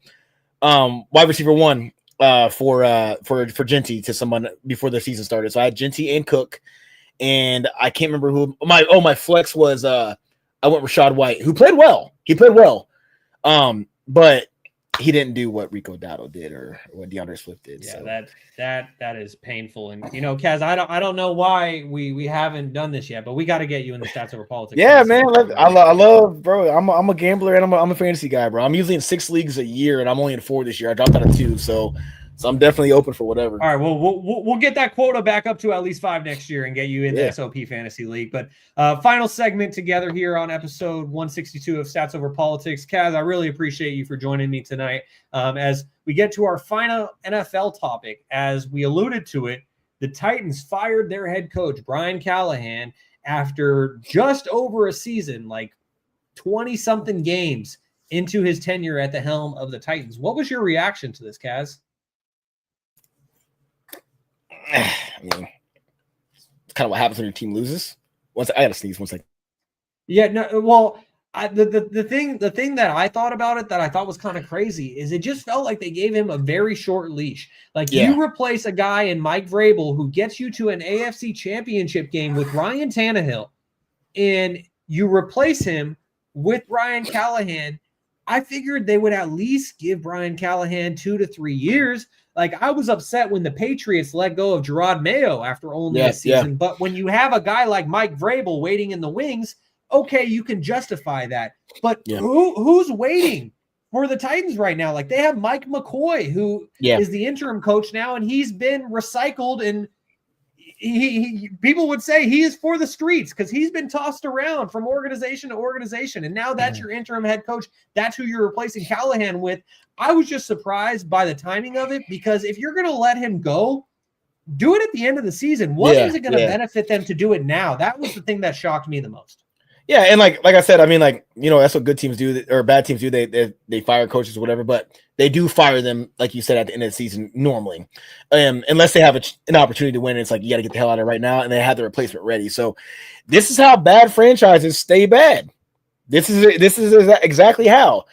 wide receiver 1 for Genty to someone before the season started. So I had Genty and Cook, and I can't remember who my flex was. I went with Rashad White, who played well. He played well, but he didn't do what Rico Dowdle did or what DeAndre Swift did. Yeah, so. that is painful. And Kaz, I don't know why we haven't done this yet, but we got to get you in the Stats Over Politics. Yeah, man, I love, bro. I'm a gambler, and I'm a fantasy guy, bro. I'm usually in 6 leagues a year, and I'm only in 4 this year. I dropped out of 2, so So I'm definitely open for whatever. All right, well, we'll get that quota back up to at least 5 next year and get you in the SOP Fantasy League. But final segment together here on episode 162 of Stats Over Politics. Kaz, I really appreciate you for joining me tonight. As we get to our final NFL topic, as we alluded to it, the Titans fired their head coach, Brian Callahan, after just over a season, like 20-something games into his tenure at the helm of the Titans. What was your reaction to this, Kaz? I mean, it's kind of what happens when your team loses. I gotta sneeze 1 second. Yeah, no, well, the thing that I thought about it that I thought was kind of crazy is it just felt like they gave him a very short leash. Like you replace a guy in Mike Vrabel who gets you to an AFC championship game with Ryan Tannehill, and you replace him with Brian Callahan. I figured they would at least give Brian Callahan 2 to 3 years. Like, I was upset when the Patriots let go of Gerard Mayo after only a season. Yeah. But when you have a guy like Mike Vrabel waiting in the wings, okay, you can justify that. But who's waiting for the Titans right now? Like, they have Mike McCoy, who is the interim coach now, and he's been recycled, and he people would say he is for the streets because he's been tossed around from organization to organization. And now that's your interim head coach. That's who you're replacing Callahan with. I was just surprised by the timing of it, because if you're going to let him go, do it at the end of the season. What is it going to benefit them to do it now? That was the thing that shocked me the most. Yeah, and like I said, I mean, like, you know, that's what good teams do, or bad teams do. They fire coaches or whatever, but they do fire them, like you said, at the end of the season normally, unless they have an opportunity to win. It's like, you got to get the hell out of it right now, and they have the replacement ready. So this is how bad franchises stay bad. This is exactly how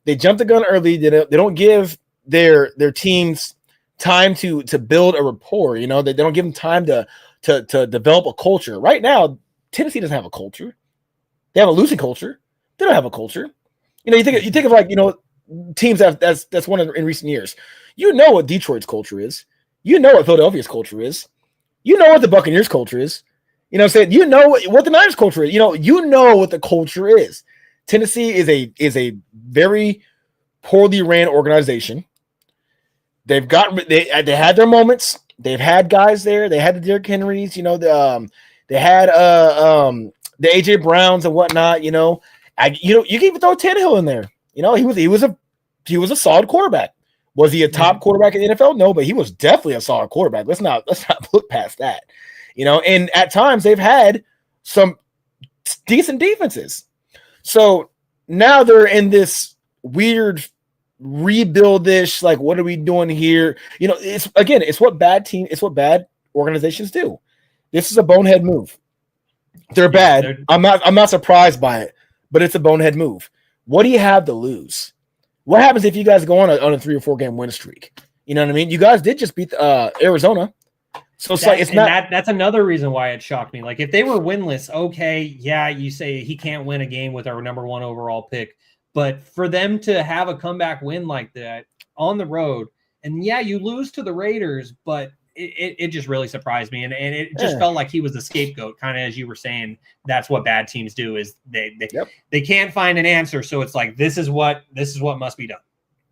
they jump the gun early. They don't give their teams time to build a rapport. You know, they don't give them time to develop a culture. Right now, Tennessee doesn't have a culture. They have a losing culture. They don't have a culture. You know, you think of like, you know, teams that's won in recent years. You know what Detroit's culture is. You know what Philadelphia's culture is. You know what the Buccaneers culture is. You know what I'm saying? You know what the Niners culture is. You know what the culture is. Tennessee is a very poorly ran organization. They had their moments. They've had guys there. They had the Derrick Henrys. You know, they had the AJ Browns and whatnot. You know, you can even throw Tannehill in there. You know, he was a solid quarterback. Was he a top quarterback in the NFL? No, but he was definitely a solid quarterback. Let's not look past that. You know, and at times they've had some decent defenses. So now they're in this weird rebuild-ish, like, what are we doing here? You know, it's what bad organizations do. This is a bonehead move. They're bad. I'm not surprised by it, but it's a bonehead move. What do you have to lose? What happens if you guys go on a 3 or 4 game win streak? You know what I mean? You guys did just beat Arizona. So that's another reason why it shocked me. Like, if they were winless, okay, yeah, you say he can't win a game with our number 1 overall pick, but for them to have a comeback win like that on the road, and yeah, you lose to the Raiders, but it just really surprised me, and it just felt like he was the scapegoat, kind of as you were saying. That's what bad teams do, is they can't find an answer, so it's like, this is what must be done.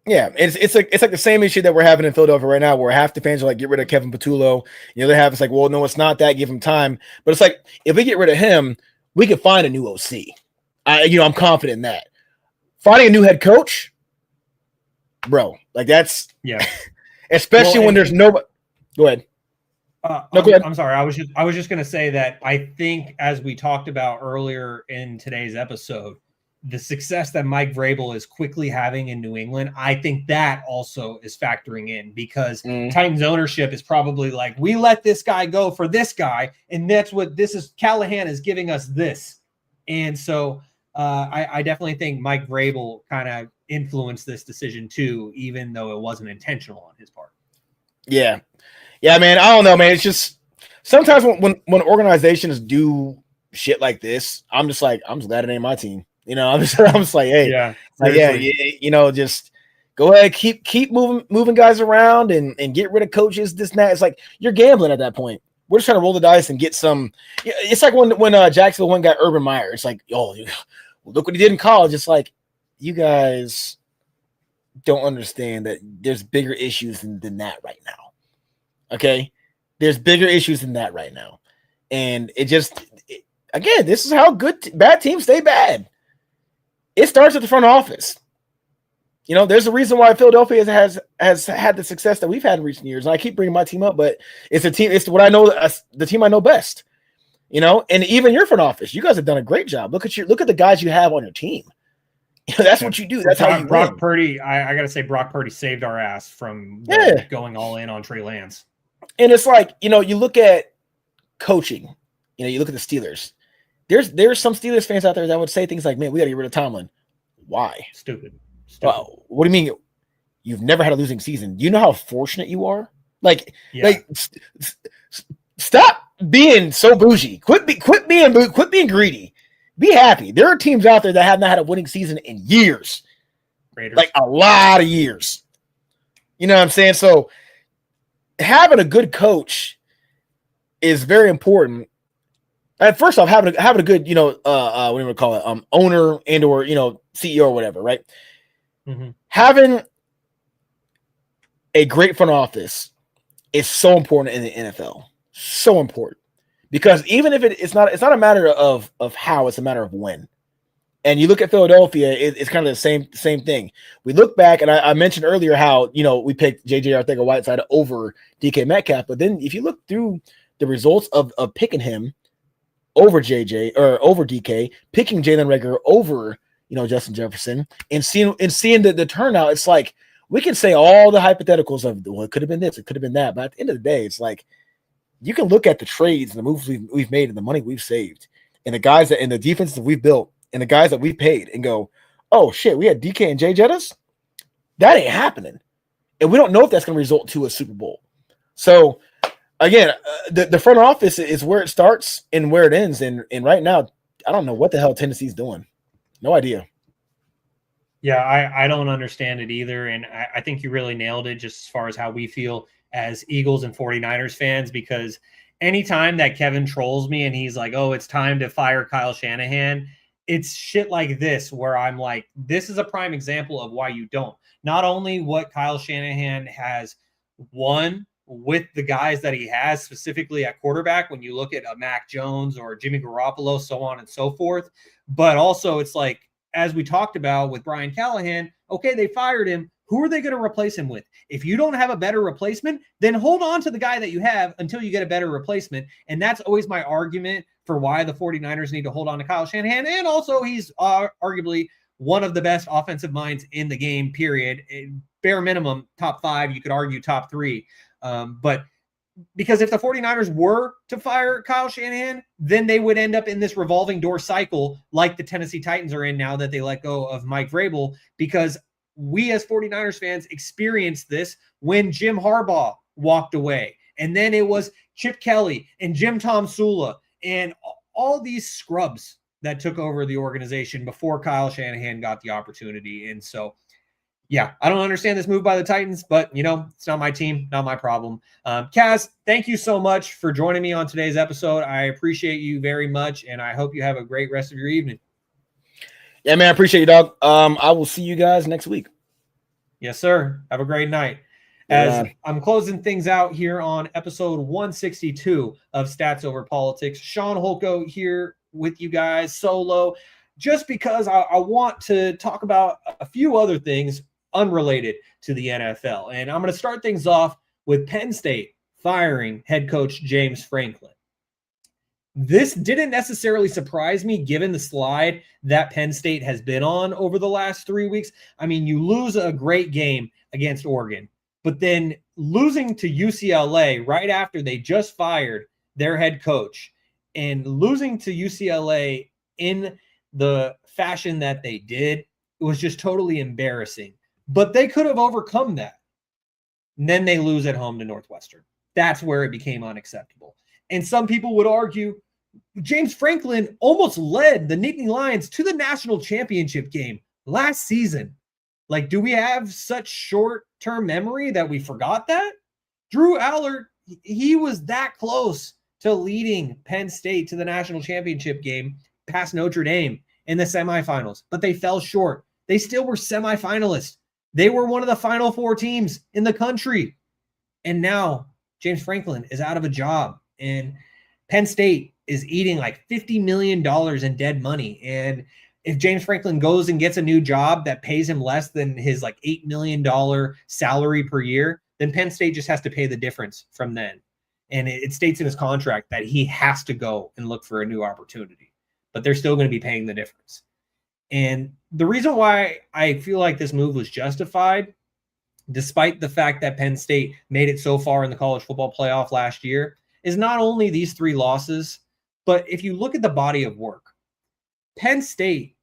Yeah, it's like the same issue that we're having in Philadelphia right now, where half the fans are like, get rid of Kevin Patullo. The other half is like, well, no, it's not that. Give him time. But it's like, if we get rid of him, we can find a new OC. I'm confident in that. Finding a new head coach, bro, like that's especially when there's nobody. Go ahead. Go ahead. I'm sorry. I was just going to say that I think, as we talked about earlier in today's episode, the success that Mike Vrabel is quickly having in New England, I think that also is factoring in, because Titans ownership is probably like, we let this guy go for this guy, and that's what this is. Callahan is giving us this. And so I definitely think Mike Vrabel kind of influenced this decision too, even though it wasn't intentional on his part. Yeah. Yeah, man. I don't know, man. It's just sometimes when organizations do shit like this, I'm just glad it ain't my team. You know, I'm just like, hey, just go ahead, keep moving guys around and get rid of coaches, this and that. It's like, you're gambling at that point. We're just trying to roll the dice and get some. It's like when Jacksonville went and got Urban Meyer. It's like, oh, look what he did in college. It's like, you guys don't understand that there's bigger issues than that right now. Okay? There's bigger issues than that right now. And again, this is how bad teams stay bad. It starts at the front office. You know, there's a reason why Philadelphia has had the success that we've had in recent years. And I keep bringing my team up, but it's a team. It's what I know, the team I know best. You know, and even your front office, you guys have done a great job. Look at the guys you have on your team. That's what you do. That's how you Brock win. Purdy. I gotta say, Brock Purdy saved our ass from going all in on Trey Lance. And it's like, you know, you look at coaching. You know, you look at the Steelers. There's some Steelers fans out there that would say things like, "Man, we got to get rid of Tomlin." Why? Stupid. What do you mean? You've never had a losing season. Do you know how fortunate you are? Stop being so bougie. Quit being greedy. Be happy. There are teams out there that have not had a winning season in years. Raiders. Like a lot of years. You know what I'm saying? So having a good coach is very important. And first off, having a good, you know, what do you call it? Owner and or, you know, CEO or whatever, right? Mm-hmm. Having a great front office is so important in the NFL. So important. Because even if it's not a matter of how, it's a matter of when. And you look at Philadelphia, it's kind of the same thing. We look back, and I mentioned earlier how, you know, we picked J.J. Arcega-Whiteside over DK Metcalf, but then if you look through the results of picking him over JJ or over DK, picking Jalen Reagor over, you know, Justin Jefferson, and seeing the turnout, it's like we can say all the hypotheticals of, well, it could have been this, it could have been that, but at the end of the day, it's like you can look at the trades and the moves we've made and the money we've saved and the guys and the defenses that we've built and the guys that we paid and go, oh shit, we had DK and JJ us? That ain't happening. And we don't know if that's going to result to a Super Bowl. So again, the front office is where it starts and where it ends. And right now, I don't know what the hell Tennessee's doing. No idea. Yeah, I don't understand it either. And I think you really nailed it just as far as how we feel as Eagles and 49ers fans, because anytime that Kevin trolls me and he's like, oh, it's time to fire Kyle Shanahan, it's shit like this where I'm like, this is a prime example of why you don't. Not only what Kyle Shanahan has won with the guys that he has, specifically at quarterback, when you look at Mac Jones or Jimmy Garoppolo, so on and so forth, but also it's like, as we talked about with Brian Callahan, okay, they fired him. Who are they going to replace him with? If you don't have a better replacement, then hold on to the guy that you have until you get a better replacement. And that's always my argument for why the 49ers need to hold on to Kyle Shanahan. And also he's arguably one of the best offensive minds in the game, period. Bare minimum, top 5, you could argue top 3. But because if the 49ers were to fire Kyle Shanahan, then they would end up in this revolving door cycle like the Tennessee Titans are in now that they let go of Mike Vrabel, because we as 49ers fans experienced this when Jim Harbaugh walked away. And then it was Chip Kelly and Jim Tom Sula and all these scrubs that took over the organization before Kyle Shanahan got the opportunity. And so, yeah, I don't understand this move by the Titans, but, you know, it's not my team, not my problem. Kaz, thank you so much for joining me on today's episode. I appreciate you very much, and I hope you have a great rest of your evening. Yeah, man, I appreciate you, dog. I will see you guys next week. Yes, sir. Have a great night. As I'm closing things out here on episode 162 of Stats Over Politics, Shaun Holko here with you guys solo, just because I want to talk about a few other things unrelated to the NFL. And I'm going to start things off with Penn State firing head coach James Franklin. This didn't necessarily surprise me given the slide that Penn State has been on over the last 3 weeks. I mean, you lose a great game against Oregon, but then losing to UCLA right after they just fired their head coach, and losing to UCLA in the fashion that they did, it was just totally embarrassing. But they could have overcome that. And then they lose at home to Northwestern. That's where it became unacceptable. And some people would argue James Franklin almost led the Nittany Lions to the national championship game last season. Like, do we have such short-term memory that we forgot that? Drew Allard, he was that close to leading Penn State to the national championship game past Notre Dame in the semifinals, but they fell short. They still were semifinalists. They were one of the Final Four teams in the country. And now James Franklin is out of a job. And Penn State is eating like $50 million in dead money. And if James Franklin goes and gets a new job that pays him less than his like $8 million salary per year, then Penn State just has to pay the difference from then. And it states in his contract that he has to go and look for a new opportunity, but they're still going to be paying the difference. And the reason why I feel like this move was justified, despite the fact that Penn State made it so far in the college football playoff last year, is not only these 3 losses, but if you look at the body of work, Penn State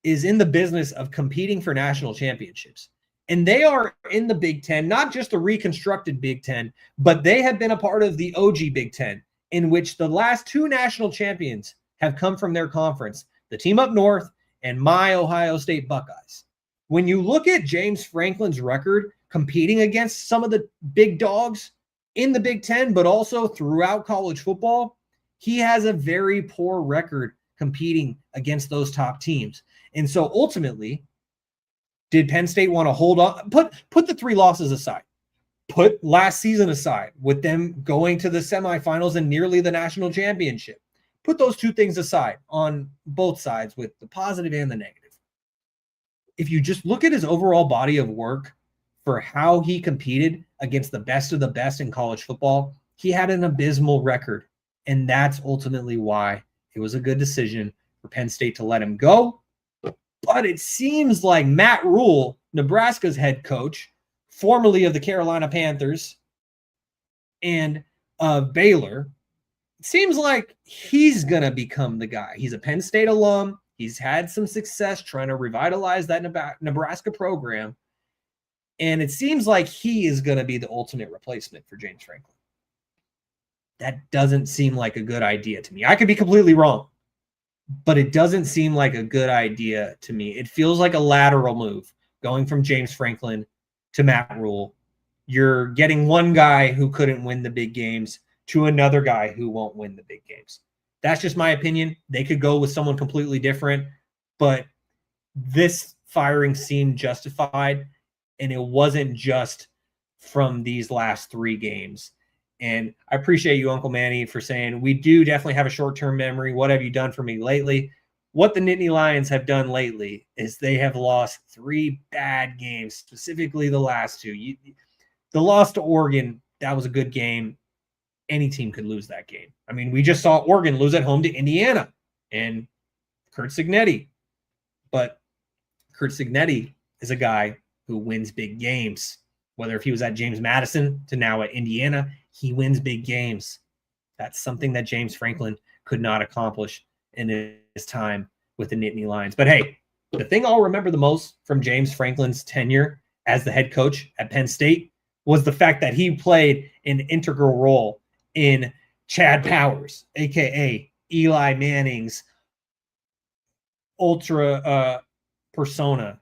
is in the business of competing for national championships. And they are in the Big Ten, not just the reconstructed Big Ten, but they have been a part of the OG Big Ten, in which the last 2 national champions have come from their conference, the team up north and my Ohio State Buckeyes. When you look at James Franklin's record competing against some of the big dogs in the Big Ten, but also throughout college football, he has a very poor record competing against those top teams. And so ultimately, did Penn State want to hold on? Put the 3 losses aside. Put last season aside with them going to the semifinals and nearly the national championship. Put those 2 things aside on both sides with the positive and the negative. If you just look at his overall body of work for how he competed against the best of the best in college football, he had an abysmal record. And that's ultimately why it was a good decision for Penn State to let him go. But it seems like Matt Rule, Nebraska's head coach, formerly of the Carolina Panthers and Baylor, it seems like he's going to become the guy. He's a Penn State alum. He's had some success trying to revitalize that Nebraska program. And it seems like he is going to be the ultimate replacement for James Franklin. That doesn't seem like a good idea to me. I could be completely wrong, but it doesn't seem like a good idea to me. It feels like a lateral move going from James Franklin to Matt Rule. You're getting one guy who couldn't win the big games to another guy who won't win the big games. That's just my opinion. They could go with someone completely different, but this firing seemed justified, and it wasn't just from these last 3 games. And I appreciate you, Uncle Manny, for saying we do definitely have a short-term memory. What have you done for me lately? What the Nittany Lions have done lately is they have lost 3 bad games, specifically the last 2. The loss to Oregon, that was a good game. Any team could lose that game. I mean, we just saw Oregon lose at home to Indiana and Curt Cignetti. But Curt Cignetti is a guy who wins big games. Whether if he was at James Madison to now at Indiana, he wins big games. That's something that James Franklin could not accomplish in his time with the Nittany Lions. But hey, the thing I'll remember the most from James Franklin's tenure as the head coach at Penn State was the fact that he played an integral role in Chad Powers, a.k.a. Eli Manning's ultra persona,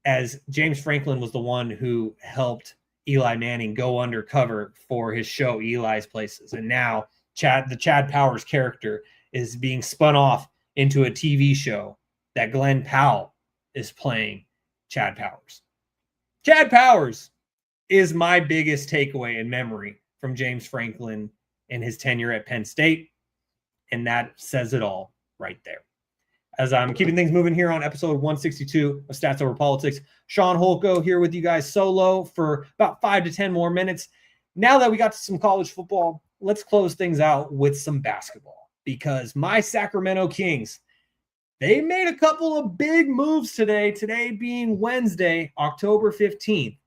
as James Franklin was the one who helped Eli Manning go undercover for his show Eli's Places. And now the Chad Powers character is being spun off into a TV show that Glenn Powell is playing Chad Powers. Chad Powers is my biggest takeaway and memory from James Franklin and his tenure at Penn State. And that says it all right there. As I'm keeping things moving here on episode 162 of Stats Over Politics, Shaun Holko here with you guys solo for about 5 to 10 more minutes. Now that we got to some college football, let's close things out with some basketball, because my Sacramento Kings, they made a couple of big moves today being Wednesday, October 15th,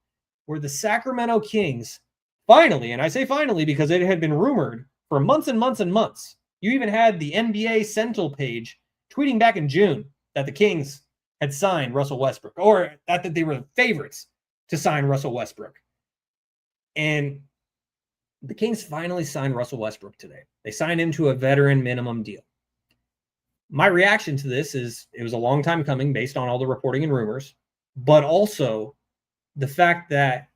where the Sacramento Kings finally, and I say finally because it had been rumored for months and months and months. You even had the NBA Central page tweeting back in June that the Kings had signed Russell Westbrook, or that they were favorites to sign Russell Westbrook. And the Kings finally signed Russell Westbrook today. They signed him to a veteran minimum deal. My reaction to this is it was a long time coming based on all the reporting and rumors, but also the fact that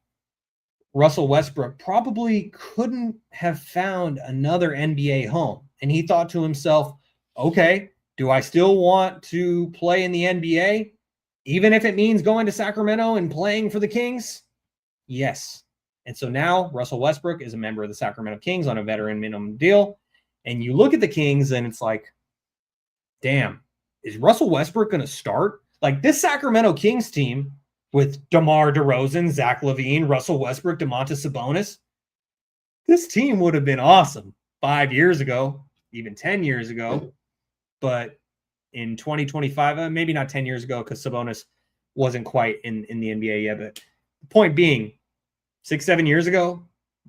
Russell Westbrook probably couldn't have found another NBA home. And he thought to himself, okay, do I still want to play in the NBA? even if it means going to Sacramento and playing for the Kings, yes. And so now Russell Westbrook is a member of the Sacramento Kings on a veteran minimum deal. And you look at the Kings and it's like, damn, is Russell Westbrook going to start? Like this Sacramento Kings team with DeMar DeRozan, Zach LaVine, Russell Westbrook, Domantas Sabonis, this team would have been awesome 5 years ago, even 10 years ago. But in 2025, maybe not 10 years ago because Sabonis wasn't quite in the NBA yet. But the point being, 6-7 years ago,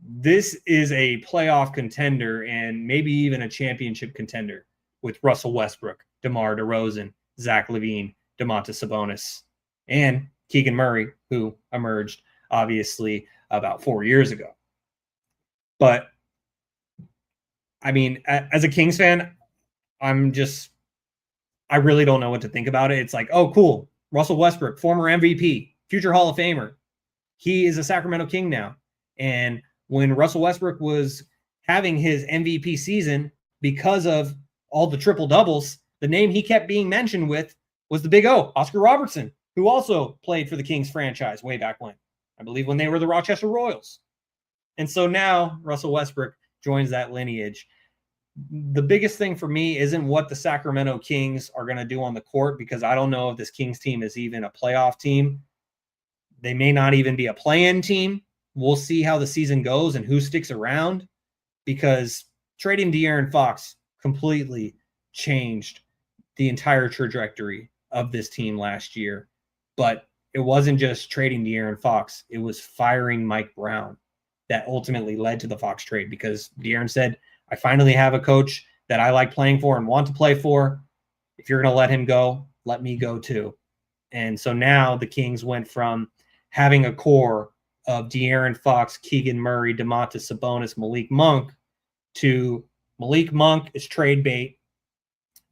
this is a playoff contender and maybe even a championship contender with Russell Westbrook, DeMar DeRozan, Zach LaVine, Domantas Sabonis, and Keegan Murray, who emerged obviously about 4 years ago. But I mean, as a Kings fan, I really don't know what to think about it. It's like, oh, cool. Russell Westbrook, former MVP, future Hall of Famer. He is a Sacramento King now. And when Russell Westbrook was having his MVP season, because of all the triple doubles, the name he kept being mentioned with was the Big O, Oscar Robertson, who also played for the Kings franchise way back when, I believe when they were the Rochester Royals. And so now Russell Westbrook joins that lineage. The biggest thing for me isn't what the Sacramento Kings are going to do on the court, because I don't know if this Kings team is even a playoff team. They may not even be a play-in team. We'll see how the season goes and who sticks around, because trading De'Aaron Fox completely changed the entire trajectory of this team last year. But it wasn't just trading De'Aaron Fox. It was firing Mike Brown that ultimately led to the Fox trade, because De'Aaron said, I finally have a coach that I like playing for and want to play for. If you're going to let him go, let me go too. And so now the Kings went from having a core of De'Aaron Fox, Keegan Murray, Domantas Sabonis, Malik Monk, to Malik Monk is trade bait,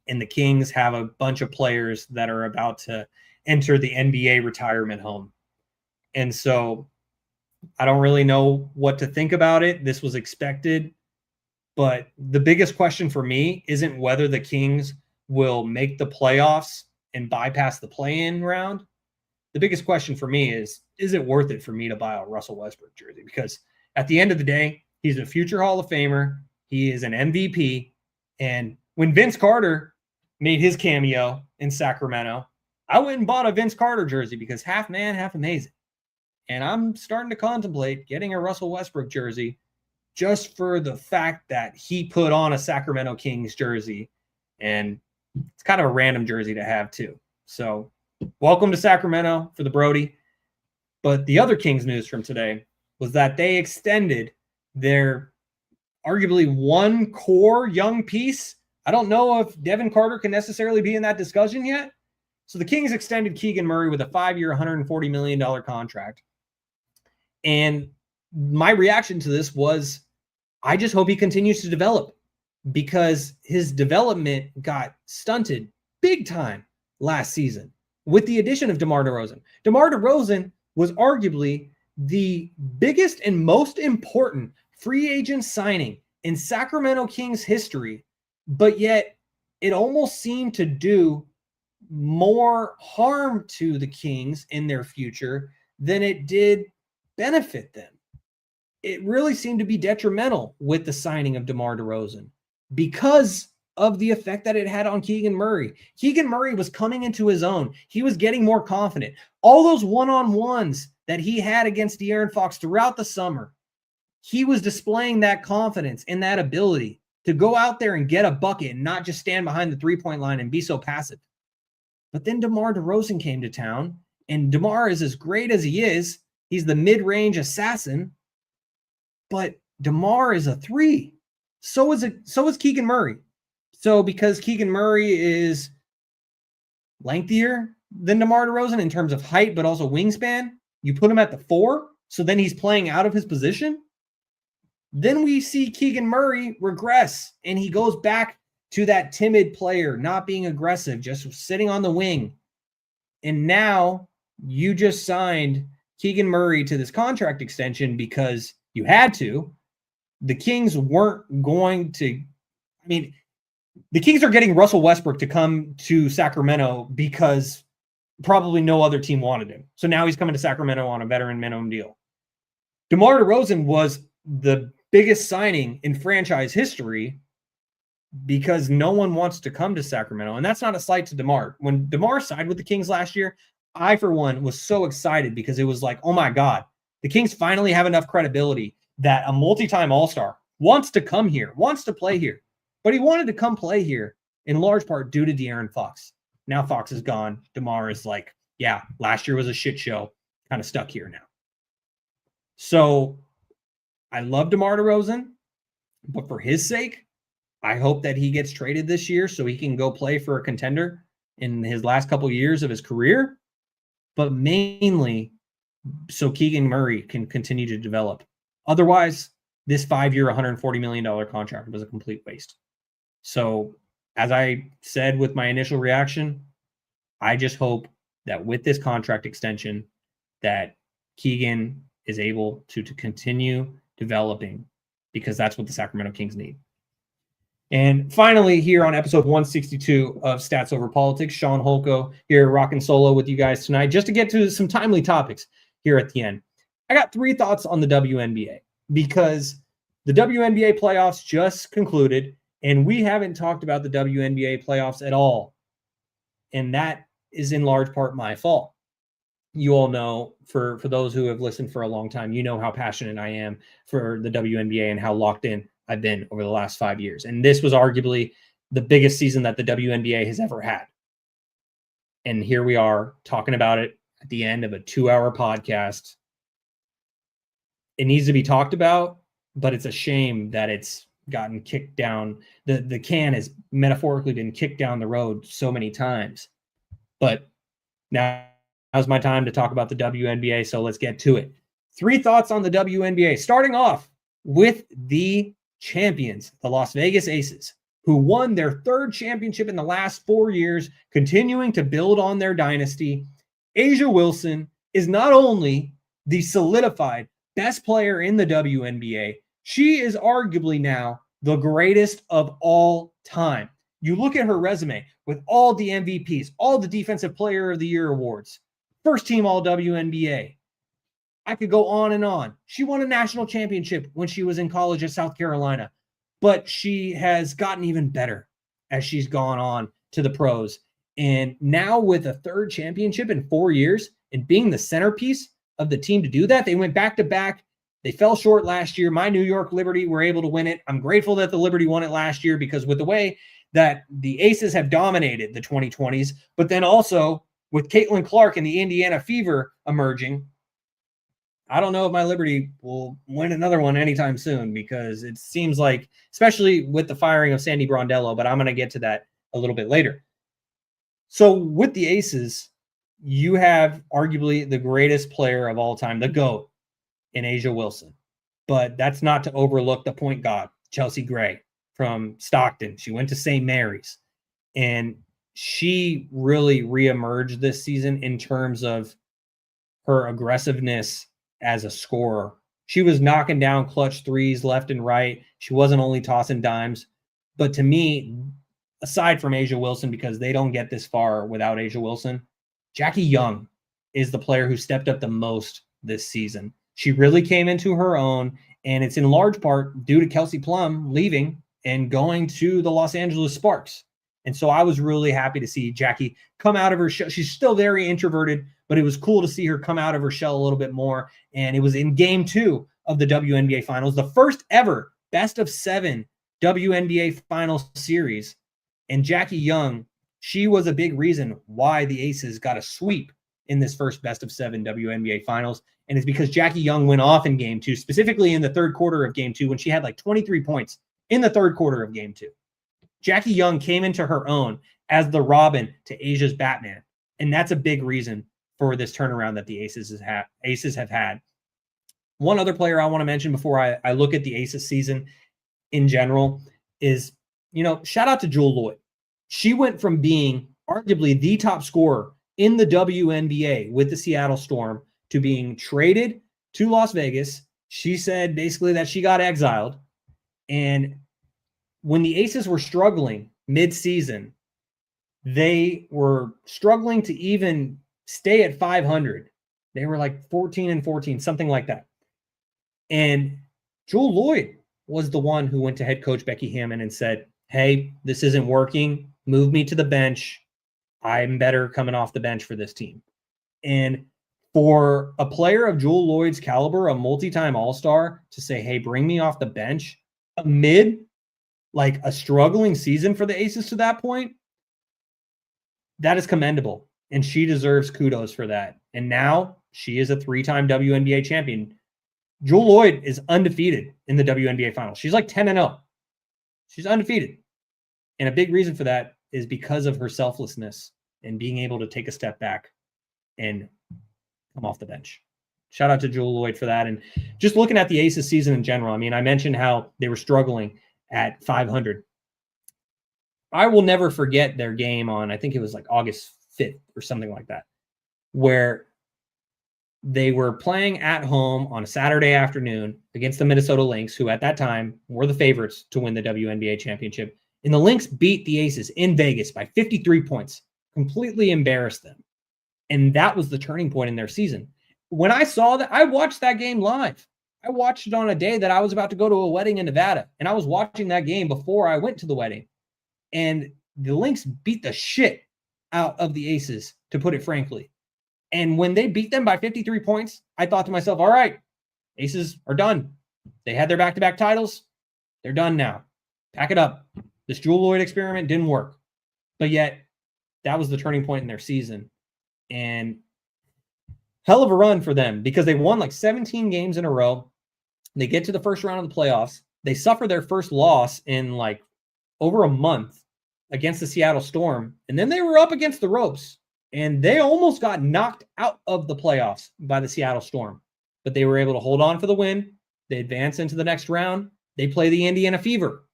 and the Kings have a bunch of players that are about to enter the NBA retirement home. And so I don't really know what to think about it. This was expected. But the biggest question for me isn't whether the Kings will make the playoffs and bypass the play-in round. The biggest question for me is it worth it for me to buy a Russell Westbrook jersey? Because at the end of the day, he's a future Hall of Famer. He is an MVP. And when Vince Carter made his cameo in Sacramento, I went and bought a Vince Carter jersey because half man, half amazing. And I'm starting to contemplate getting a Russell Westbrook jersey just for the fact that he put on a Sacramento Kings jersey. And it's kind of a random jersey to have too. So welcome to Sacramento for the Brody. But the other Kings news from today was that they extended their arguably one core young piece. I don't know if Devin Carter can necessarily be in that discussion yet. So the Kings extended Keegan Murray with a 5-year, $140 million contract. And my reaction to this was, I just hope he continues to develop, because his development got stunted big time last season with the addition of DeMar DeRozan. DeMar DeRozan was arguably the biggest and most important free agent signing in Sacramento Kings history, but yet it almost seemed to do more harm to the Kings in their future than it did benefit them. It really seemed to be detrimental with the signing of DeMar DeRozan because of the effect that it had on Keegan Murray. Keegan Murray was coming into his own. He was getting more confident. All those one-on-ones that he had against De'Aaron Fox throughout the summer, he was displaying that confidence and that ability to go out there and get a bucket and not just stand behind the three-point line and be so passive. But then DeMar DeRozan came to town, and DeMar is as great as he is. He's the mid-range assassin, but DeMar is a three. So is Keegan Murray. So because Keegan Murray is lengthier than DeMar DeRozan in terms of height, but also wingspan, you put him at the 4, so then he's playing out of his position. Then we see Keegan Murray regress, and he goes back to that timid player, not being aggressive, just sitting on the wing. And now you just signed Keegan Murray to this contract extension because you had to. The Kings weren't going to, the Kings are getting Russell Westbrook to come to Sacramento because probably no other team wanted him. So now he's coming to Sacramento on a veteran minimum deal. DeMar DeRozan was the biggest signing in franchise history because no one wants to come to Sacramento. And that's not a slight to DeMar. When DeMar signed with the Kings last year, I, for one, was so excited because it was like, oh my God, the Kings finally have enough credibility that a multi-time All-Star wants to come here, wants to play here. But he wanted to come play here in large part due to De'Aaron Fox. Now Fox is gone. DeMar is like, yeah, last year was a shit show. Kind of stuck here now. So I love DeMar DeRozan, but for his sake, I hope that he gets traded this year so he can go play for a contender in his last couple of years of his career, but mainly so Keegan Murray can continue to develop. Otherwise, this 5-year, $140 million contract was a complete waste. So as I said with my initial reaction, I just hope that with this contract extension that Keegan is able to continue developing, because that's what the Sacramento Kings need. And finally, here on episode 162 of Stats Over Politics, Shaun Holko here rocking solo with you guys tonight, just to get to some timely topics here at the end. I got 3 thoughts on the WNBA because the WNBA playoffs just concluded, and we haven't talked about the WNBA playoffs at all. And that is in large part my fault. You all know, for those who have listened for a long time, you know how passionate I am for the WNBA and how locked in I've been over the last 5 years. And this was arguably the biggest season that the WNBA has ever had. And here we are talking about it at the end of a 2-hour podcast. It needs to be talked about, but it's a shame that it's gotten kicked down. The can has metaphorically been kicked down the road so many times. But now's my time to talk about the WNBA, so let's get to it. 3 thoughts on the WNBA, starting off with the champions, the Las Vegas Aces, who won their 3rd championship in the last 4 years, continuing to build on their dynasty. A'ja Wilson is not only the solidified best player in the WNBA, she is arguably now the greatest of all time. You look at her resume with all the MVPs, all the Defensive Player of the Year awards, first team All WNBA. I could go on and on. She won a national championship when she was in college at South Carolina, but she has gotten even better as she's gone on to the pros. And now with a 3rd championship in 4 years and being the centerpiece of the team to do that, they went back to back. They fell short last year. My New York Liberty were able to win it. I'm grateful that the Liberty won it last year because with the way that the Aces have dominated the 2020s, but then also with Caitlin Clark and the Indiana Fever emerging, I don't know if my Liberty will win another one anytime soon because it seems like, especially with the firing of Sandy Brondello, but I'm going to get to that a little bit later. So with the Aces, you have arguably the greatest player of all time, the GOAT, in A'ja Wilson. But that's not to overlook the point guard, Chelsea Gray from Stockton. She went to St. Mary's, and she really reemerged this season in terms of her aggressiveness as a scorer. She was knocking down clutch threes left and right. She wasn't only tossing dimes. But to me, aside from A'ja Wilson, because they don't get this far without A'ja Wilson, Jackie Young is the player who stepped up the most this season. She really came into her own, and it's in large part due to Kelsey Plum leaving and going to the Los Angeles Sparks. And so I was really happy to see Jackie come out of her shell. She's still very introverted, but it was cool to see her come out of her shell a little bit more. And it was in game 2 of the WNBA Finals, the first ever best of 7 WNBA Finals series. And Jackie Young, she was a big reason why the Aces got a sweep in this first best of 7 WNBA Finals. And it's because Jackie Young went off in game 2, specifically in the 3rd quarter of game 2, when she had like 23 points in the 3rd quarter of game 2. Jackie Young came into her own as the Robin to A'ja's Batman. And that's a big reason for this turnaround that the Aces have had. One other player I want to mention before I look at the Aces season in general is, shout out to Jewel Lloyd. She went from being arguably the top scorer in the WNBA with the Seattle Storm to being traded to Las Vegas. She said basically that she got exiled. And when the Aces were struggling mid-season, they were struggling to even stay at 500. They were like 14-14, something like that. And Jewell Loyd was the one who went to head coach Becky Hammon and said, hey, this isn't working. Move me to the bench. I'm better coming off the bench for this team. And for a player of Jewell Loyd's caliber, a multi-time All-Star, to say, hey, bring me off the bench amid like a struggling season for the Aces to that point, that is commendable. And she deserves kudos for that. And now she is a 3-time WNBA champion. Jewell Loyd is undefeated in the WNBA finals. She's like 10-0. She's undefeated. And a big reason for that is because of her selflessness and being able to take a step back and come off the bench. Shout out to Jewell Loyd for that. And just looking at the Aces season in general, I mean, I mentioned how they were struggling at 500. I will never forget their game on, I think it was like August 5th or something like that, where they were playing at home on a Saturday afternoon against the Minnesota Lynx, who at that time were the favorites to win the WNBA championship. And the Lynx beat the Aces in Vegas by 53 points, completely embarrassed them. And that was the turning point in their season. When I saw that, I watched that game live. I watched it on a day that I was about to go to a wedding in Nevada. And I was watching that game before I went to the wedding. And the Lynx beat the shit out of the Aces, to put it frankly. And when they beat them by 53 points, I thought to myself, all right, Aces are done. They had their back-to-back titles. They're done now. Pack it up. This Jewell Loyd experiment didn't work. But yet, that was the turning point in their season. And hell of a run for them, because they won like 17 games in a row. They get to the first round of the playoffs. They suffer their first loss in like over a month against the Seattle Storm. And then they were up against the ropes. And they almost got knocked out of the playoffs by the Seattle Storm. But they were able to hold on for the win. They advance into the next round. They play the Indiana Fever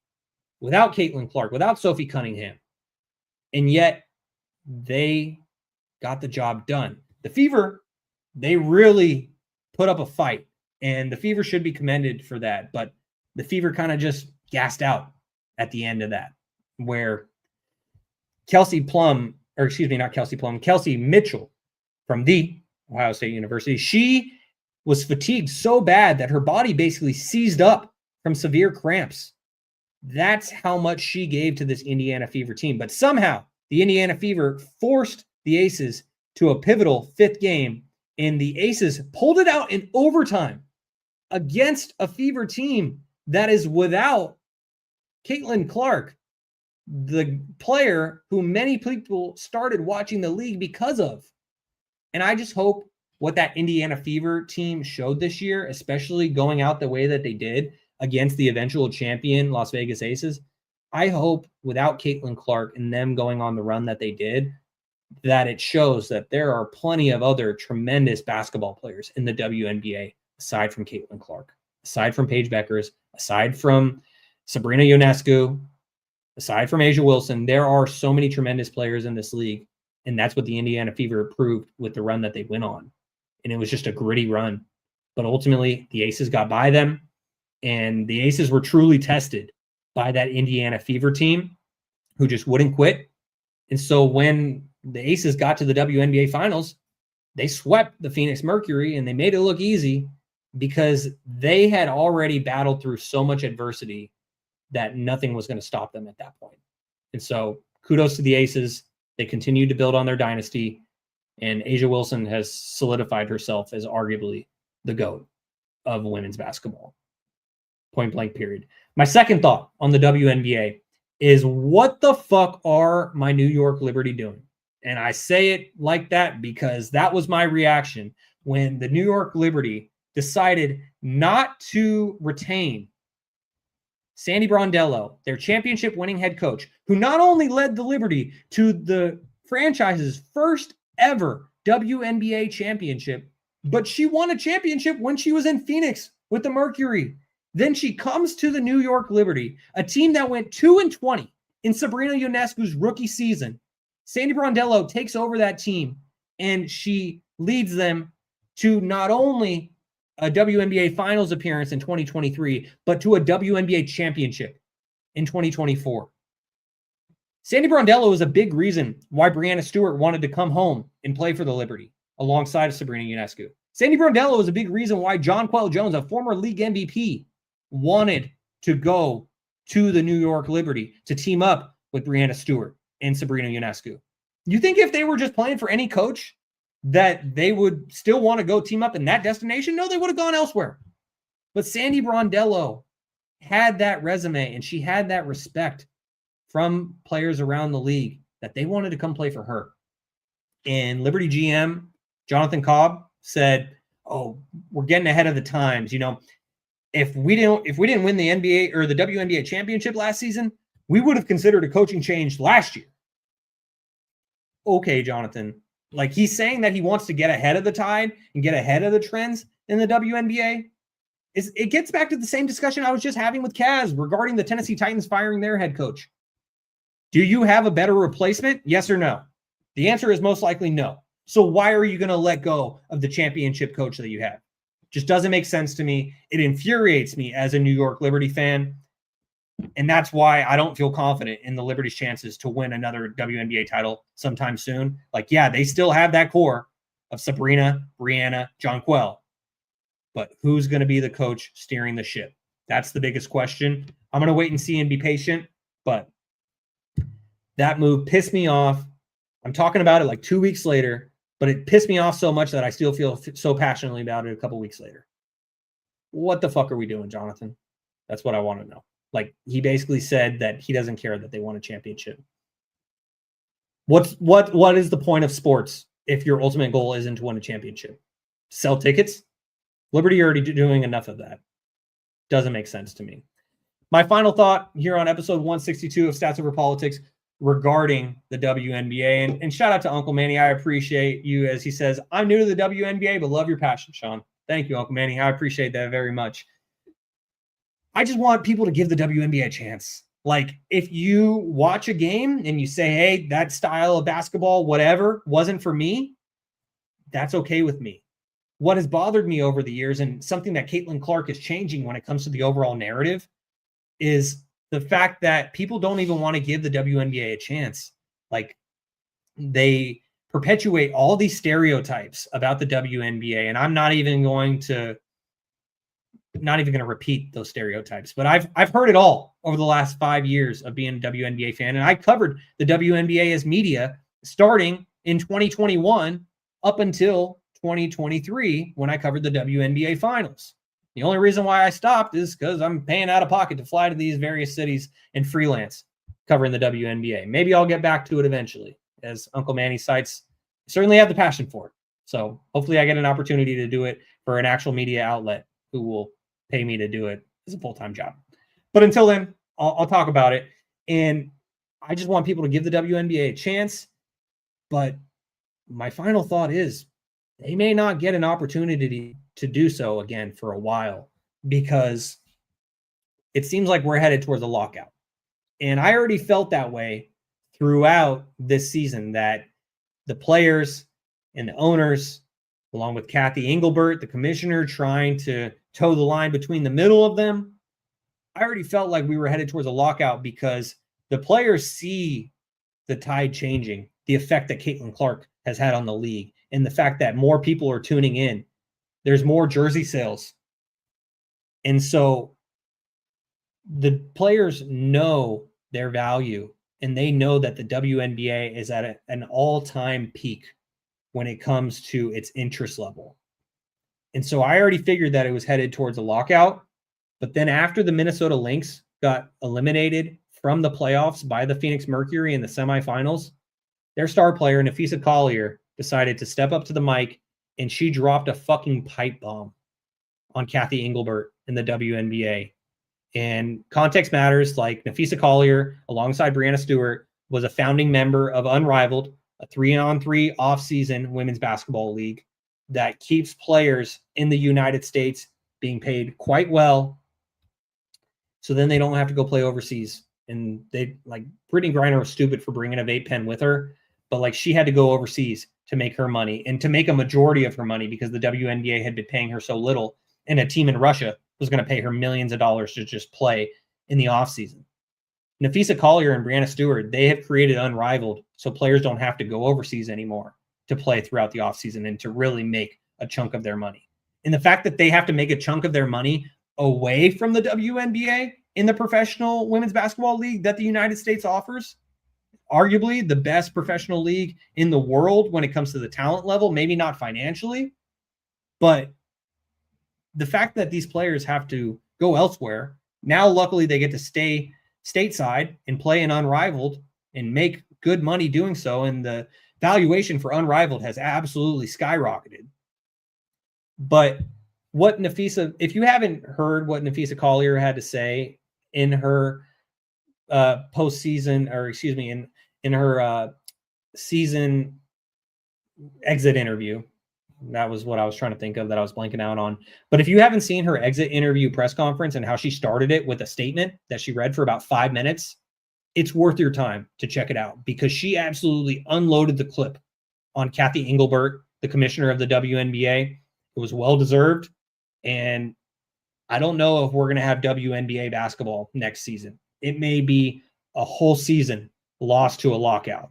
without Caitlin Clark, without Sophie Cunningham. And yet, they got the job done. The Fever, they really put up a fight. And the Fever should be commended for that. But the Fever kind of just gassed out at the end of that, where Kelsey Mitchell from the Ohio State University, she was fatigued so bad that her body basically seized up from severe cramps. That's how much she gave to this Indiana Fever team. But somehow the Indiana Fever forced the Aces to a pivotal 5th game, and the Aces pulled it out in overtime against a Fever team that is without Caitlin Clark, the player who many people started watching the league because of. And I just hope what that Indiana Fever team showed this year, especially going out the way that they did against the eventual champion Las Vegas Aces, I hope without Caitlin Clark and them going on the run that they did, that it shows that there are plenty of other tremendous basketball players in the WNBA aside from Caitlin Clark, aside from Paige Beckers, aside from Sabrina Ionescu, aside from A'ja Wilson. There are so many tremendous players in this league, and that's what the Indiana Fever proved with the run that they went on. And it was just a gritty run. But ultimately, the Aces got by them, and the Aces were truly tested by that Indiana Fever team who just wouldn't quit. And so when the Aces got to the WNBA Finals, they swept the Phoenix Mercury, and they made it look easy because they had already battled through so much adversity that nothing was going to stop them at that point. And so kudos to the Aces. They continued to build on their dynasty, and A'ja Wilson has solidified herself as arguably the GOAT of women's basketball. Point blank period. My second thought on the WNBA is, what the fuck are my New York Liberty doing? And I say it like that because that was my reaction when the New York Liberty decided not to retain Sandy Brondello, their championship-winning head coach, who not only led the Liberty to the franchise's first ever WNBA championship, but she won a championship when she was in Phoenix with the Mercury. Then she comes to the New York Liberty, a team that went 2-20 in Sabrina Ionescu's rookie season. Sandy Brondello takes over that team, and she leads them to not only a WNBA Finals appearance in 2023, but to a WNBA championship in 2024. Sandy Brondello is a big reason why Breanna Stewart wanted to come home and play for the Liberty alongside Sabrina Ionescu. Sandy Brondello is a big reason why Jonquel Jones, a former league MVP, wanted to go to the New York Liberty to team up with Breanna Stewart and Sabrina Ionescu. You think if they were just playing for any coach that they would still want to go team up in that destination? No, they would have gone elsewhere. But Sandy Brondello had that resume and she had that respect from players around the league that they wanted to come play for her. And Liberty GM Jonathan Cobb said, "Oh, we're getting ahead of the times. You know, if we didn't win the NBA or the WNBA championship last season, we would have considered a coaching change last year." Okay, Jonathan. Like, he's saying that he wants to get ahead of the tide and get ahead of the trends in the WNBA. It gets back to the same discussion I was just having with Kaz regarding the Tennessee Titans firing their head coach. Do you have a better replacement? Yes or no? The answer is most likely no. So why are you going to let go of the championship coach that you have? Just doesn't make sense to me. It infuriates me as a New York Liberty fan. And that's why I don't feel confident in the Liberty's chances to win another WNBA title sometime soon. Like, yeah, they still have that core of Sabrina, Breanna, Jonquel. But who's going to be the coach steering the ship? That's the biggest question. I'm going to wait and see and be patient. But that move pissed me off. I'm talking about it like 2 weeks later, but it pissed me off so much that I still feel so passionately about it a couple weeks later. What the fuck are we doing, Jonathan? That's what I want to know. Like, he basically said that he doesn't care that they won a championship. What is the point of sports if your ultimate goal isn't to win a championship? Sell tickets? Liberty already doing enough of that. Doesn't make sense to me. My final thought here on episode 162 of Stats Over Politics regarding the WNBA. And shout out to Uncle Manny. I appreciate you, as he says, "I'm new to the WNBA, but love your passion, Shaun." Thank you, Uncle Manny. I appreciate that very much. I just want people to give the WNBA a chance. Like, if you watch a game and you say, "Hey, that style of basketball, whatever, wasn't for me," that's okay with me. What has bothered me over the years, and something that Caitlin Clark is changing when it comes to the overall narrative, is the fact that people don't even want to give the WNBA a chance. Like, they perpetuate all these stereotypes about the WNBA, and I'm not even going to repeat those stereotypes, but I've heard it all over the last 5 years of being a WNBA fan. And I covered the WNBA as media starting in 2021 up until 2023 when I covered the WNBA finals. The only reason why I stopped is because I'm paying out of pocket to fly to these various cities and freelance covering the WNBA. Maybe I'll get back to it eventually, as Uncle Manny cites. Certainly have the passion for it. So hopefully I get an opportunity to do it for an actual media outlet who will pay me to do it as a full-time job. But until then, I'll talk about it. And I just want people to give the WNBA a chance. But my final thought is they may not get an opportunity to do so again for a while, because it seems like we're headed towards a lockout. And I already felt that way throughout this season, that the players and the owners, along with Kathy Engelbert, the commissioner, trying to toe the line between the middle of them, I already felt like we were headed towards a lockout, because the players see the tide changing, the effect that Caitlin Clark has had on the league, and the fact that more people are tuning in. There's more jersey sales. And so the players know their value, and they know that the WNBA is at an all-time peak when it comes to its interest level. And so I already figured that it was headed towards a lockout. But then after the Minnesota Lynx got eliminated from the playoffs by the Phoenix Mercury in the semifinals, their star player, Nafisa Collier, decided to step up to the mic, and she dropped a fucking pipe bomb on Kathy Engelbert in the WNBA. And context matters. Like, Nafisa Collier, alongside Breanna Stewart, was a founding member of Unrivaled, a 3-on-3 off-season women's basketball league that keeps players in the United States being paid quite well, so then they don't have to go play overseas. And they, like, Brittany Griner was stupid for bringing a vape pen with her, but like, she had to go overseas to make her money and to make a majority of her money, because the WNBA had been paying her so little, and a team in Russia was going to pay her millions of dollars to just play in the offseason. Nafisa Collier and Brianna Stewart, they have created Unrivaled so players don't have to go overseas anymore to play throughout the offseason and to really make a chunk of their money. And the fact that they have to make a chunk of their money away from the WNBA in the professional women's basketball league that the United States offers, arguably the best professional league in the world when it comes to the talent level, maybe not financially, but the fact that these players have to go elsewhere, now luckily they get to stay stateside and play in Unrivaled and make good money doing so, and the valuation for Unrivaled has absolutely skyrocketed. But what Nafisa, if you haven't heard what Nafisa Collier had to say in her postseason, or excuse me, in her season exit interview, that was what I was trying to think of that I was blanking out on. But if you haven't seen her exit interview press conference and how she started it with a statement that she read for about 5 minutes, it's worth your time to check it out, because she absolutely unloaded the clip on Kathy Engelbert, the commissioner of the WNBA. It was well-deserved. And I don't know if we're going to have WNBA basketball next season. It may be a whole season lost to a lockout.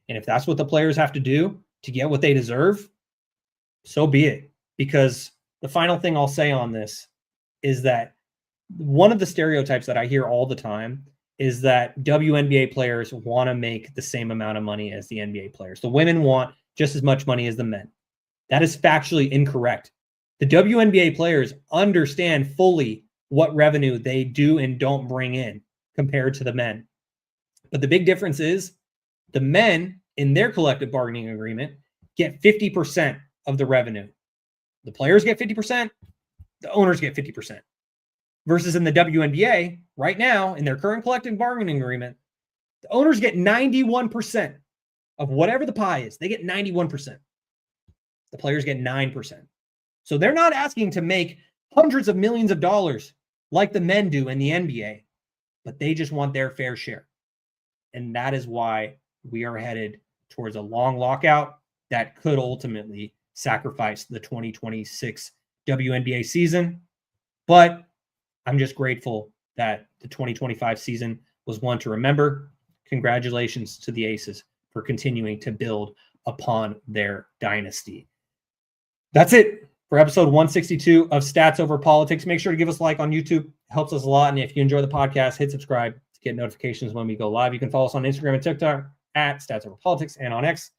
And if that's what the players have to do to get what they deserve, so be it. Because the final thing I'll say on this is that one of the stereotypes that I hear all the time is that WNBA players want to make the same amount of money as the NBA players. The women want just as much money as the men. That is factually incorrect. The WNBA players understand fully what revenue they do and don't bring in compared to the men. But the big difference is the men in their collective bargaining agreement get 50% of the revenue. The players get 50%, the owners get 50%. Versus in the WNBA, right now, in their current collective bargaining agreement, the owners get 91% of whatever the pie is. They get 91%. The players get 9%. So they're not asking to make hundreds of millions of dollars like the men do in the NBA, but they just want their fair share. And that is why we are headed towards a long lockout that could ultimately sacrifice the 2026 WNBA season. But I'm just grateful that the 2025 season was one to remember. Congratulations to the Aces for continuing to build upon their dynasty. That's it for episode 162 of Stats Over Politics. Make sure to give us a like on YouTube. It helps us a lot. And if you enjoy the podcast, hit subscribe to get notifications when we go live. You can follow us on Instagram and TikTok at Stats Over Politics, and on X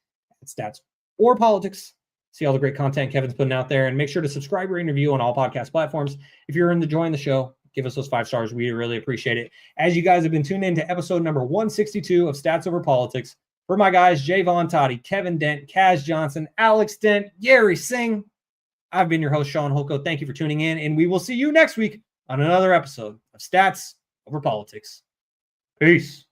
at Stats or Politics. See all the great content Kevin's putting out there. And make sure to subscribe or review on all podcast platforms. If you're enjoying the show, give us those 5 stars. We really appreciate it. As you guys have been tuned in to episode number 162 of Stats Over Politics, for my guys, Jaevon Toddy, Kevin Dent, Kaz Johnson, Alex Dent, Gary Singh, I've been your host, Shaun Holko. Thank you for tuning in, and we will see you next week on another episode of Stats Over Politics. Peace.